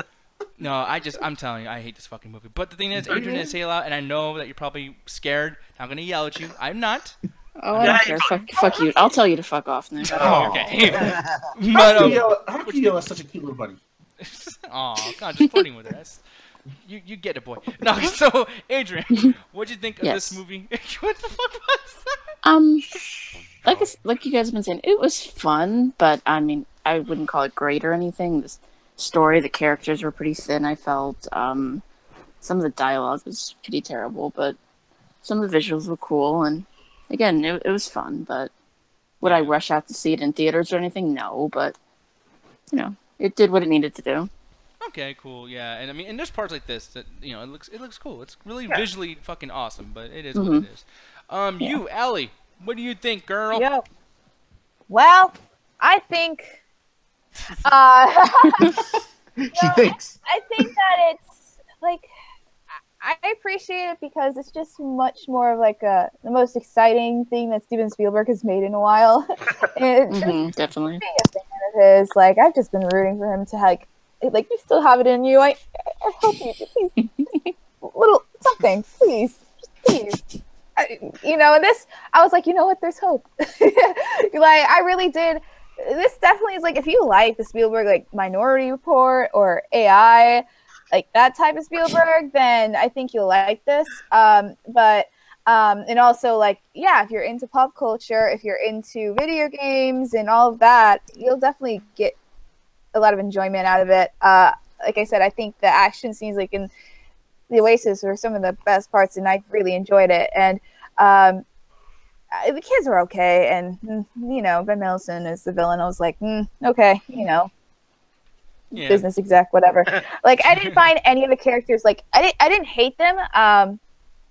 No, I'm telling you, I hate this fucking movie. But the thing is, Adrian didn't say it out, and I know that you're probably scared. I'm gonna yell at you. I'm not. Oh, I don't care. Fuck you. I'll tell you to fuck off, Nick. Oh, okay. But Hakio is such a cute little buddy. oh god, just flirting with her. That's, you get it, boy. No, so Adrian, what'd you think of Yes. this movie? What the fuck was that? Like you guys have been saying, it was fun, but I mean, I wouldn't call it great or anything. The story, the characters were pretty thin, I felt. Some of the dialogue was pretty terrible, but some of the visuals were cool, and again, it was fun, but would I rush out to see it in theaters or anything? No, but, you know, it did what it needed to do. Okay, cool, yeah, and I mean, and there's parts like this that it looks cool. It's really visually fucking awesome, but it is what it is. You, Allie, what do you think, girl? Yo. Well, I think. She thinks. I think that it's like I appreciate it because it's just much more of like the most exciting thing that Steven Spielberg has made in a while. It's just Definitely. being a fan of his. Like I've just been rooting for him to like you still have it in you. I hope you please little something, please, just please. And this I was like, you know what? There's hope. Like I really did. This definitely is like if you like the Spielberg like Minority Report or AI, like that type of Spielberg, then I think you'll like this. But and also like if you're into pop culture, if you're into video games and all of that, you'll definitely get a lot of enjoyment out of it. Like I said, I think the action scenes like in the Oasis were some of the best parts, and I really enjoyed it. And the kids were okay, and Ben Mendelsohn is the villain. I was like, okay, business exec, whatever. Like I didn't find any of the characters like I didn't hate them. I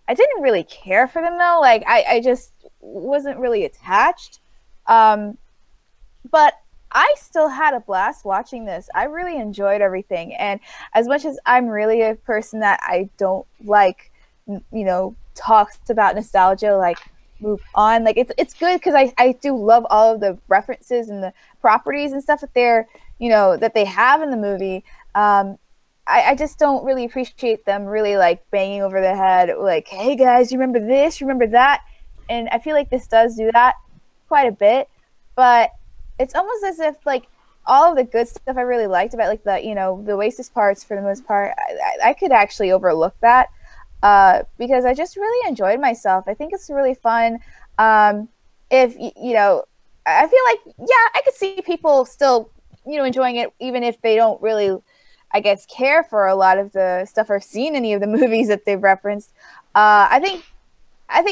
didn't really care for them though. Like I just wasn't really attached. But I still had a blast watching this. I really enjoyed everything, and as much as I'm really a person that I don't like, talks about nostalgia, like move on. Like it's good because I do love all of the references and the properties and stuff that they're that they have in the movie. I just don't really appreciate them really like banging over the head like, hey guys, you remember this, you remember that? And I feel like this does do that quite a bit, but it's almost as if like all of the good stuff I really liked about like the the Oasis parts for the most part, I could actually overlook that. Because I just really enjoyed myself. I think it's really fun. If I feel like I could see people still enjoying it even if they don't really, I guess, care for a lot of the stuff or seen any of the movies that they've referenced. I think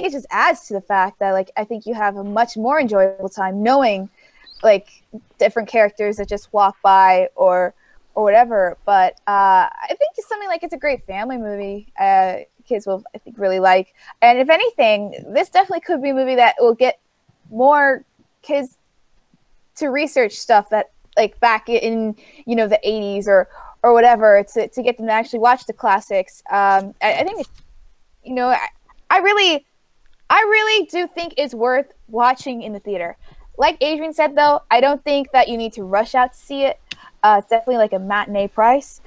it just adds to the fact that like I think you have a much more enjoyable time knowing like different characters that just walk by or whatever. But I think it's something like it's a great family movie. Kids will, I think, really like. And if anything, this definitely could be a movie that will get more kids to research stuff that like back in the 80s or whatever to get them to actually watch the classics. I think I really do think it's worth watching in the theater. Like Adrian said, though, I don't think that you need to rush out to see it. It's definitely like a matinee price.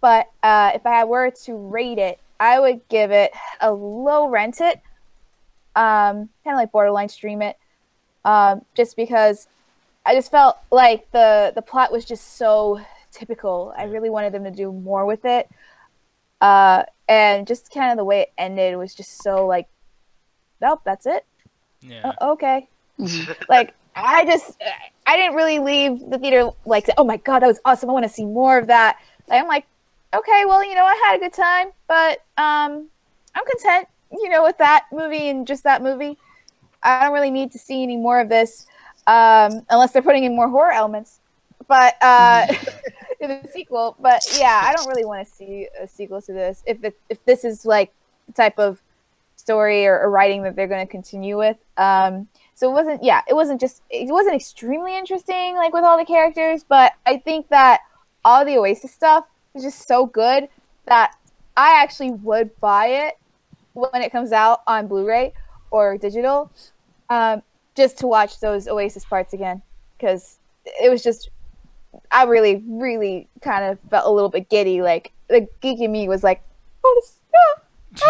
But if I were to rate it, I would give it a low rent it, kind of like borderline stream it, just because I just felt like the plot was just so typical. I really wanted them to do more with it, and just kind of the way it ended was just so like, nope, that's it. Yeah. Okay. Like I I didn't really leave the theater like, oh my god, that was awesome. I want to see more of that. Like, I'm like, okay, well, I had a good time, but I'm content, with that movie and just that movie. I don't really need to see any more of this, unless they're putting in more horror elements. But in the sequel, but yeah, I don't really want to see a sequel to this. If this is like the type of story or writing that they're going to continue with. So it wasn't extremely interesting, like with all the characters, but I think that all the Oasis stuff is just so good that I actually would buy it when it comes out on Blu-ray or digital, just to watch those Oasis parts again, because it was just, I really, really kind of felt a little bit giddy. Like the geek in me was like, oh, this.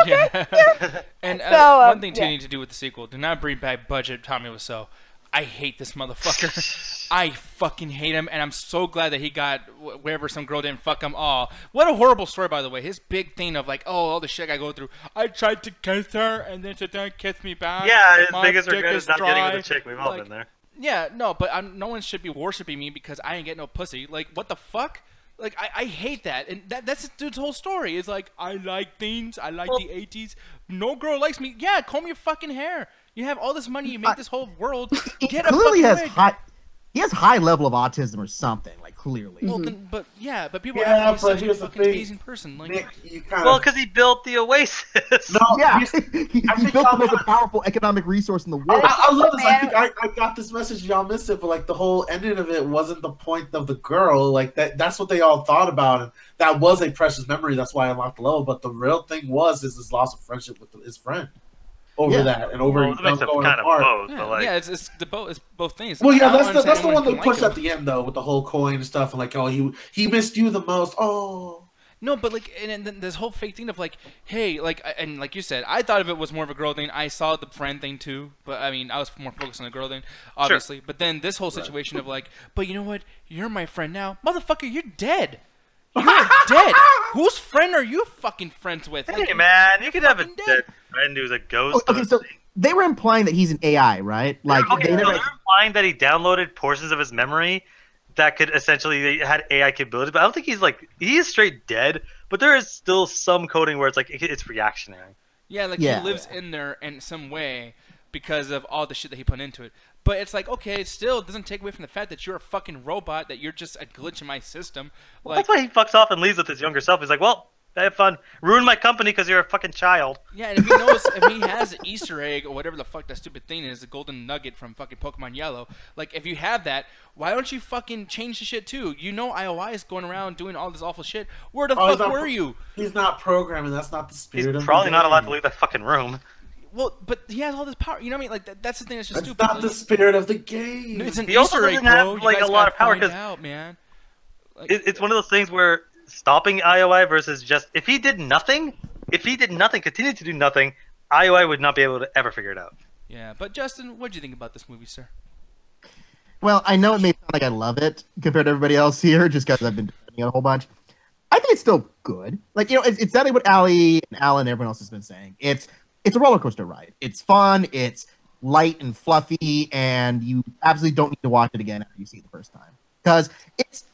Okay. Yeah. And So, one thing too yeah. you need to do with the sequel: do not bring back budget Tommy Wiseau. I hate this motherfucker. I fucking hate him, and I'm so glad that he got wherever some girl didn't fuck him all. What a horrible story, by the way. His big thing of like, oh, all the shit I go through. I tried to kiss her, and then she didn't kiss me back. Yeah, his My biggest dick regret is is not getting dry. with the chick. We've all Like, been there. Yeah, no, but no one should be worshiping me because I ain't get no pussy. Like, what the fuck? Like, I hate that. And that's this dude's whole story. It's like, I like things. I like the 80s. No girl likes me. Yeah, comb your fucking hair. You have all this money. You make this whole world. Get a Clearly fucking wig. he has high level of autism or something, like clearly. Well, then, but people Yeah, have but such a here's the fucking thing. amazing person. Like, Nick, you kind Well, of. because he built the Oasis. No, Yeah, here's- he I think built the y'all most got- powerful economic resource in the world. I love this. I Man. think I got this message. Y'all missed it, but like the whole ending of it wasn't the point of the girl. Like that's what they all thought about, and that was a precious memory. That's why I unlocked the level. But the real thing was his loss of friendship with his friend over Yeah. that and over Well, it makes it going kind of apart. both, yeah, but like, yeah, it's both things. Well, yeah, I don't that's the understand one anyone they can like pushed him. at the end though, with the whole coin and stuff, and like, oh, he missed you the most. Oh, No, but like, and then this whole fake thing of like, hey, like, and like you said, I thought of it was more of a girl thing. I saw the friend thing too, but I mean, I was more focused on the girl thing, obviously. But then this whole situation of like, but you know what? You're my friend now, motherfucker. You're dead. You're dead. Whose friend are you fucking friends with? hey Like, man, you could have a fucking dead. dead friend who's a ghost. Okay, so they were implying that he's an AI, right? Like Okay, they so never. they're implying that he downloaded portions of his memory that could essentially they had AI capability, but I don't think he is straight dead. But there is still some coding where it's like it's reactionary. Yeah, like Yeah. he lives in there in some way because of all the shit that he put into it. But it's like, okay, it still doesn't take away from the fact that you're a fucking robot, that you're just a glitch in my system. Well, Like, that's why he fucks off and leaves with his younger self. He's like, well, have fun. Ruin my company because you're a fucking child. yeah, and if he knows, if he has an Easter egg or whatever the fuck that stupid thing is, a golden nugget from fucking Pokemon Yellow, like if you have that, why don't you fucking change the shit too? You know IOI is going around doing all this awful shit. Where the Oh, he's fuck not were you? he's not programming. That's not the He's spirit of the probably not allowed to game. leave that fucking room. Well, but he has all this power. You know what I mean? Like that's the thing that's just That's stupid. not the spirit of the game. No, it's an He also Easter egg, doesn't have, bro. You like, guys a lot gotta of power find 'cause out, man. Like, It's one of those things where stopping IOI versus just if he did nothing, continued to do nothing, IOI would not be able to ever figure it out. yeah, but Justin, what do you think about this movie, sir? Well, I know it may sound like I love it compared to everybody else here, just because I've been defending it a whole bunch. I think it's still good. Like, it's exactly what Allie and Alan and everyone else has been saying. It's a roller coaster ride. It's fun. It's light and fluffy, and you absolutely don't need to watch it again after you see it the first time, because it's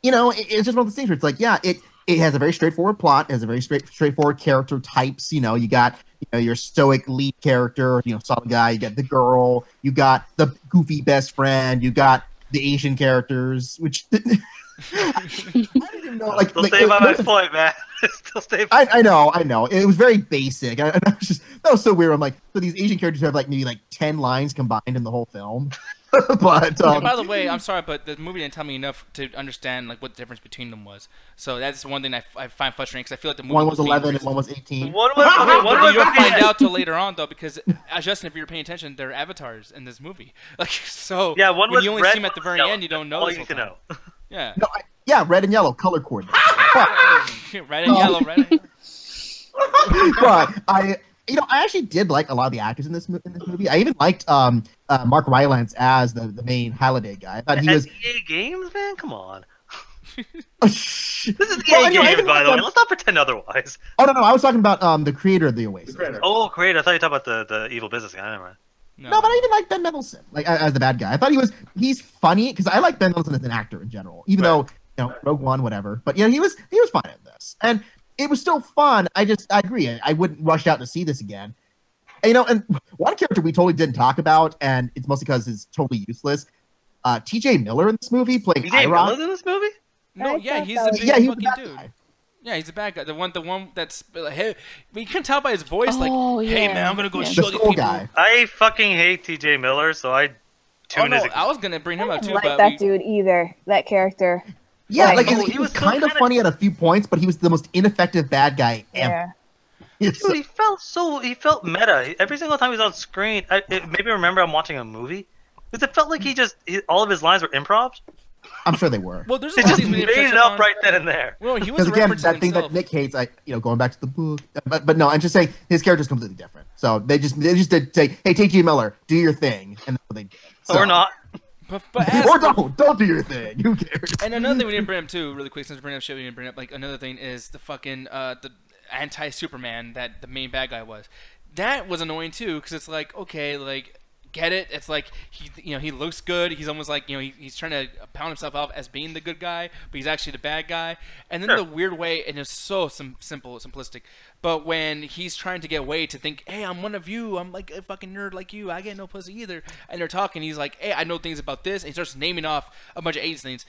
it's just one of those things where it's like, yeah, it has a very straightforward plot, it has a very straightforward character types. You got your stoic lead character, solid guy. You got the girl. You got the goofy best friend. You got the Asian characters, which I didn't even know. Like, Still stay by my point, man. Still stay. I know. It was very basic. I was that was so weird. I'm like, so these Asian characters have like maybe like 10 lines combined in the whole film. But And by the way, I'm sorry, but the movie didn't tell me enough to understand like what the difference between them was. So that's one thing I find frustrating because I feel like the movie one was being 11 and racist. one was 18. One was okay. One But was you don't okay. find out till later on though, because Justin, if you're paying attention, they're avatars in this movie. Like so, Yeah, one when was you only red, see them at the one was very yellow. end, you don't know. All this you whole need to time. know. Yeah, No, yeah, red and yellow color coordinated. red and yellow, red. And yellow. But I actually did like a lot of the actors in this movie. I even liked Mark Rylance as the main Halliday guy. I thought he was. EA Games, man, come on. Oh, This is EA Well, I Games, even by the liked, way. Let's not pretend otherwise. Oh no, I was talking about the creator of the Oasis. Creator. Oh, creator. I thought you were talking about the evil business guy. Never mind. No, but I even like Ben Mendelsohn, like as the bad guy. I thought he's funny because I like Ben Mendelsohn as an actor in general, even though Rogue One, whatever. But he was fine in this, and it was still fun. I agree. I wouldn't rush out to see this again. And, and one character we totally didn't talk about, and it's mostly because it's totally useless. T.J. Miller in this movie playing T.J. Iroh. Miller's in this movie? No, yeah, he's the big fucking dude. Guy. Yeah, he's a bad guy. The one that's hey, you can tell by his voice, hey man, I'm gonna go show these people. Guy. I fucking hate T.J. Miller, so I tune his. I was gonna bring him up too, like but that dude either. That character. Yeah, he was kind of funny at a few points, but he was the most ineffective bad guy ever. Dude, he felt meta. Every single time he was on screen, it made me remember I'm watching a movie. Because it felt like all of his lines were improv. I'm sure they were. Well, there's a lot of things made it up right then and there. Well, he was again, that thing that Nick hates, going back to the book. But no, I'm just saying his character's completely different. So they just did say, hey, T.J. Miller, do your thing, and that's what they did. So, or not. Or don't do your thing. Who cares? And another thing we didn't bring up too, really quick, since we bring up shit, we didn't bring up another thing is the fucking the anti-Superman that the main bad guy was. That was annoying too, because it's like, okay, get it? It's like he looks good. He's almost like he's trying to pound himself off as being the good guy, but he's actually the bad guy. And then the weird way, and it's so simplistic. But when he's trying to get Wade to think, hey, I'm one of you. I'm like a fucking nerd like you. I get no pussy either. And they're talking. He's like, hey, I know things about this. And he starts naming off a bunch of AIDS things.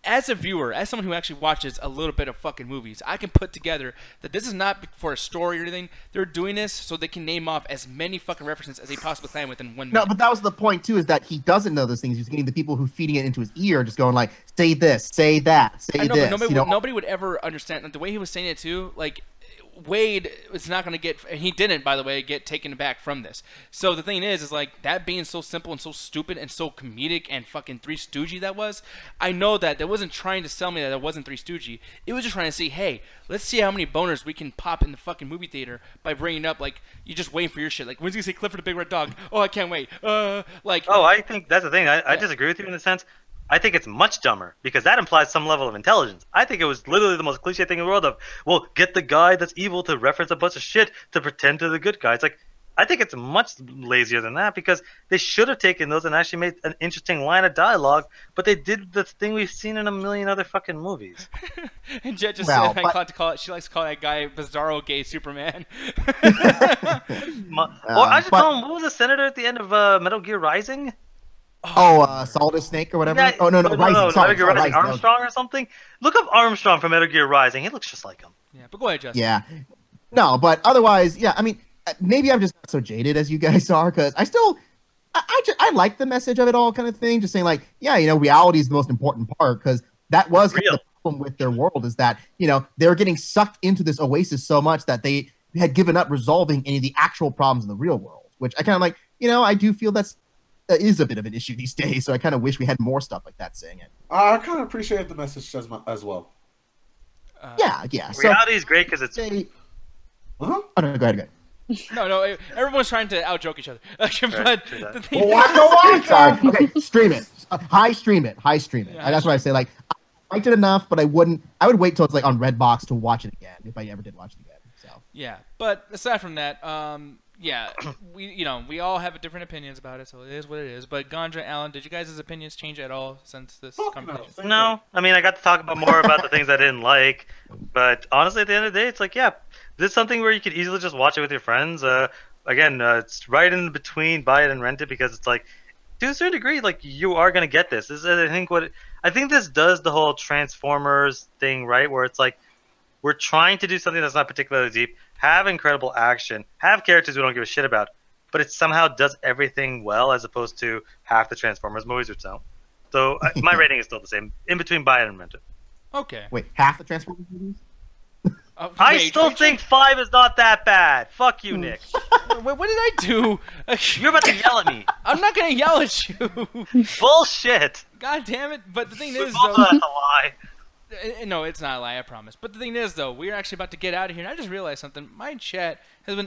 As a viewer, as someone who actually watches a little bit of fucking movies, I can put together that this is not for a story or anything. They're doing this so they can name off as many fucking references as they possibly can within 1 minute. No, but that was the point too, is that he doesn't know those things. He's getting the people who feeding it into his ear, just going like, say this, say that, say this. But nobody would ever understand. Like, the way he was saying it too, like, Wade is not going to get, and he didn't, by the way, get taken back from this. So the thing is like, that being so simple and so stupid and so comedic and fucking Three Stoogie that was, I know that wasn't trying to sell me that it wasn't Three Stoogie. It was just trying to say, hey, let's see how many boners we can pop in the fucking movie theater by bringing up, like, you just waiting for your shit. Like, when's he going to say Clifford the Big Red Dog? Oh, I can't wait. Oh, I think that's the thing. I disagree with you in a sense. I think it's much dumber because that implies some level of intelligence. I think it was literally the most cliche thing in the world of, well, get the guy that's evil to reference a bunch of shit to pretend to the good guy. It's like, I think it's much lazier than that because they should have taken those and actually made an interesting line of dialogue, but they did the thing we've seen in a million other fucking movies. And Jet just said, she likes to call that guy Bizarro Gay Superman. Or I should call him, what was the senator at the end of Metal Gear Rising? Solid Snake or whatever. Yeah, Rising. Metal Gear Rising. Armstrong or something. Look up Armstrong from Metal Gear Rising. He looks just like him. Yeah, but go ahead, Justin. Yeah, no, but otherwise, yeah. I mean, maybe I'm just not so jaded as you guys are, because I like the message of it all, kind of thing. Just saying, like, yeah, reality is the most important part, because that was kind of the problem with their world, is that they were getting sucked into this oasis so much that they had given up resolving any of the actual problems in the real world. Which I kind of like. I do feel that is a bit of an issue these days, so I kind of wish we had more stuff like that saying it. I kind of appreciate the message as well. Yeah. Reality is great because it's. Huh? Oh, no, go ahead. No, everyone's trying to out-joke each other. But the thing Okay, stream it. Stream it. Yeah, that's what I say. Like, I liked it enough, but I would wait till it's like on Redbox to watch it again if I ever did watch it again. So. Yeah, but aside from that, yeah, we all have different opinions about it, so it is what it is. But Gandra, Alan, did you guys' opinions change at all since this conversation? No, I mean, I got to talk about more about the things I didn't like, but honestly, at the end of the day, it's like, yeah, this is something where you could easily just watch it with your friends. Again, it's right in between buy it and rent it, because it's like, to a certain degree, like, you are gonna get this. This is, I think this does the whole Transformers thing, right, where it's like, we're trying to do something that's not particularly deep, have incredible action, have characters we don't give a shit about, but it somehow does everything well, as opposed to half the Transformers movies or so. So my rating is still the same, in between buy it and rent it. Okay. Wait, half the Transformers movies? I still think 5 is not that bad. Fuck you, Nick. Wait, what did I do? You're about to yell at me. I'm not gonna yell at you. Bullshit. God damn it! But the thing is, though, that's a lie. No, it's not a lie, I promise. But the thing is, though, we're actually about to get out of here, and I just realized something. My chat has been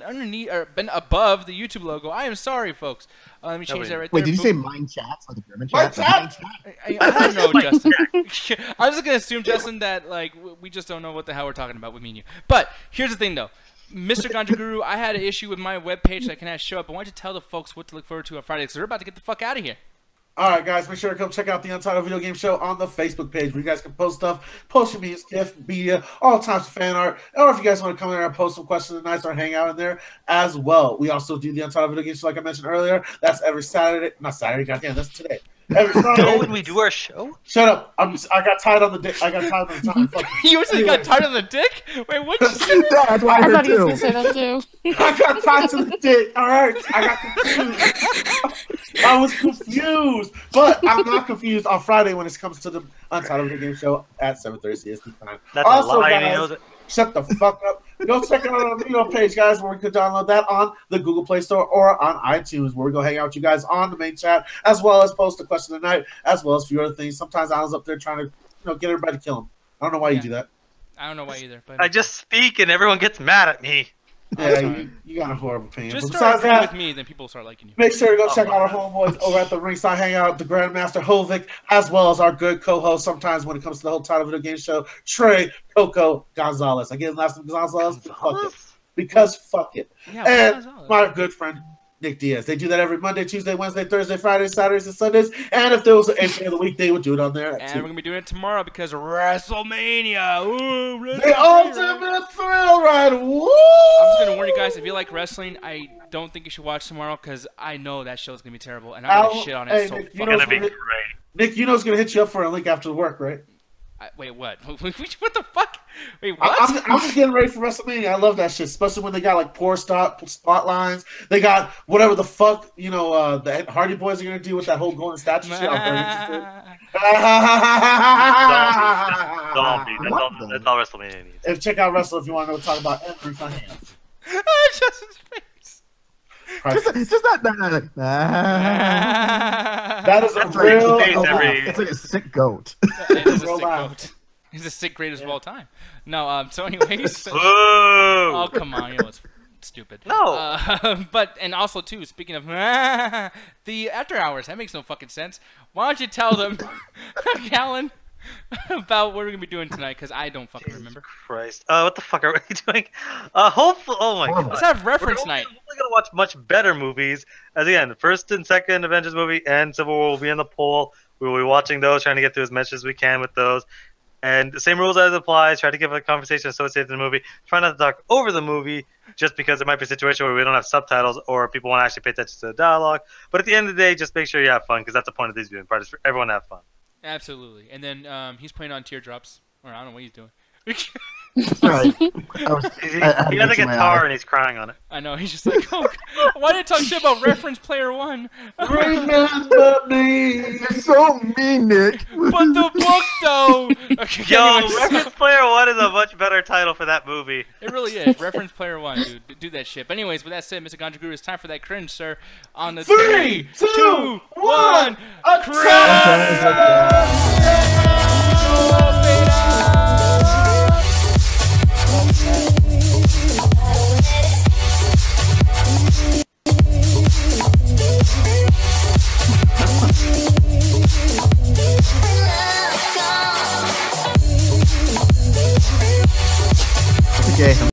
been above the YouTube logo. I am sorry, folks. Let me change that right there. Wait, did you say mine chats, like the German chat? I don't know, Justin. I was just gonna assume, Justin, that like we just don't know what the hell we're talking about with me and you. But here's the thing, though. Mr. Ganja Guru, I had an issue with my webpage that cannot show up. I wanted to tell the folks what to look forward to on Friday because they're about to get the fuck out of here. All right, guys, make sure to come check out the Untitled Video Game Show on the Facebook page where you guys can post stuff, post your media, all types of fan art, or if you guys want to come in there and post some questions and nights or hang out in there as well. We also do the Untitled Video Game Show, like I mentioned earlier. That's every Saturday. Not Saturday, goddamn, that's today. Every Friday. Oh, when we do our show? Shut up. I got tied on the dick. I got tied on the time. Fuck you. You said got tied on the dick? Wait, what? That's why I I thought he was too. gonna say that too. I got tied to the dick. All right. I got confused. I was confused. But I'm not confused on Friday when it comes to the Untitled Video Game Show at 7:30 CST time. That's Also, a lie, and he guys, knows it. shut the fuck up. Go check out our video page, guys, where we can download that on the Google Play Store or on iTunes, where we go hang out with you guys on the main chat, as well as post a question of the night, as well as a few other things. Sometimes Alan's up there trying to get everybody to kill him. I don't know why you do that. I don't know why either. But I just speak and everyone gets mad at me. Yeah, you got a horrible opinion. just But start besides agreeing that, with me, then people will start liking you. make sure to go check out our homeboys over at the Ringside Hangout, the Grandmaster Hovic, as well as our good co-host sometimes when it comes to the whole Title Video Game Show, Trey Coco Gonzalez. Again, last name Gonzalez, fuck it. Because fuck it. Yeah, And Gonzalez. my good friend Nick Diaz. They do that every Monday, Tuesday, Wednesday, Thursday, Friday, Saturdays, and Sundays. And if there was an 8th day of the week, they would do it on there. And we're gonna be doing it tomorrow because WrestleMania. Ooh, The WrestleMania. ultimate thrill ride. Woo! I'm just gonna warn you guys, if you like wrestling, I don't think you should watch tomorrow because I know that show's gonna be terrible, and I'm gonna shit on it Hey, so Nick, you fucking know It's gonna be Nick, great. Nick, you know it's going to hit you up for a link after work, right? Wait, what? What the fuck? Wait, what? I'm just getting ready for WrestleMania. I love that shit, especially when they got like poor spot lines. They got whatever the fuck the Hardy Boys are gonna do with that whole golden statue shit. I'm very interested. Zombie. That's all WrestleMania needs. And check out Wrestle if you want to know what to talk about every Sunday. Just his face. Just that. That is a That's real. like- It's like a sick goat. It is a Real sick laugh. goat. He's the sick greatest of all time. No, so anyways. Whoa! Oh, come on, you know it's stupid. No. But, and also, too, speaking of the after hours, that makes no fucking sense. Why don't you tell them, Callan, about what we're going to be doing tonight, because I don't fucking remember. Christ. What the fuck are we doing? Hopefully, oh my god. Let's have reference We're night. hopefully gonna watch much better movies. As again, the first and second Avengers movie and Civil War will be in the poll. We will be watching those, trying to get through as much as we can with those. And the same rules as applies. Try to give a conversation associated with the movie. Try not to talk over the movie, just because there might be a situation where we don't have subtitles or people want to actually pay attention to the dialogue. But at the end of the day, just make sure you have fun, because that's the point of these viewing parties, for everyone to have fun. Absolutely. And then he's playing on teardrops. Or I don't know what he's doing. Right. He has a guitar and he's crying on it. I know, he's just like, oh, why did you talk shit about reference player one? Remember me. You're so mean, Nick. But the book, though! Okay, Yo, anyways. Reference Player 1 is a much better title for that movie. It really is. Reference player one, dude. Do that shit. But anyways, with that said, Mr. Ganja Guru, it's time for that cringe, sir. On the 3, 2, 1. Okay.